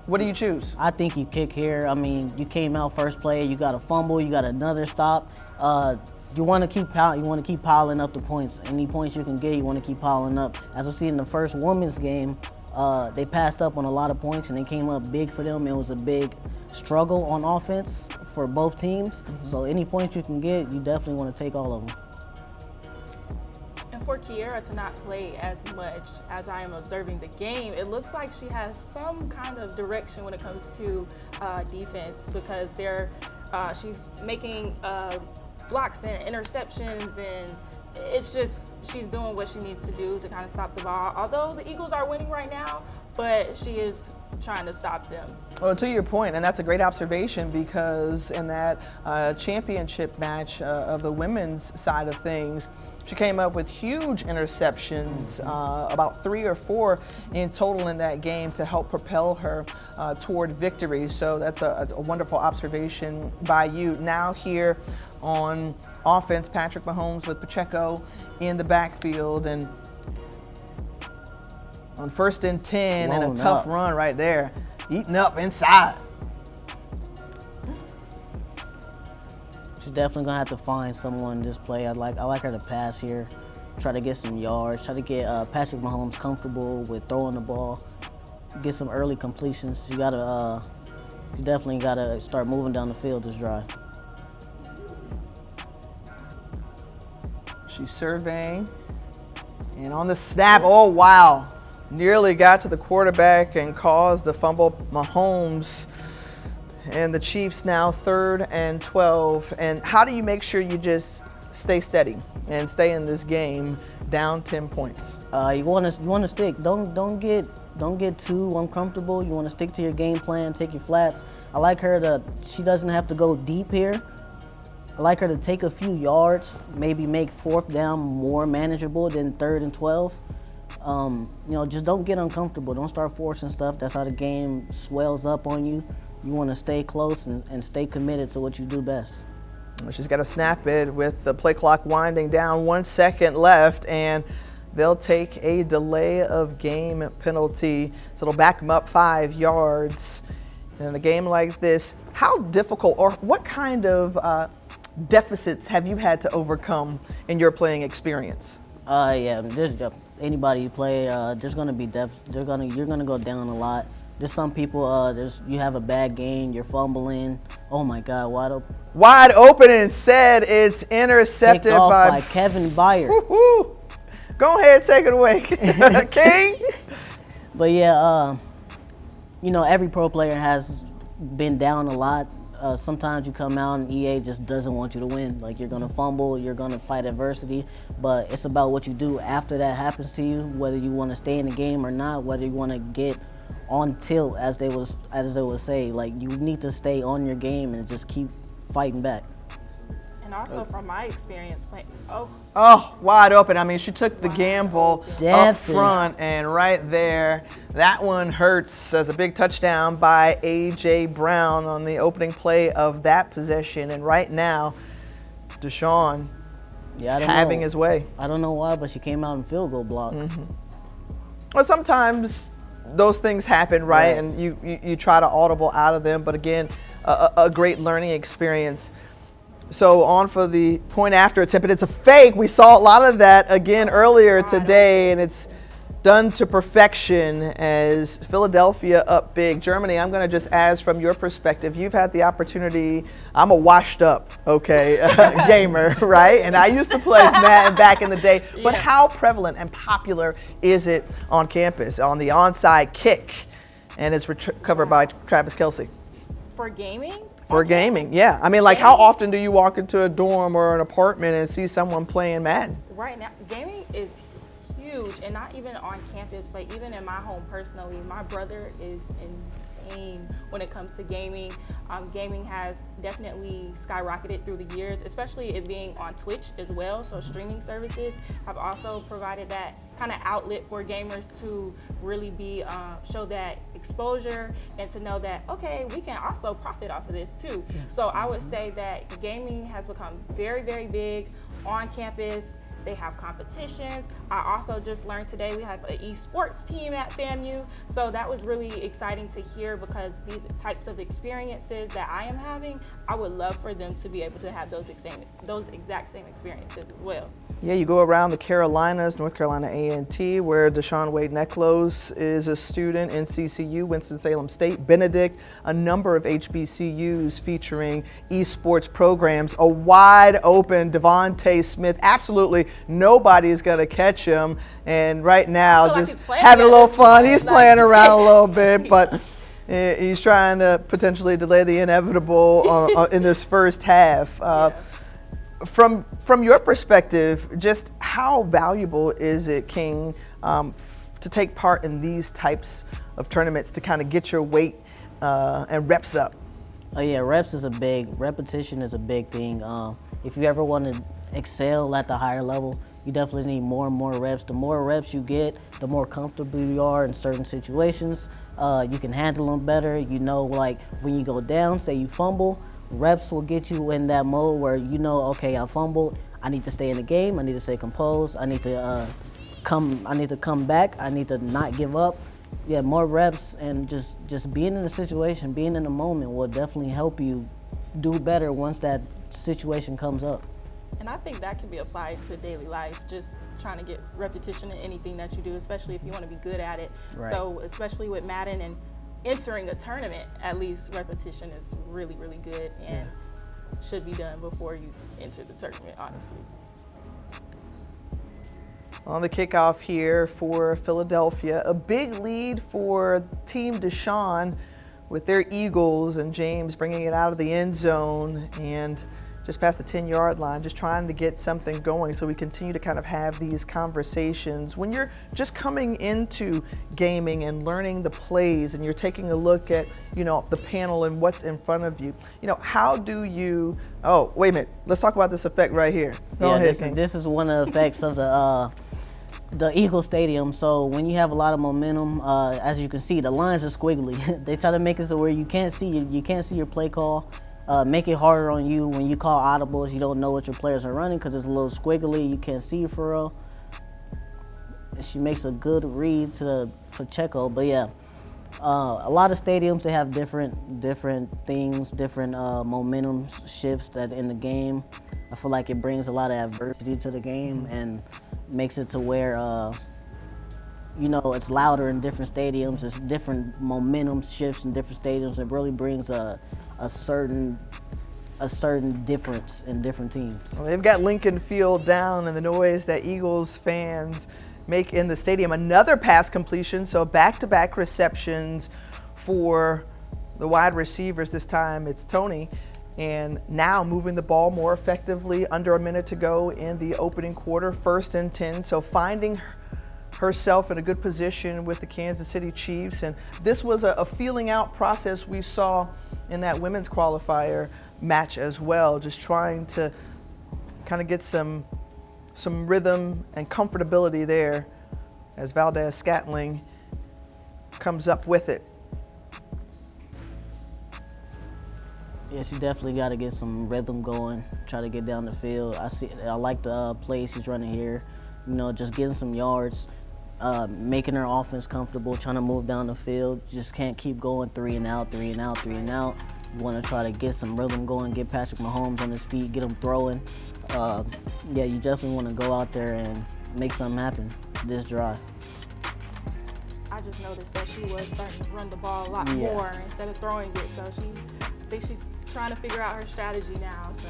What do you choose? I think you kick here. I mean, you came out first play, you got a fumble, you got another stop. You want to keep piling up the points. Any points you can get, you want to keep piling up. As we see in the first women's game, they passed up on a lot of points and they came up big for them. It was a big struggle on offense for both teams. So any points you can get, you definitely want to take all of them. For Kiera to not play as much as I am observing the game, it looks like she has some kind of direction when it comes to defense, because she's making blocks and interceptions, and it's just she's doing what she needs to do to kind of stop the ball. Although the Eagles are winning right now, but she is trying to stop them. Well, to your point, and that's a great observation, because in that championship match of the women's side of things, she came up with huge interceptions, about 3 or 4 in total in that game to help propel her toward victory. So that's a wonderful observation by you. Now here on offense, Patrick Mahomes with Pacheco in the backfield, and on 1st and 10 and a tough run right there, eating up inside. She's definitely gonna have to find someone this play. I like her to pass here, try to get some yards, try to get Patrick Mahomes comfortable with throwing the ball, get some early completions. You definitely gotta start moving down the field this drive. She's surveying, and on the snap, oh wow, nearly got to the quarterback and caused the fumble. Mahomes and the Chiefs now 3rd and 12. And how do you make sure you just stay steady and stay in this game down 10 points? You want to stick. Don't get too uncomfortable. You want to stick to your game plan. Take your flats. I like her she doesn't have to go deep here. I like her to take a few yards, maybe make 4th down more manageable than 3rd and 12. Just don't get uncomfortable. Don't start forcing stuff. That's how the game swells up on you. You want to stay close and stay committed to what you do best. She's got to snap it with the play clock winding down, 1 second left, and they'll take a delay of game penalty. So it'll back them up 5 yards. In a game like this, how difficult or what kind of deficits have you had to overcome in your playing experience? Yeah, anybody you play, there's gonna be you're gonna go down a lot. There's some people, you have a bad game, you're fumbling. Oh my God, wide open. Wide open, and said it's intercepted Picked off by Kevin Byard. Woo-hoo. Go ahead, take it away, King. But yeah, every pro player has been down a lot. Sometimes you come out and EA just doesn't want you to win. Like, you're gonna fumble, you're gonna fight adversity, but it's about what you do after that happens to you, whether you want to stay in the game or not, whether you want to get on tilt, as they would say. Like, you need to stay on your game and just keep fighting back. And also from my experience playing, wide open. I mean, she took the gamble Dancing. up front, and right there, that one hurts. As a big touchdown by A.J. Brown on the opening play of that possession. And right now, Deshaun having his way. I don't know why, but she came out in field goal block. Well, sometimes those things happen, right? And you try to audible out of them, but again, a great learning experience. So on for the point after attempt, and it's a fake. We saw a lot of that again earlier today, and it's done to perfection as Philadelphia up big. Germany, I'm going to just ask from your perspective, you've had the opportunity, I'm a washed up, gamer, right? And I used to play Madden back in the day, but how prevalent and popular is it on campus, on the onside kick? And it's recovered by Travis Kelce. For gaming? For gaming, yeah. I mean, like, how often do you walk into a dorm or an apartment and see someone playing Madden? Right now, gaming is huge, and not even on campus, but even in my home personally. My brother is insane when it comes to gaming. Gaming has definitely skyrocketed through the years, especially it being on Twitch as well. So streaming services have also provided that kind of outlet for gamers to really show that exposure and to know that, okay, we can also profit off of this too. So I would say that gaming has become very, very big on campus. They have competitions. I also just learned today we have an esports team at FAMU. So that was really exciting to hear, because these types of experiences that I am having, I would love for them to be able to have those exact same experiences as well. Yeah, you go around the Carolinas, North Carolina A&T, where Deshaun Wade-Neclos is a student, NCCU, Winston-Salem State, Benedict, a number of HBCUs featuring esports programs. A wide open Devontae Smith, absolutely nobody is going to catch him. And right now, just having a little fun. He's playing around a little bit, but he's trying to potentially delay the inevitable in this first half. From your perspective, just how valuable is it, King, to take part in these types of tournaments to kind of get your weight and reps up? Oh yeah, repetition is a big thing. If you ever want to excel at the higher level, you definitely need more and more reps. The more reps you get, the more comfortable you are in certain situations. You can handle them better. You know, like when you go down, say you fumble, reps will get you in that mode where you know, okay, I fumbled. I need to stay in the game. I need to stay composed. I need to come back. I need to not give up. Yeah, more reps and just being in the situation, being in the moment will definitely help you do better once that situation comes up. And I think that can be applied to daily life, just trying to get repetition in anything that you do, especially if you want to be good at it. Right. So especially with Madden and entering a tournament, at least repetition is really, really good and should be done before you enter the tournament, honestly. On the kickoff here for Philadelphia, a big lead for Team Deshaun with their Eagles, and James bringing it out of the end zone. And just past the 10-yard line, just trying to get something going so we continue to kind of have these conversations. When you're just coming into gaming and learning the plays and you're taking a look at, the panel and what's in front of you, how do you, oh, wait a minute, let's talk about this effect right here. Go ahead, this is one of the effects of the Eagle Stadium. So when you have a lot of momentum, as you can see, the lines are squiggly. They try to make it so where you can't see your play call. Make it harder on you when you call audibles. You don't know what your players are running because it's a little squiggly. You can't see for real. She makes a good read to Pacheco, but yeah, a lot of stadiums, they have different things, different momentum shifts that in the game. I feel like it brings a lot of adversity to the game and makes it to where it's louder in different stadiums. It's different momentum shifts in different stadiums. It really brings a certain difference in different teams. Well, they've got Lincoln Field down and the noise that Eagles fans make in the stadium. Another pass completion, so back-to-back receptions for the wide receivers. This time it's Tony, and now moving the ball more effectively. Under a minute to go in the opening quarter, 1st and 10. So finding herself in a good position with the Kansas City Chiefs, and this was a feeling out process we saw in that women's qualifier match as well, just trying to kind of get some rhythm and comfortability there as Valdez Scantling comes up with it. Yeah, she definitely got to get some rhythm going, try to get down the field. I like the plays she's running here, just getting some yards, making her offense comfortable, trying to move down the field. Just can't keep going 3 and out, 3 and out, 3 and out. You want to try to get some rhythm going, get Patrick Mahomes on his feet, get him throwing. Yeah, you definitely want to go out there and make something happen this drive. I just noticed that she was starting to run the ball a lot more instead of throwing it, so I think she's trying to figure out her strategy now. So.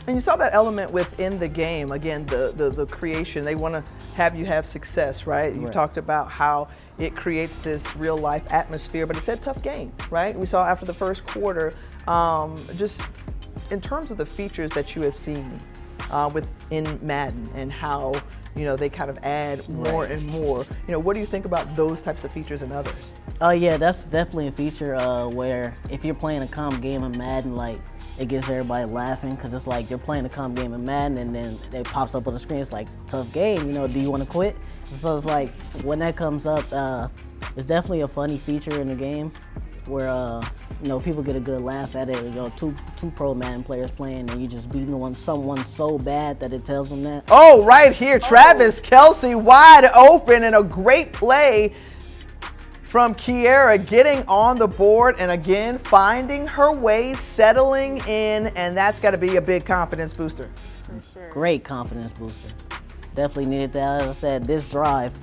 And you saw that element within the game. Again, the creation. They want to have you have success, right? You talked about how it creates this real life atmosphere, but it's a tough game, right? We saw after the first quarter, just in terms of the features that you have seen within Madden and how they kind of add more and more. What do you think about those types of features and others? Yeah, that's definitely a feature where if you're playing a comp game in Madden, like it gets everybody laughing because it's like you're playing a comp game in Madden and then it pops up on the screen. It's like, tough game, do you want to quit? So it's like when that comes up, it's definitely a funny feature in the game where people get a good laugh at it. Two pro Madden players playing and you just beating someone so bad that it tells them that. Oh, right here, Travis Kelce wide open and a great play from Kiera getting on the board and again finding her way, settling in, and that's got to be a big confidence booster. For sure. Great confidence booster. Definitely needed that. As I said, this drive,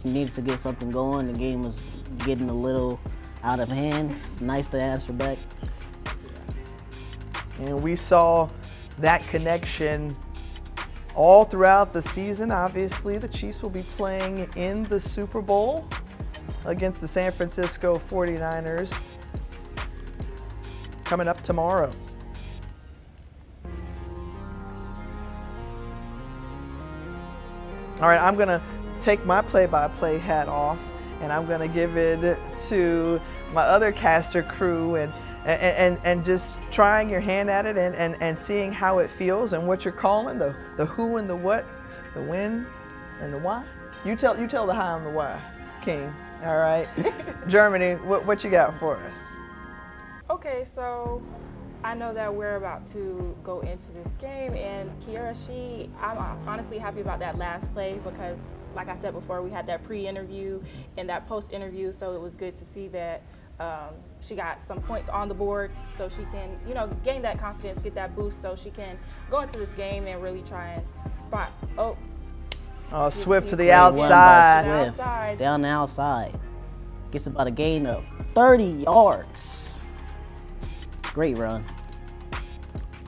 needed to get something going. The game was getting a little out of hand. Nice to answer back. And we saw that connection all throughout the season. Obviously, the Chiefs will be playing in the Super Bowl against the San Francisco 49ers coming up tomorrow. All right, I'm going to take my play-by-play hat off and I'm going to give it to my other caster crew and just trying your hand at it and seeing how it feels and what you're calling, the who and the what, the when and the why. You tell the how and the why, King. All right. Germany, what you got for us? Okay, so I know that we're about to go into this game, and Kiera, I'm honestly happy about that last play because, like I said before, we had that pre-interview and that post-interview, so it was good to see that she got some points on the board so she can, gain that confidence, get that boost so she can go into this game and really try and find, Oh, Swift to the outside. Swift, down the outside. Gets about a gain of 30 yards. Great run.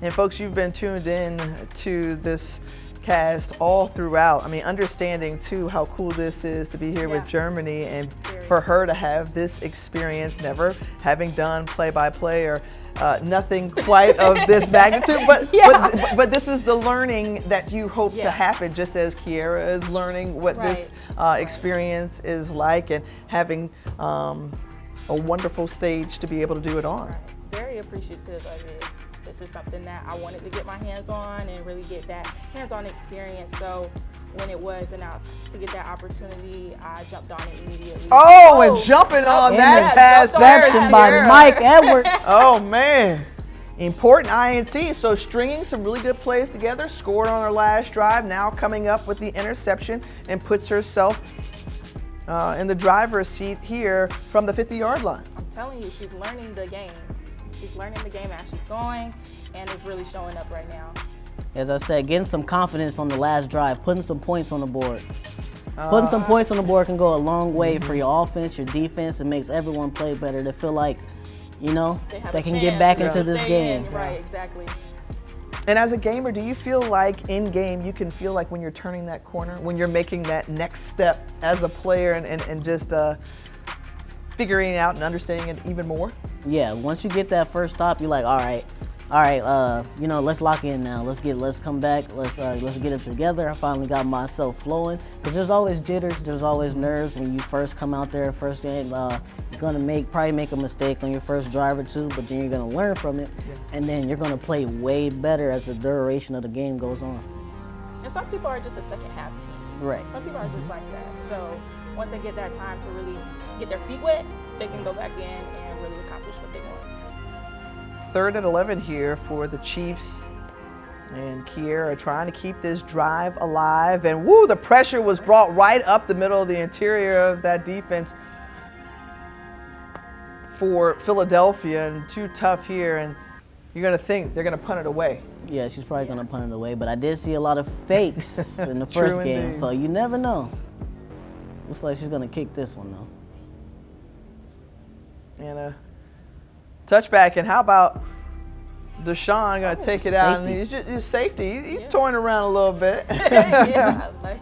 And folks, you've been tuned in to this cast all throughout. I mean, understanding too how cool this is to be here with Germany and for her to have this experience, never having done play-by-play or nothing quite of this magnitude, but this is the learning that you hope to happen, just as Kiera is learning what this experience is like and having a wonderful stage to be able to do it on. Very appreciative of it. This is something that I wanted to get my hands on and really get that hands-on experience. So when it was announced to get that opportunity, I jumped on it immediately. Oh, and jumping on that pass interception by Mike Edwards. Oh man, important INT. So stringing some really good plays together, scored on her last drive, now coming up with the interception and puts herself in the driver's seat here from the 50-yard line. I'm telling you, she's learning the game. She's learning the game as she's going, and it's really showing up right now. As I said, getting some confidence on the last drive, putting some points on the board. Putting some points on the board can go a long way for your offense, your defense. It makes everyone play better. They feel like, you know, they can get back into this game. Right, exactly. And as a gamer, do you feel like in game you can feel like when you're turning that corner, when you're making that next step as a player and just figuring it out and understanding it even more? Yeah, once you get that first stop, you're like, all right, you know, let's lock in now. Let's come back. Let's get it together. I finally got myself flowing. Because there's always jitters, there's always nerves when you first come out there, first game. You're gonna probably make a mistake on your first drive or two, but then you're gonna learn from it, and then you're gonna play way better as the duration of the game goes on. And some people are just a second half team. Right. Some people are just like that. So once they get that time to really get their feet wet, they can go back in and really accomplish what they want. 3rd and 11 here for the Chiefs. And Kiera trying to keep this drive alive. And woo, the pressure was brought right up the middle of the interior of that defense for Philadelphia, and too tough here. And you're going to think they're going to punt it away. Yeah, she's probably going to punt it away. But I did see a lot of fakes in the first game, indeed. so you never know. Looks like she's going to kick this one, though. And a touchback. And how about Deshaun going to take it out? And he's just safety. He's toying around a little bit. Yeah, like.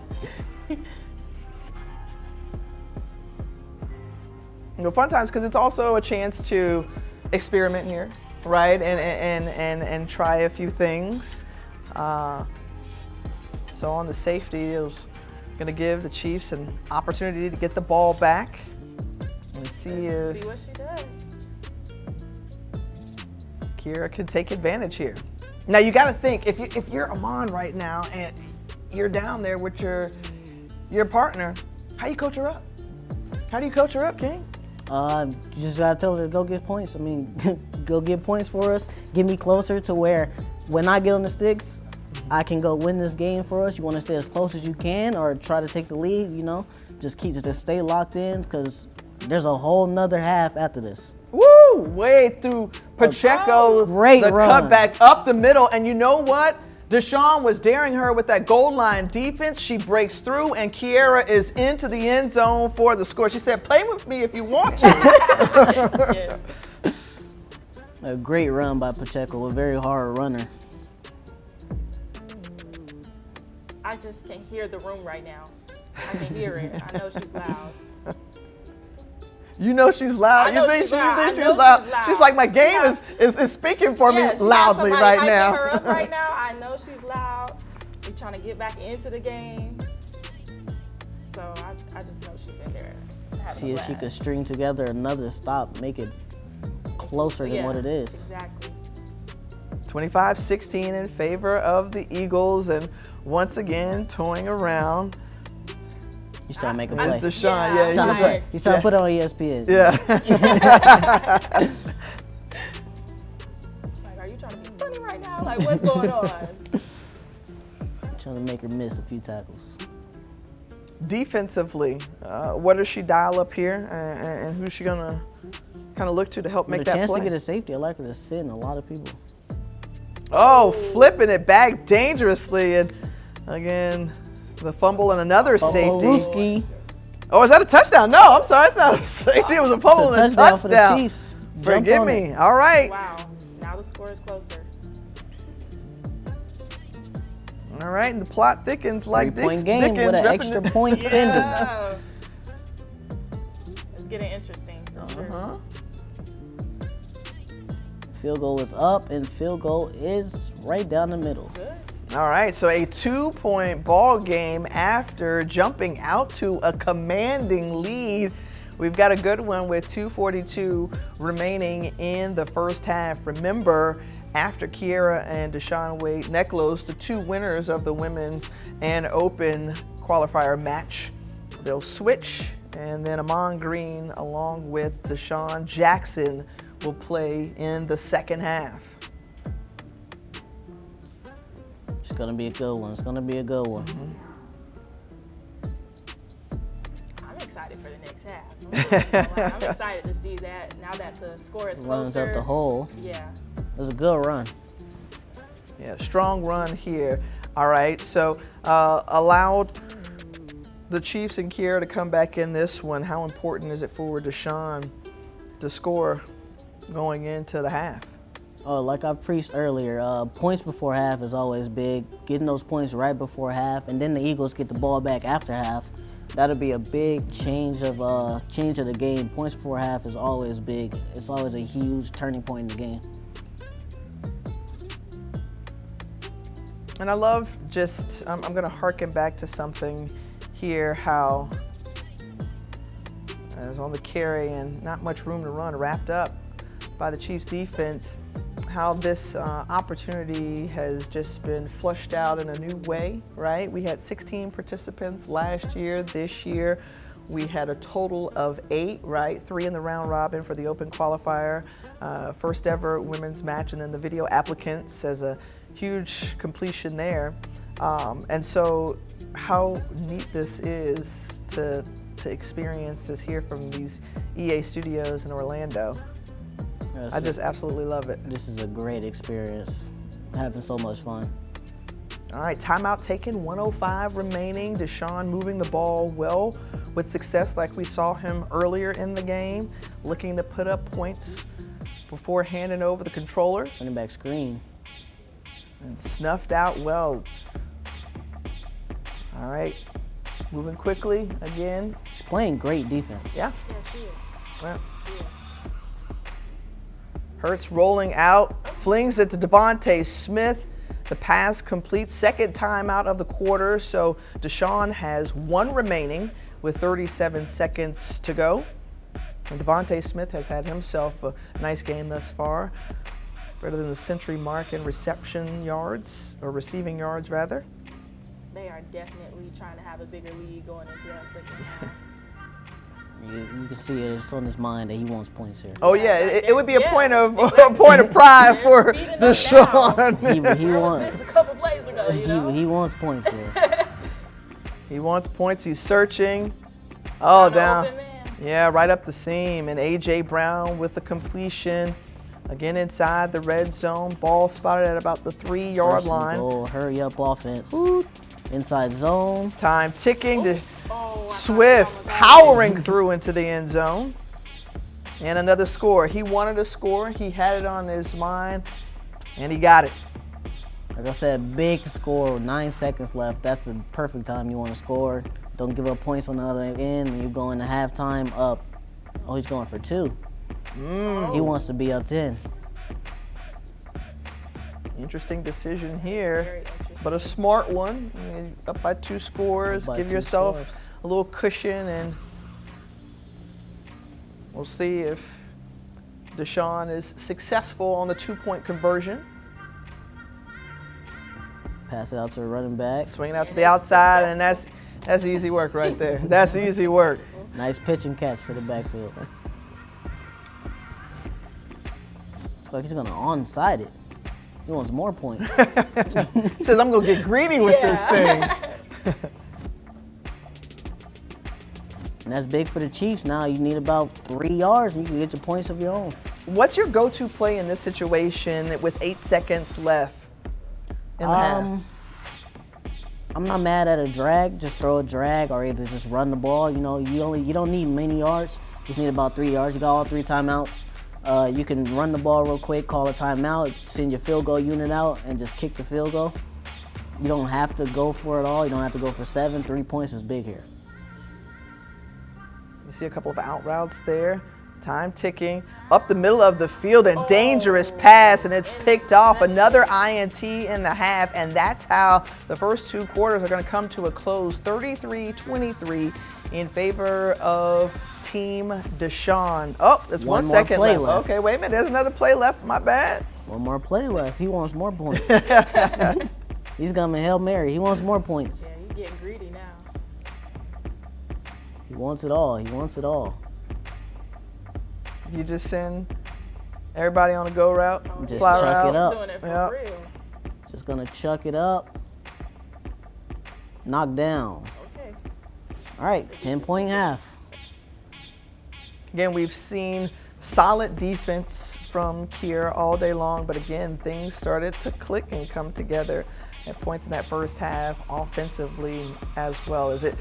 You know, fun times, because it's also a chance to experiment here, right? And try a few things. So on the safety, it was going to give the Chiefs an opportunity to get the ball back and see what she does. Kiera can take advantage here. Now you got to think, if you're Ahman right now and you're down there with your partner, how you coach her up? How do you coach her up, King? You just gotta tell her to go get points. I mean, go get points for us. Get me closer to where when I get on the sticks, I can go win this game for us. You want to stay as close as you can, or try to take the lead. You know, just stay locked in, because there's a whole nother half after this. Woo! Way through Pacheco, great the run. cutback up the middle, and you know what? Deshaun was daring her with that goal line defense. She breaks through, and Kiera is into the end zone for the score. She said, "Play with me if you want to." A great run by Pacheco, a very hard runner. I just can hear the room right now. I can hear it. I know she's loud. You know she's loud. You think she's loud. She's like, my game is speaking for me loudly right now. Her up right now. I know she's loud. We're trying to get back into the game. So I just know she's in there. See if she could string together another stop, make it closer than what it is. Exactly. 25-16 in favor of the Eagles, and once again toying around. He's trying to make a play. Deshaun, he's trying to put it on ESPN. Yeah. Like, are you trying to be funny right now? Like, what's going on? Trying to make her miss a few tackles. Defensively, what does she dial up here, and who's she gonna kind of look to help make that play? The chance to get a safety, I like her to send a lot of people. Oh, flipping it back dangerously, and again, the fumble and another safety. Oh, is that a touchdown? No, I'm sorry, it's not a safety. It was a fumble and a touchdown. For the Chiefs. Forgive me. All right. Wow. Now the score is closer. All right, and the plot thickens like this. 3-point game with an extra point pending. It's getting interesting. For sure. Field goal is up, and field goal is right down the middle. All right, so a 2-point ball game after jumping out to a commanding lead. We've got a good one with 2:42 remaining in the first half. Remember, after Kiera and Deshaun Wade Necklos, the two winners of the women's and open qualifier match, they'll switch, and then Ahman Green along with Deshaun Jackson will play in the second half. It's gonna be a good one. It's gonna be a good one. I'm excited for the next half. I'm excited to see that now that the score is closer. Runs up the hole. Yeah. It was a good run. Yeah, strong run here. All right, so allowed the Chiefs and Kiera to come back in this one. How important is it for Deshaun to score going into the half? Oh, like I preached earlier, points before half is always big. Getting those points right before half, and then the Eagles get the ball back after half. That'll be a big change of the game. Points before half is always big. It's always a huge turning point in the game. And I love just, I'm going to harken back to something here, how as on the carry and not much room to run, wrapped up by the Chiefs defense, how this opportunity has just been flushed out in a new way, right? We had 16 participants last year. This year, we had a total of 8, right? 3 in the round robin for the open qualifier, first ever women's match, and then the video applicants as a huge completion there. And so how neat this is to experience this here from these EA studios in Orlando. I just absolutely love it. This is a great experience. I'm having so much fun. All right, timeout taken, 1:05 remaining. Deshaun moving the ball well with success like we saw him earlier in the game, looking to put up points before handing over the controller. Running back screen. And snuffed out well. All right, moving quickly again. She's playing great defense. Yeah. Yeah, she is. Yeah. Hurts rolling out, flings it to Devontae Smith. The pass complete, second timeout of the quarter, so Deshaun has 1 remaining with 37 seconds to go. And Devontae Smith has had himself a nice game thus far. Better than the century mark in reception yards, or receiving yards rather. They are definitely trying to have a bigger lead going into that second half. You can see it's on his mind that he wants points here. Oh yeah, it would be a point of pride for Deshaun. He wants a couple plays ago, you know? he wants points here. He wants points. He's searching. Oh, down. Yeah, right up the seam. And A.J. Brown with the completion. Again inside the red zone. Ball spotted at about the 3-yard line. Goal, hurry up offense. Inside zone. Time ticking to Swift powering through into the end zone. And another score. He wanted a score. He had it on his mind, and he got it. Like I said, big score, 9 seconds left. That's the perfect time you want to score. Don't give up points on the other end, and you go into halftime up. Oh, he's going for 2. He wants to be up 10. Interesting decision here, but a smart one. Up by 2 scores. Give yourself a little cushion, and we'll see if Deshaun is successful on the 2-point conversion. Pass it out to the running back. Swinging out to the outside, and that's easy work right there. That's easy work. Nice pitch and catch to the backfield. Looks like he's gonna onside it. He wants more points. He says, I'm gonna get greedy with this thing. And that's big for the Chiefs. Now you need about 3 yards and you can get your points of your own. What's your go-to play in this situation with 8 seconds left in the half? I'm not mad at a drag. Just throw a drag or either just run the ball. You know, you don't need many yards. Just need about 3 yards. You got all 3 timeouts. You can run the ball real quick, call a timeout, send your field goal unit out, and just kick the field goal. You don't have to go for it all. You don't have to go for 7. 3 points is big here. You see a couple of out routes there. Time ticking. Up the middle of the field, and dangerous pass, and it's picked off. Another INT in the half, and that's how the first 2 quarters are going to come to a close. 33-23 in favor of Team Deshaun. Oh, there's 1 second left. Okay, wait a minute. There's another play left. My bad. One more play left. He wants more points. He's going to Hail Mary. He wants more points. Yeah, he's getting greedy now. He wants it all. He wants it all. You just send everybody on a go route. Just fly chuck route. it up. Doing it for Yep. real. Just going to chuck it up. Knock down. Okay. All right, 10-point half. Again, we've seen solid defense from Kier all day long, but again, things started to click and come together at points in that first half offensively as well. As it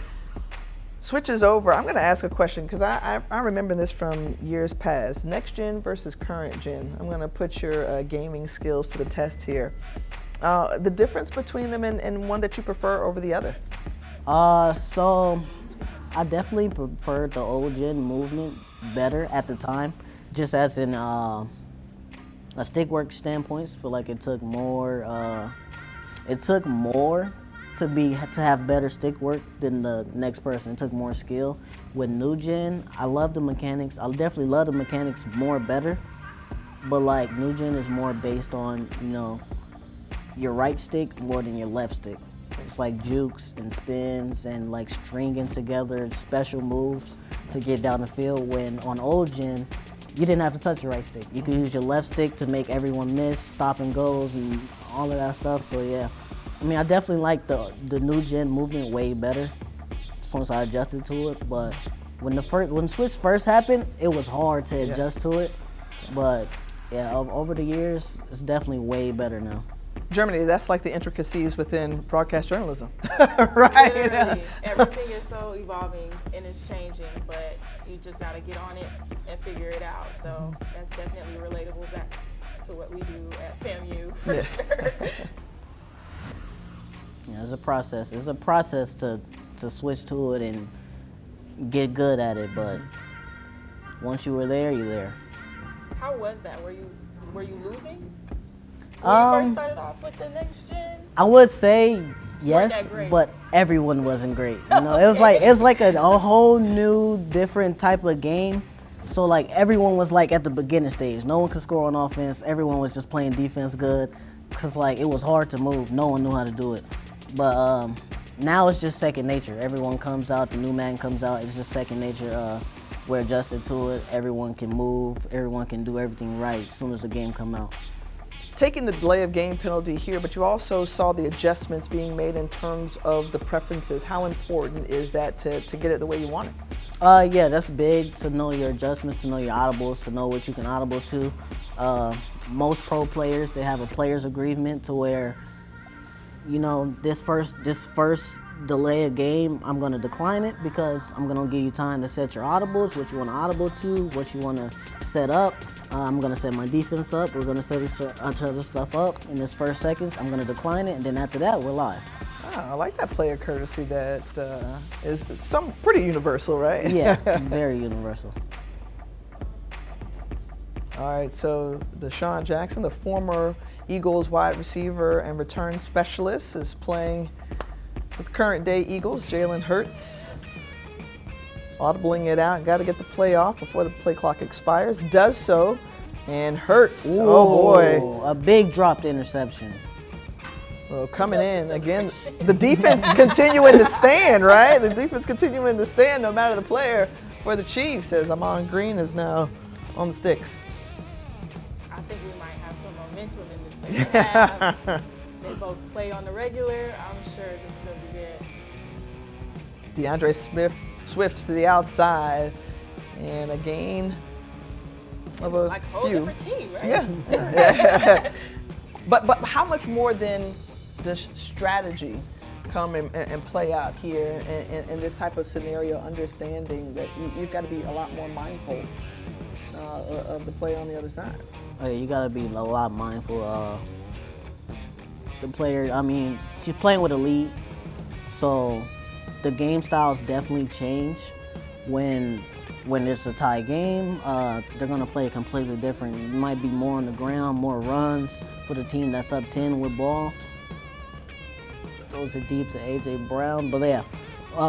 switches over, I'm going to ask a question because I remember this from years past. Next gen versus current gen. I'm going to put your gaming skills to the test here. The difference between them and one that you prefer over the other? So I definitely preferred the old gen movement better at the time, just as in a stick work standpoint. I feel like it took more to have better stick work than the next person. It took more skill. With new gen, I love the mechanics. I definitely love the mechanics more better, but like new gen is more based on, you know, your right stick more than your left stick. It's like jukes and spins and like stringing together special moves to get down the field, when on old gen, you didn't have to touch your right stick. You could use your left stick to make everyone miss, stop and goes and all of that stuff. But yeah, I mean, I definitely like the new gen movement way better as soon as I adjusted to it. But when the switch first happened, it was hard to adjust to it. But yeah, over the years, it's definitely way better now. Germany, that's like the intricacies within broadcast journalism, right? Literally, everything is so evolving and it's changing, but you just got to get on it and figure it out. So that's definitely relatable back to what we do at FAMU for sure. Yeah, it's a process. It's a process to switch to it and get good at it, but once you were there, you're there. How was that? Were you losing? When you first started off with the next gen? I would say yes, but everyone wasn't great. You know, it was like a whole new, different type of game. So like everyone was like at the beginning stage. No one could score on offense. Everyone was just playing defense good, cause like it was hard to move. No one knew how to do it. But now it's just second nature. Everyone comes out. The new Madden comes out. It's just second nature. We're adjusted to it. Everyone can move. Everyone can do everything right as soon as the game come out. Taking the delay of game penalty here, but you also saw the adjustments being made in terms of the preferences. How important is that to get it the way you want it? Yeah, that's big, to know your adjustments, to know your audibles, to know what you can audible to. Most pro players, they have a player's agreement to where, you know, this first delay of game, I'm gonna decline it because I'm gonna give you time to set your audibles, what you wanna audible to, what you wanna set up. I'm gonna set my defense up. We're gonna set each other stuff up in this first seconds. I'm gonna decline it, and then after that, we're live. I like that player courtesy that is some pretty universal, right? Yeah, very universal. All right, so Deshaun Jackson, the former Eagles wide receiver and return specialist, is playing with current day Eagles, Jalen Hurts. Audibling it out, got to get the play off before the play clock expires. Does so, and Hurts, oh boy. A big dropped interception. Well, coming in, again, the defense continuing to stand, right? The defense continuing to stand no matter the player for the Chiefs, as Ahman Green is now on the sticks. I think we might have some momentum in this second half. They both play on the regular. I'm sure this is going to be good. DeAndre Swift to the outside, and a gain of a like a whole few. different team, right? Yeah. But how much more than does strategy come and play out here in this type of scenario, understanding that you've got to be a lot more mindful of the play on the other side? Oh, yeah, you got to be a lot mindful. The player, I mean, she's playing with a lead, so the game styles definitely change when when it's a tie game, they're going to play completely different. It might be more on the ground, more runs for the team that's up 10 with ball. Throws it deep to A.J. Brown. But yeah,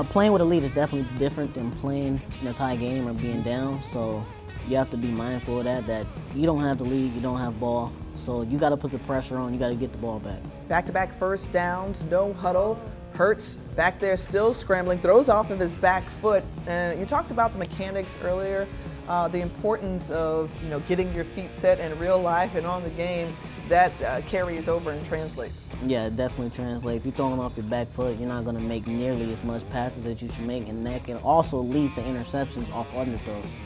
playing with a lead is definitely different than playing in a tie game or being down. So you have to be mindful of that you don't have the lead, you don't have ball. So you got to put the pressure on, you got to get the ball back. Back-to-back first downs, no huddle. Hurts back there still scrambling, throws off of his back foot. And you talked about the mechanics earlier, the importance of getting your feet set in real life and on the game. That carries over and translates. Yeah, it definitely translates. If you're throwing off your back foot, you're not going to make nearly as much passes as you should make, and that can also lead to interceptions off underthrows.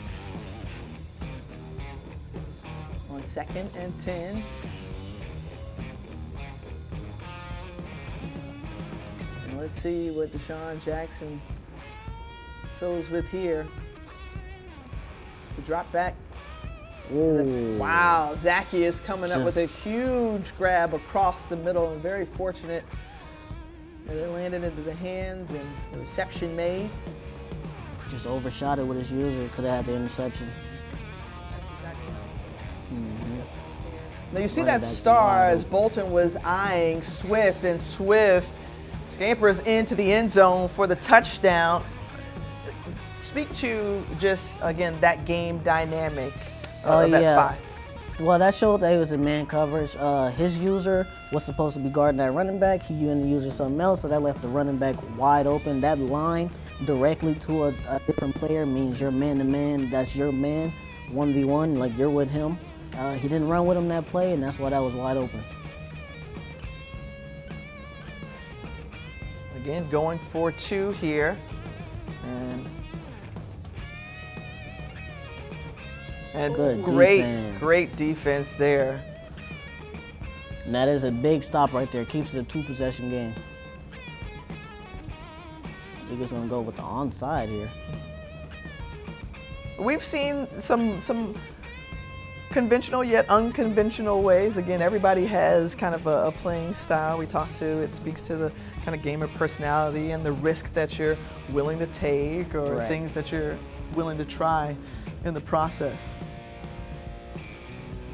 On 2nd and 10. And let's see what Deshaun Jackson goes with here. The drop back. Wow, Zacchaeus coming up with a huge grab across the middle, and very fortunate that it landed into the hands and the reception made. Just overshot it with his user, could have had the interception. Now you see that star as Bolton was eyeing Swift, and Swift scampers into the end zone for the touchdown. Speak to just, again, that game dynamic. That spot. Well, that showed that he was in man coverage. His user was supposed to be guarding that running back. He ended up using something else, so that left the running back wide open. That line directly to a different player means you're man-to-man. That's your man, 1v1, like you're with him. He didn't run with him that play, and that's why that was wide open. Again, going for 2 here. And good great defense there. And that is a big stop right there. Keeps it a 2-possession game. I think it's going to go with the onside here. We've seen some conventional yet unconventional ways. Again, everybody has kind of a playing style we talk to. It speaks to the kind of gamer personality and the risk that you're willing to take, or things that you're willing to try in the process.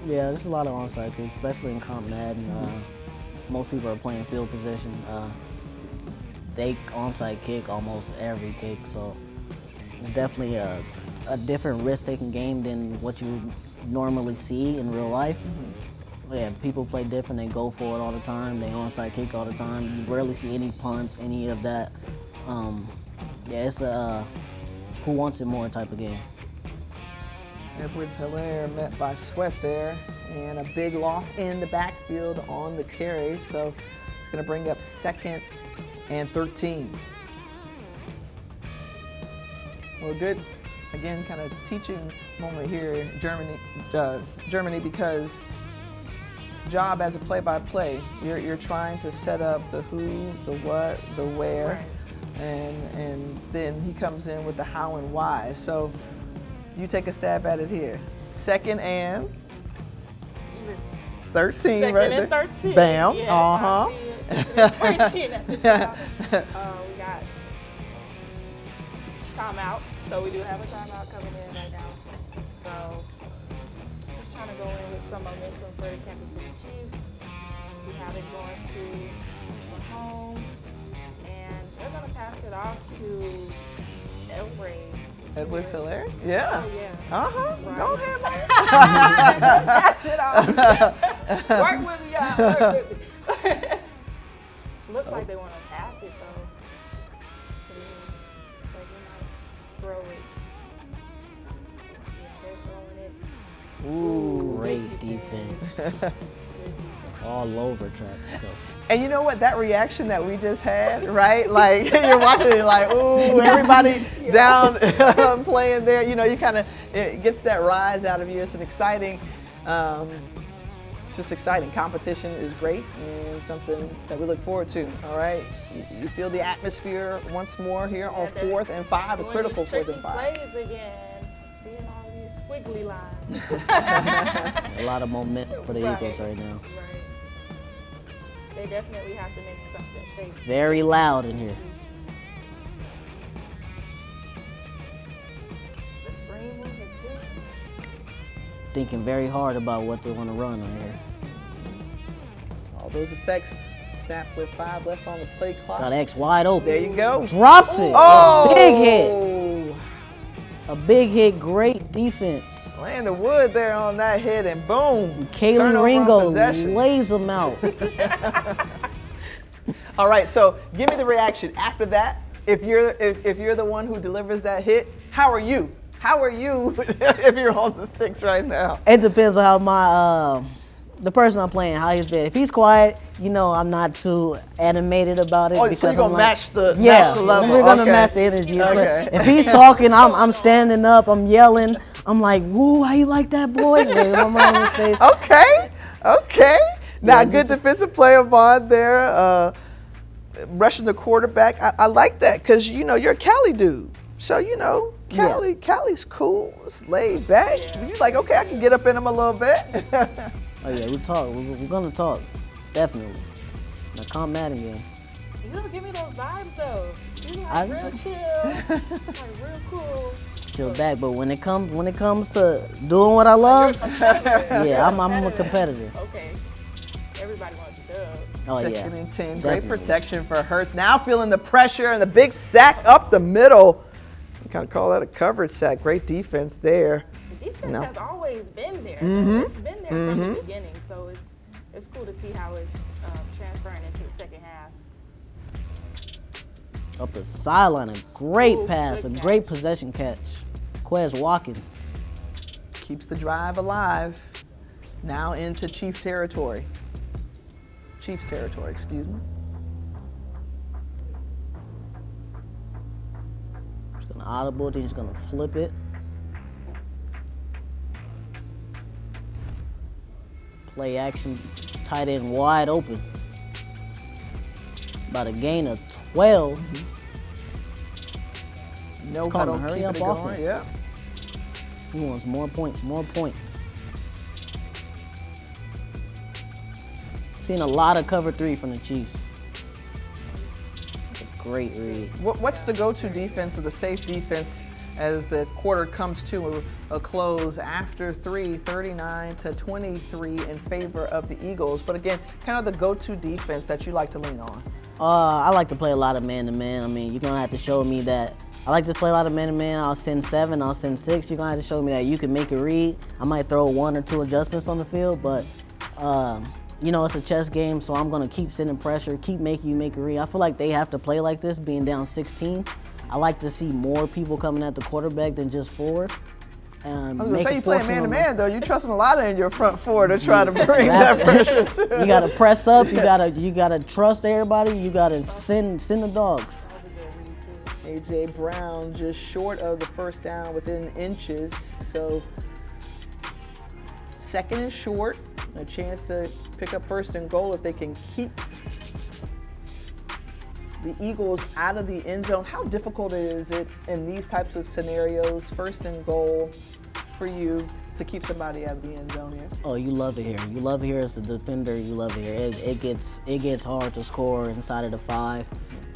Yeah, there's a lot of onside kicks, especially in comp Madden. Most people are playing field position. They onside kick almost every kick, so it's definitely a different risk-taking game than what you normally see in real life. Yeah, people play different. They go for it all the time. They onside kick all the time. You rarely see any punts, any of that. Yeah, it's a who wants it more type of game. Edwards-Hilaire met by Sweat there, and a big loss in the backfield on the carry, so it's going to bring up 2nd and 13. Well, good, again, kind of teaching moment here, Germany, because job as a play-by-play, you're trying to set up the who, the what, the where, and then he comes in with the how and why. So you take a stab at it here. 2nd and 13, Second right and there. 13. Bam. Yes, Uh-huh. 2nd and 13 at the top. We got timeout. So we do have a timeout coming in right now. So just trying to go in with some momentum for the Kansas City Chiefs. We have it going to Mahomes, and they're going to pass it off to Elway. Edwards-Hilaire? Yeah. Oh, yeah. Uh-huh. Right. Go ahead, man. Pass it off. Work with me, y'all. Work with me. Looks like they want to pass it, though. To me. Like, they might throw it. Yeah, they're throwing it. Ooh, great defense. All over Travis Kelce. And you know what? That reaction that we just had, right? Like, you're watching it like, ooh, everybody down playing there. You know, you kind of, it gets that rise out of you. It's an exciting, it's just exciting. Competition is great and something that we look forward to, all right? You feel the atmosphere once more here on 4th and 5, a critical 4th and 5. Plays again. Seeing all these squiggly lines. A lot of momentum for the Eagles right now. Right. They definitely have to make something shake. Very loud in here. The thinking very hard about what they want to run on here. All those effects. Snap with 5 left on the play clock. Got X wide open. There you go. Drops it. Oh! Big hit. A big hit, great defense. Land of wood there on that hit, and boom. Kaylee turnover on Ringo possession. lays them out. All right, so give me the reaction after that. If you're the one who delivers that hit, how are you? How are you if you're on the sticks right now? It depends on how my the person I'm playing, how he's been. If he's quiet, you know, I'm not too animated about it. Oh, because so you're gonna match the level. We're gonna Okay. match the energy. Okay. So if he's talking, I'm standing up, I'm yelling, I'm like, woo, how you like that, boy? And I'm on his face. Okay. Now, Yeah, good defensive play of Vaughn there, rushing the quarterback. I like that because, you know, you're a Cali dude. So, you know, Cali's cool. It's laid back. You're like, okay, I can get up in him a little bit. Oh yeah, we talk. We're gonna talk, definitely. The comp Madden game. You don't give me those vibes though. You I- like real chill, like real cool. Chill back, but when it comes to doing what I love, yeah, I'm a competitor. Okay. Everybody wants a dub. Oh yeah, Second and 10. Great definitely. protection for Hurts. Now feeling the pressure and the big sack up the middle. You kind of call that a coverage sack. Great defense there. The defense No. has always been there. Mhm. It's been there from the beginning, so it's cool to see how it's transferring into the second half. Up the sideline, a great Ooh, pass, a good great possession catch. Quez Watkins. Keeps the drive alive. Now into Chiefs territory. Excuse me. Just gonna audible, then he's gonna flip it. Play action, tight end wide open. About a gain of 12. No It's called huddle, a hurry keeping up it going, offense. yeah. He wants more points, more points. Seen a lot of cover 3 from the Chiefs. A great read. What's the go-to defense or the safe defense as the quarter comes to a close after 3, 39-23 in favor of the Eagles? But again, kind of the go-to defense that you like to lean on. I like to play a lot of man-to-man. I mean, you're gonna have to show me that. I like to play a lot of man-to-man. I'll send 7, I'll send 6. You're gonna have to show me that you can make a read. I might throw 1 or 2 adjustments on the field, but you know, it's a chess game, so I'm gonna keep sending pressure, keep making you make a read. I feel like they have to play like this, being down 16. I like to see more people coming at the quarterback than just 4. I was gonna say you playing man-to-man though. You trusting a lot in your front 4 to try to bring You that have pressure to- to. You gotta press up. You gotta trust everybody. You gotta send the dogs. A.J. Brown just short of the first down within inches. So second and short, a chance to pick up first and goal if they can keep the Eagles out of the end zone. How difficult is it in these types of scenarios, first and goal, for you to keep somebody out of the end zone here? Oh, you love it here. You love it here as a defender. You love it here. It gets hard to score inside of the 5.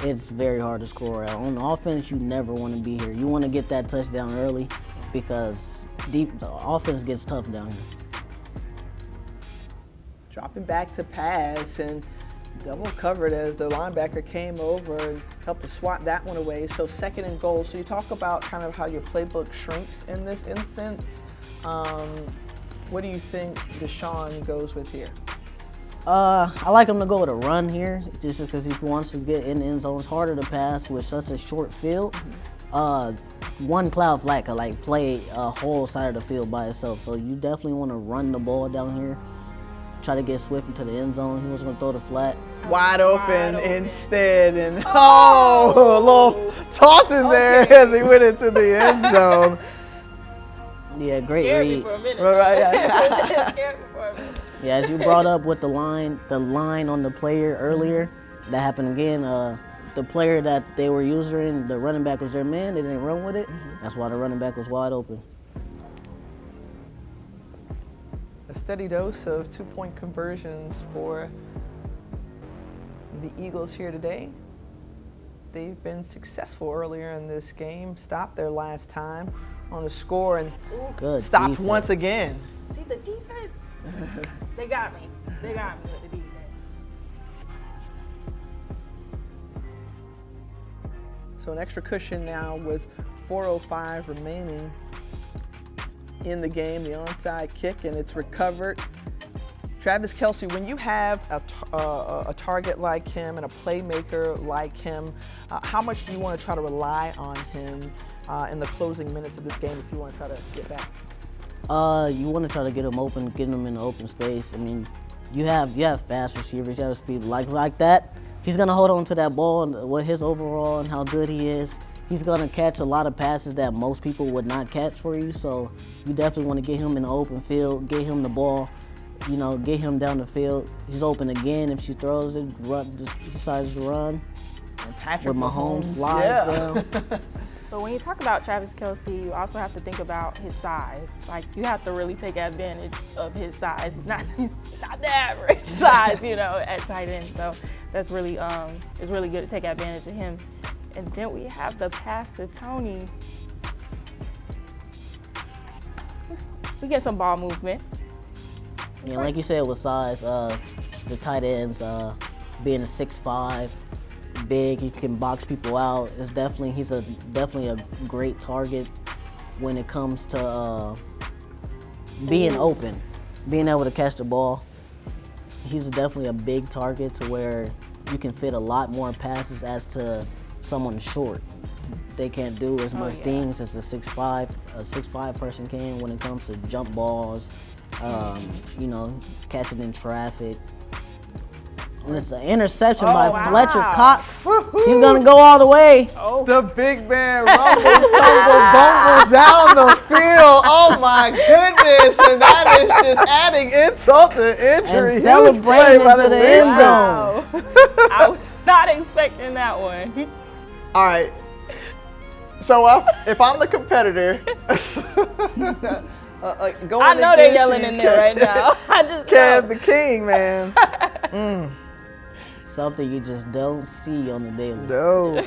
It's very hard to score. On offense, you never want to be here. You want to get that touchdown early because the offense gets tough down here. Dropping back to pass and double covered as the linebacker came over and helped to swat that one away. So second and goal. So you talk about kind of how your playbook shrinks in this instance. What do you think Deshaun goes with here? I like him to go with a run here, just because if he wants to get in the end zone, it's harder to pass with such a short field. One cloud flat could like play a whole side of the field by itself. So you definitely want to run the ball down here. Try to get Swift into the end zone. He was going to throw the flat. Wide open instead, and a little tossing there as he went into the end zone. Yeah, great Scared me read. for a minute. Right, Scared me for a minute. Yeah, as you brought up with the line on the player earlier, that happened again. The player that they were using, the running back was their man. They didn't run with it. That's why the running back was wide open. A steady dose of 2-point conversions for the Eagles here today. They've been successful earlier in this game, stopped their last time on a score and Good stopped defense. once again. See the defense? They got me. They got me with the defense. So an extra cushion now with 4:05 remaining in the game, the onside kick, and it's recovered. Travis Kelce, when you have a target like him and a playmaker like him, how much do you want to try to rely on him in the closing minutes of this game if you want to try to get back? You want to try to get him open, get him in the open space. I mean, you have fast receivers, you have speed like that. He's gonna hold on to that ball and with his overall and how good he is. He's gonna catch a lot of passes that most people would not catch for you. So you definitely want to get him in the open field, get him the ball, you know, get him down the field. He's open again if she throws it, decides to run. And Patrick with Mahomes slides down. But when you talk about Travis Kelce, you also have to think about his size. Like, you have to really take advantage of his size. He's not the average size, you know, at tight end. So that's really, it's really good to take advantage of him. And then we have the pass to Tony. We get some ball movement. Yeah, like you said with size, the tight ends being a 6'5", big, he can box people out. He's definitely a great target when it comes to being open, being able to catch the ball. He's definitely a big target to where you can fit a lot more passes as to someone short. They can't do as much things as a 6'5" person can when it comes to jump balls, you know, catching in traffic. And it's an interception by Fletcher Cox. He's gonna go all the way. The big man rumble, tumble, bumble down the field. Oh my goodness! And that is just adding insult to injury. And celebrating into the end zone. I was not expecting that one. All right. So if I'm the competitor, I know they're yelling in there right now. I just Kev the King, man. Something you just don't see on the daily. No.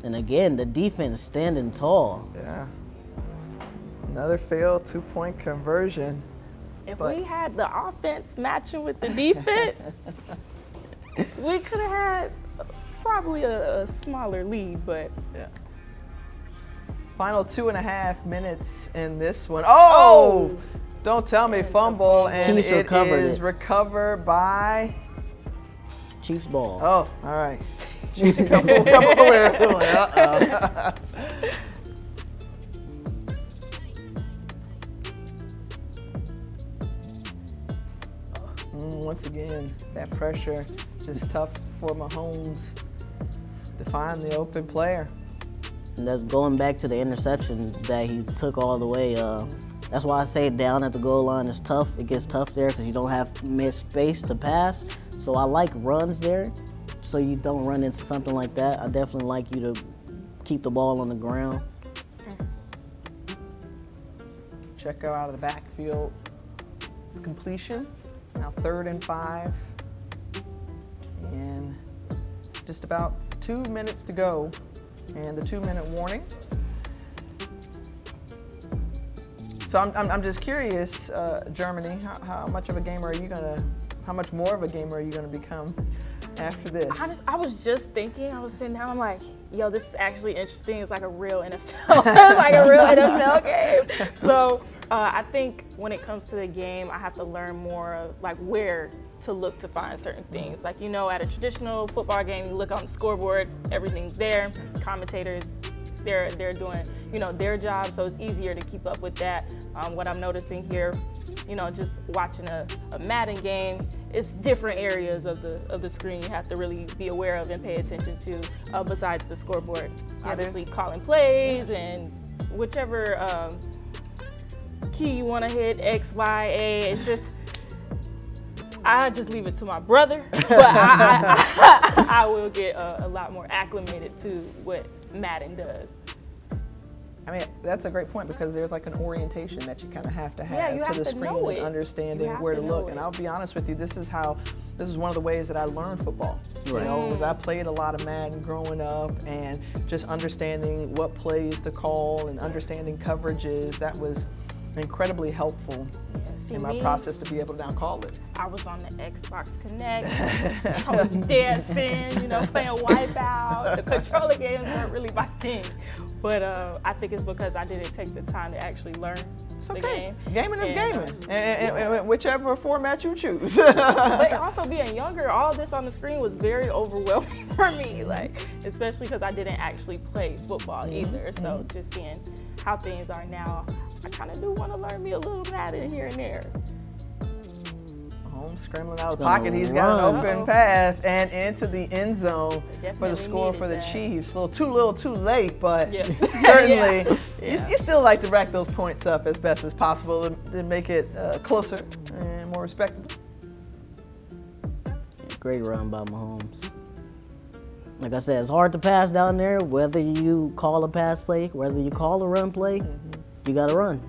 And again, the defense standing tall. Yeah. Another failed 2-point conversion. If we had the offense matching with the defense, we could have had probably a smaller lead, but yeah. Final 2.5 minutes in this one. Oh! Don't tell me fumble, and Chiefs it is recovered by Chiefs ball. Oh, all right. Chiefs come over. Once again, that pressure just tough for Mahomes to find the open player. And that's going back to the interception that he took all the way. That's why I say down at the goal line is tough. It gets tough there because you don't have mid-space to pass. So I like runs there so you don't run into something like that. I definitely like you to keep the ball on the ground. Check out of the backfield. Completion. Now 3rd and 5. And just about 2 minutes to go. And the 2-minute warning. So I'm just curious, Germany, how much of a gamer are you how much more of a gamer are you gonna become after this? I was just thinking, I was sitting down, I'm like, yo, this is actually interesting. It's like a real NFL, it's like a real NFL game. So I think when it comes to the game, I have to learn more of like where to look to find certain things. Like, you know, at a traditional football game, you look on the scoreboard, everything's there. Commentators, they're doing, you know, their job, so it's easier to keep up with that. What I'm noticing here, you know, just watching a Madden game, it's different areas of the screen you have to really be aware of and pay attention to, besides the scoreboard. Obviously, calling plays and whichever key you want to hit, X, Y, A. It's just, I just leave it to my brother, but I will get a lot more acclimated to what Madden does. I mean, that's a great point because there's like an orientation that you kind of have to have you to have the to screen know and it. understanding You have where to to know look. it. And I'll be honest with you, this is how this is one of the ways that I learned football. Right. You know, because I played a lot of Madden growing up, and just understanding what plays to call and understanding coverages, that was incredibly helpful in my process to be able to now call it. I was on the Xbox Connect, I was dancing, you know, playing Wipeout. The controller games weren't really my thing. But I think it's because I didn't take the time to actually learn the game. Gaming is gaming, and yeah. whichever format you choose. But also being younger, all this on the screen was very overwhelming for me, like, especially because I didn't actually play football either. So just seeing how things are now, I kind of do want to learn me a little Madden here and there. Holmes scrambling out of the pocket. He's got an open path and into the end zone for the score for the Chiefs. Too little, too late, but certainly you still like to rack those points up as best as possible to make it closer and more respectable. Great run by Mahomes. Like I said, it's hard to pass down there. Whether you call a pass play, whether you call a run play, you got to run.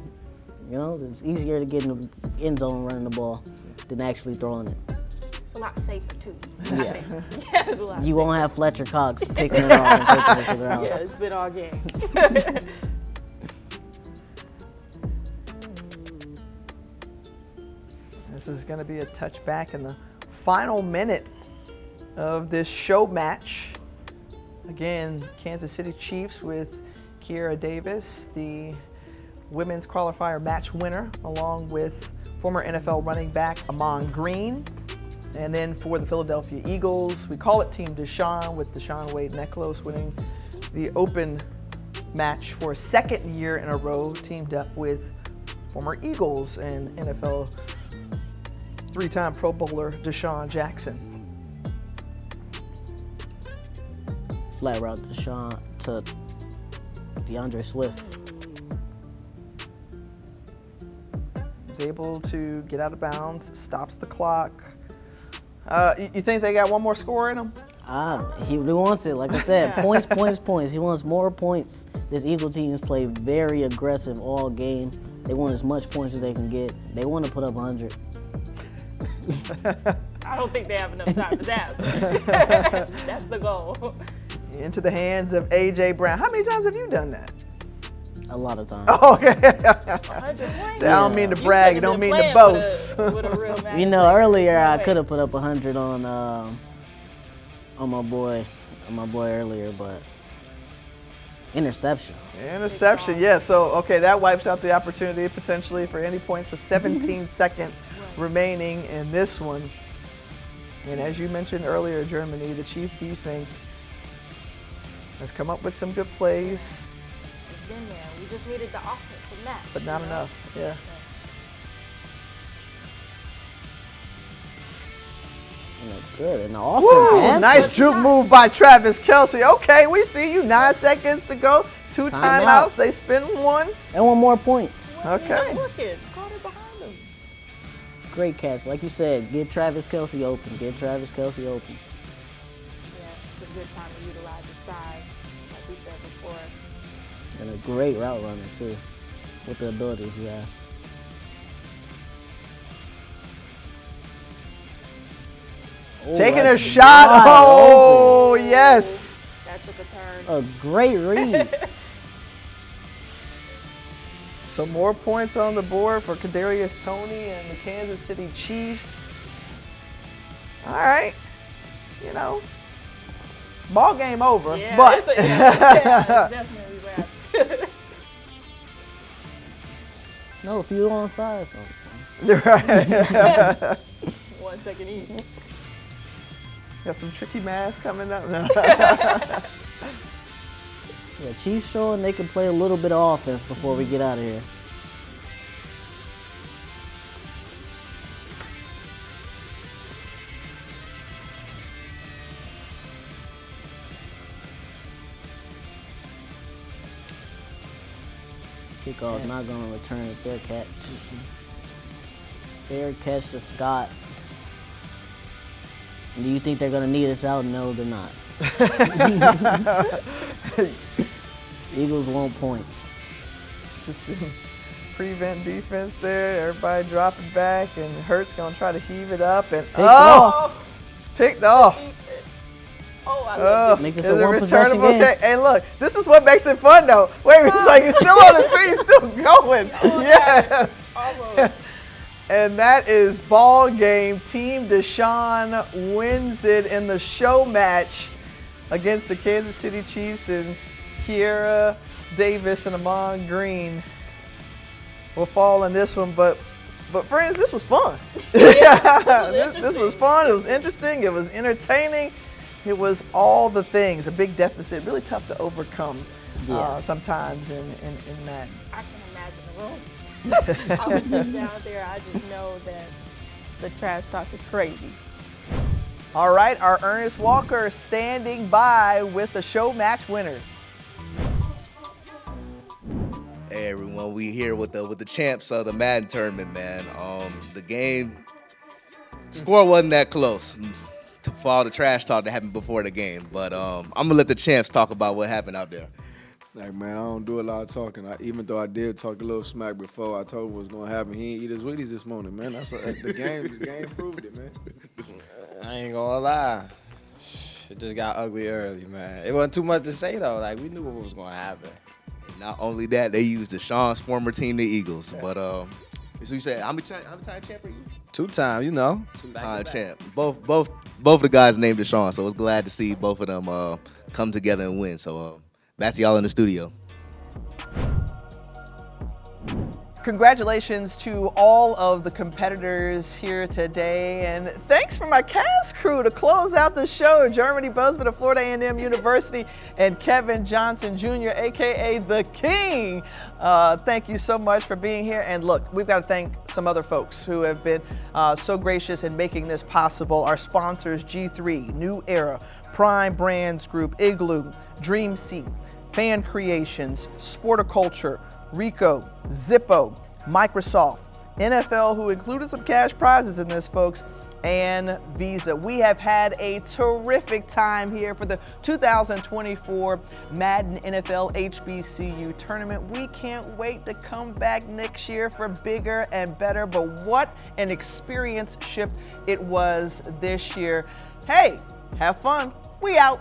You know, it's easier to get in the end zone running the ball than actually throwing it. It's a lot safer too. Yeah. It's a lot You won't have Fletcher Cox picking it off and taking it to their house. Yeah, it's been all game. This is going to be a touchback in the final minute of this show match. Again, Kansas City Chiefs with Kiera Davis, the women's qualifier match winner, along with former NFL running back Ahman Green. And then for the Philadelphia Eagles, we call it Team Deshaun, with Deshaun Wade-Necklace winning the open match for a second year in a row, teamed up with former Eagles and NFL three-time Pro Bowler Deshaun Jackson. Flat route to DeAndre Swift. Was able to get out of bounds, stops the clock. You think they got one more score in them? He wants it. Like I said, points, points, points. He wants more points. This Eagle team has played very aggressive all game. They want as much points as they can get. They want to put up 100. I don't think they have enough time for that. But that's the goal. Into the hands of A.J. Brown. How many times have you done that? A lot of times. Oh, okay. I don't mean to brag. Don't mean to boast. You know, earlier I could have put up 100 on my boy earlier, but interception. Interception, yeah. So, okay, that wipes out the opportunity potentially for any points with 17 seconds remaining in this one. And as you mentioned earlier, Germany, the Chiefs defense has come up with some good plays. It's been there. We just needed the offense to match. But not enough, yeah. Good, and the offense. Ooh, nice juke move by Travis Kelce. Okay, we see you. 9 seconds to go. 2 timeouts. They spin one. They want more points. Okay. Caught it behind them. Great catch. Like you said, get Travis Kelce open. Get Travis Kelce open. Yeah, it's a good time to utilize his size, like we said before. And a great route runner, too, with the abilities he has. Taking a shot. Oh, yes. That took a turn. A great read. So more points on the board for Kadarius Toney and the Kansas City Chiefs. All right. You know, ball game over, Yeah, but it's definitely wrapped. No, a few on sides. Right. 1 second each. Got some tricky math coming up now. Yeah, Chiefs showing they can play a little bit of offense before we get out of here. Kickoff not going to return it. Fair catch. Fair catch to Scott. Do you think they're going to need us out? No, they're not. Eagles want points. prevent defense there. Everybody dropping back, and Hurts gonna try to heave it up, and picked off. Oh, I love it. Make this a one possession returnable game. kick. Hey, look, this is what makes it fun, though. Wait, it's like he's still on his feet, he's still going. Yeah. Almost. And that is ball game. Team Deshaun wins it in the show match against the Kansas City Chiefs, and Kiera Davis and Ahman Green will fall in this one. But friends, this was fun. This was fun. It was interesting. It was entertaining. It was all the things. A big deficit, really tough to overcome sometimes in Madden. I can imagine the room. I was just down there. I just know that the trash talk is crazy. All right, our Ernest Walker standing by with the show match winners. Hey everyone, we here with the champs of the Madden tournament, man. The game score wasn't that close for all the trash talk that happened before the game, but I'm gonna let the champs talk about what happened out there. Like, man, I don't do a lot of talking. Even though I did talk a little smack before, I told him what was gonna happen. He ain't eat his Wheaties this morning, man. That's the game proved it, man. I ain't gonna lie. It just got ugly early, man. It wasn't too much to say, though. Like, we knew what was gonna happen. Not only that, they used Deshaun's former team, the Eagles. But so you said, how many time champ are you? 2-time, you know. 2-time champ. Both the guys named Deshaun, so I was glad to see both of them come together and win. So back to y'all in the studio. Congratulations to all of the competitors here today, and thanks for my cast crew to close out the show. Germany Busman of Florida A&M University and Kevin Johnson Jr., aka The King. Thank you so much for being here. And look, we've got to thank some other folks who have been so gracious in making this possible. Our sponsors, G3, New Era, Prime Brands Group, Igloo, Dream Seat, Fan Creations, Sporticulture, Rico, Zippo, Microsoft, NFL, who included some cash prizes in this, folks, and Visa. We have had a terrific time here for the 2024 Madden NFL HBCU tournament. We can't wait to come back next year for bigger and better, but what an experience ship it was this year. Hey, have fun. We out.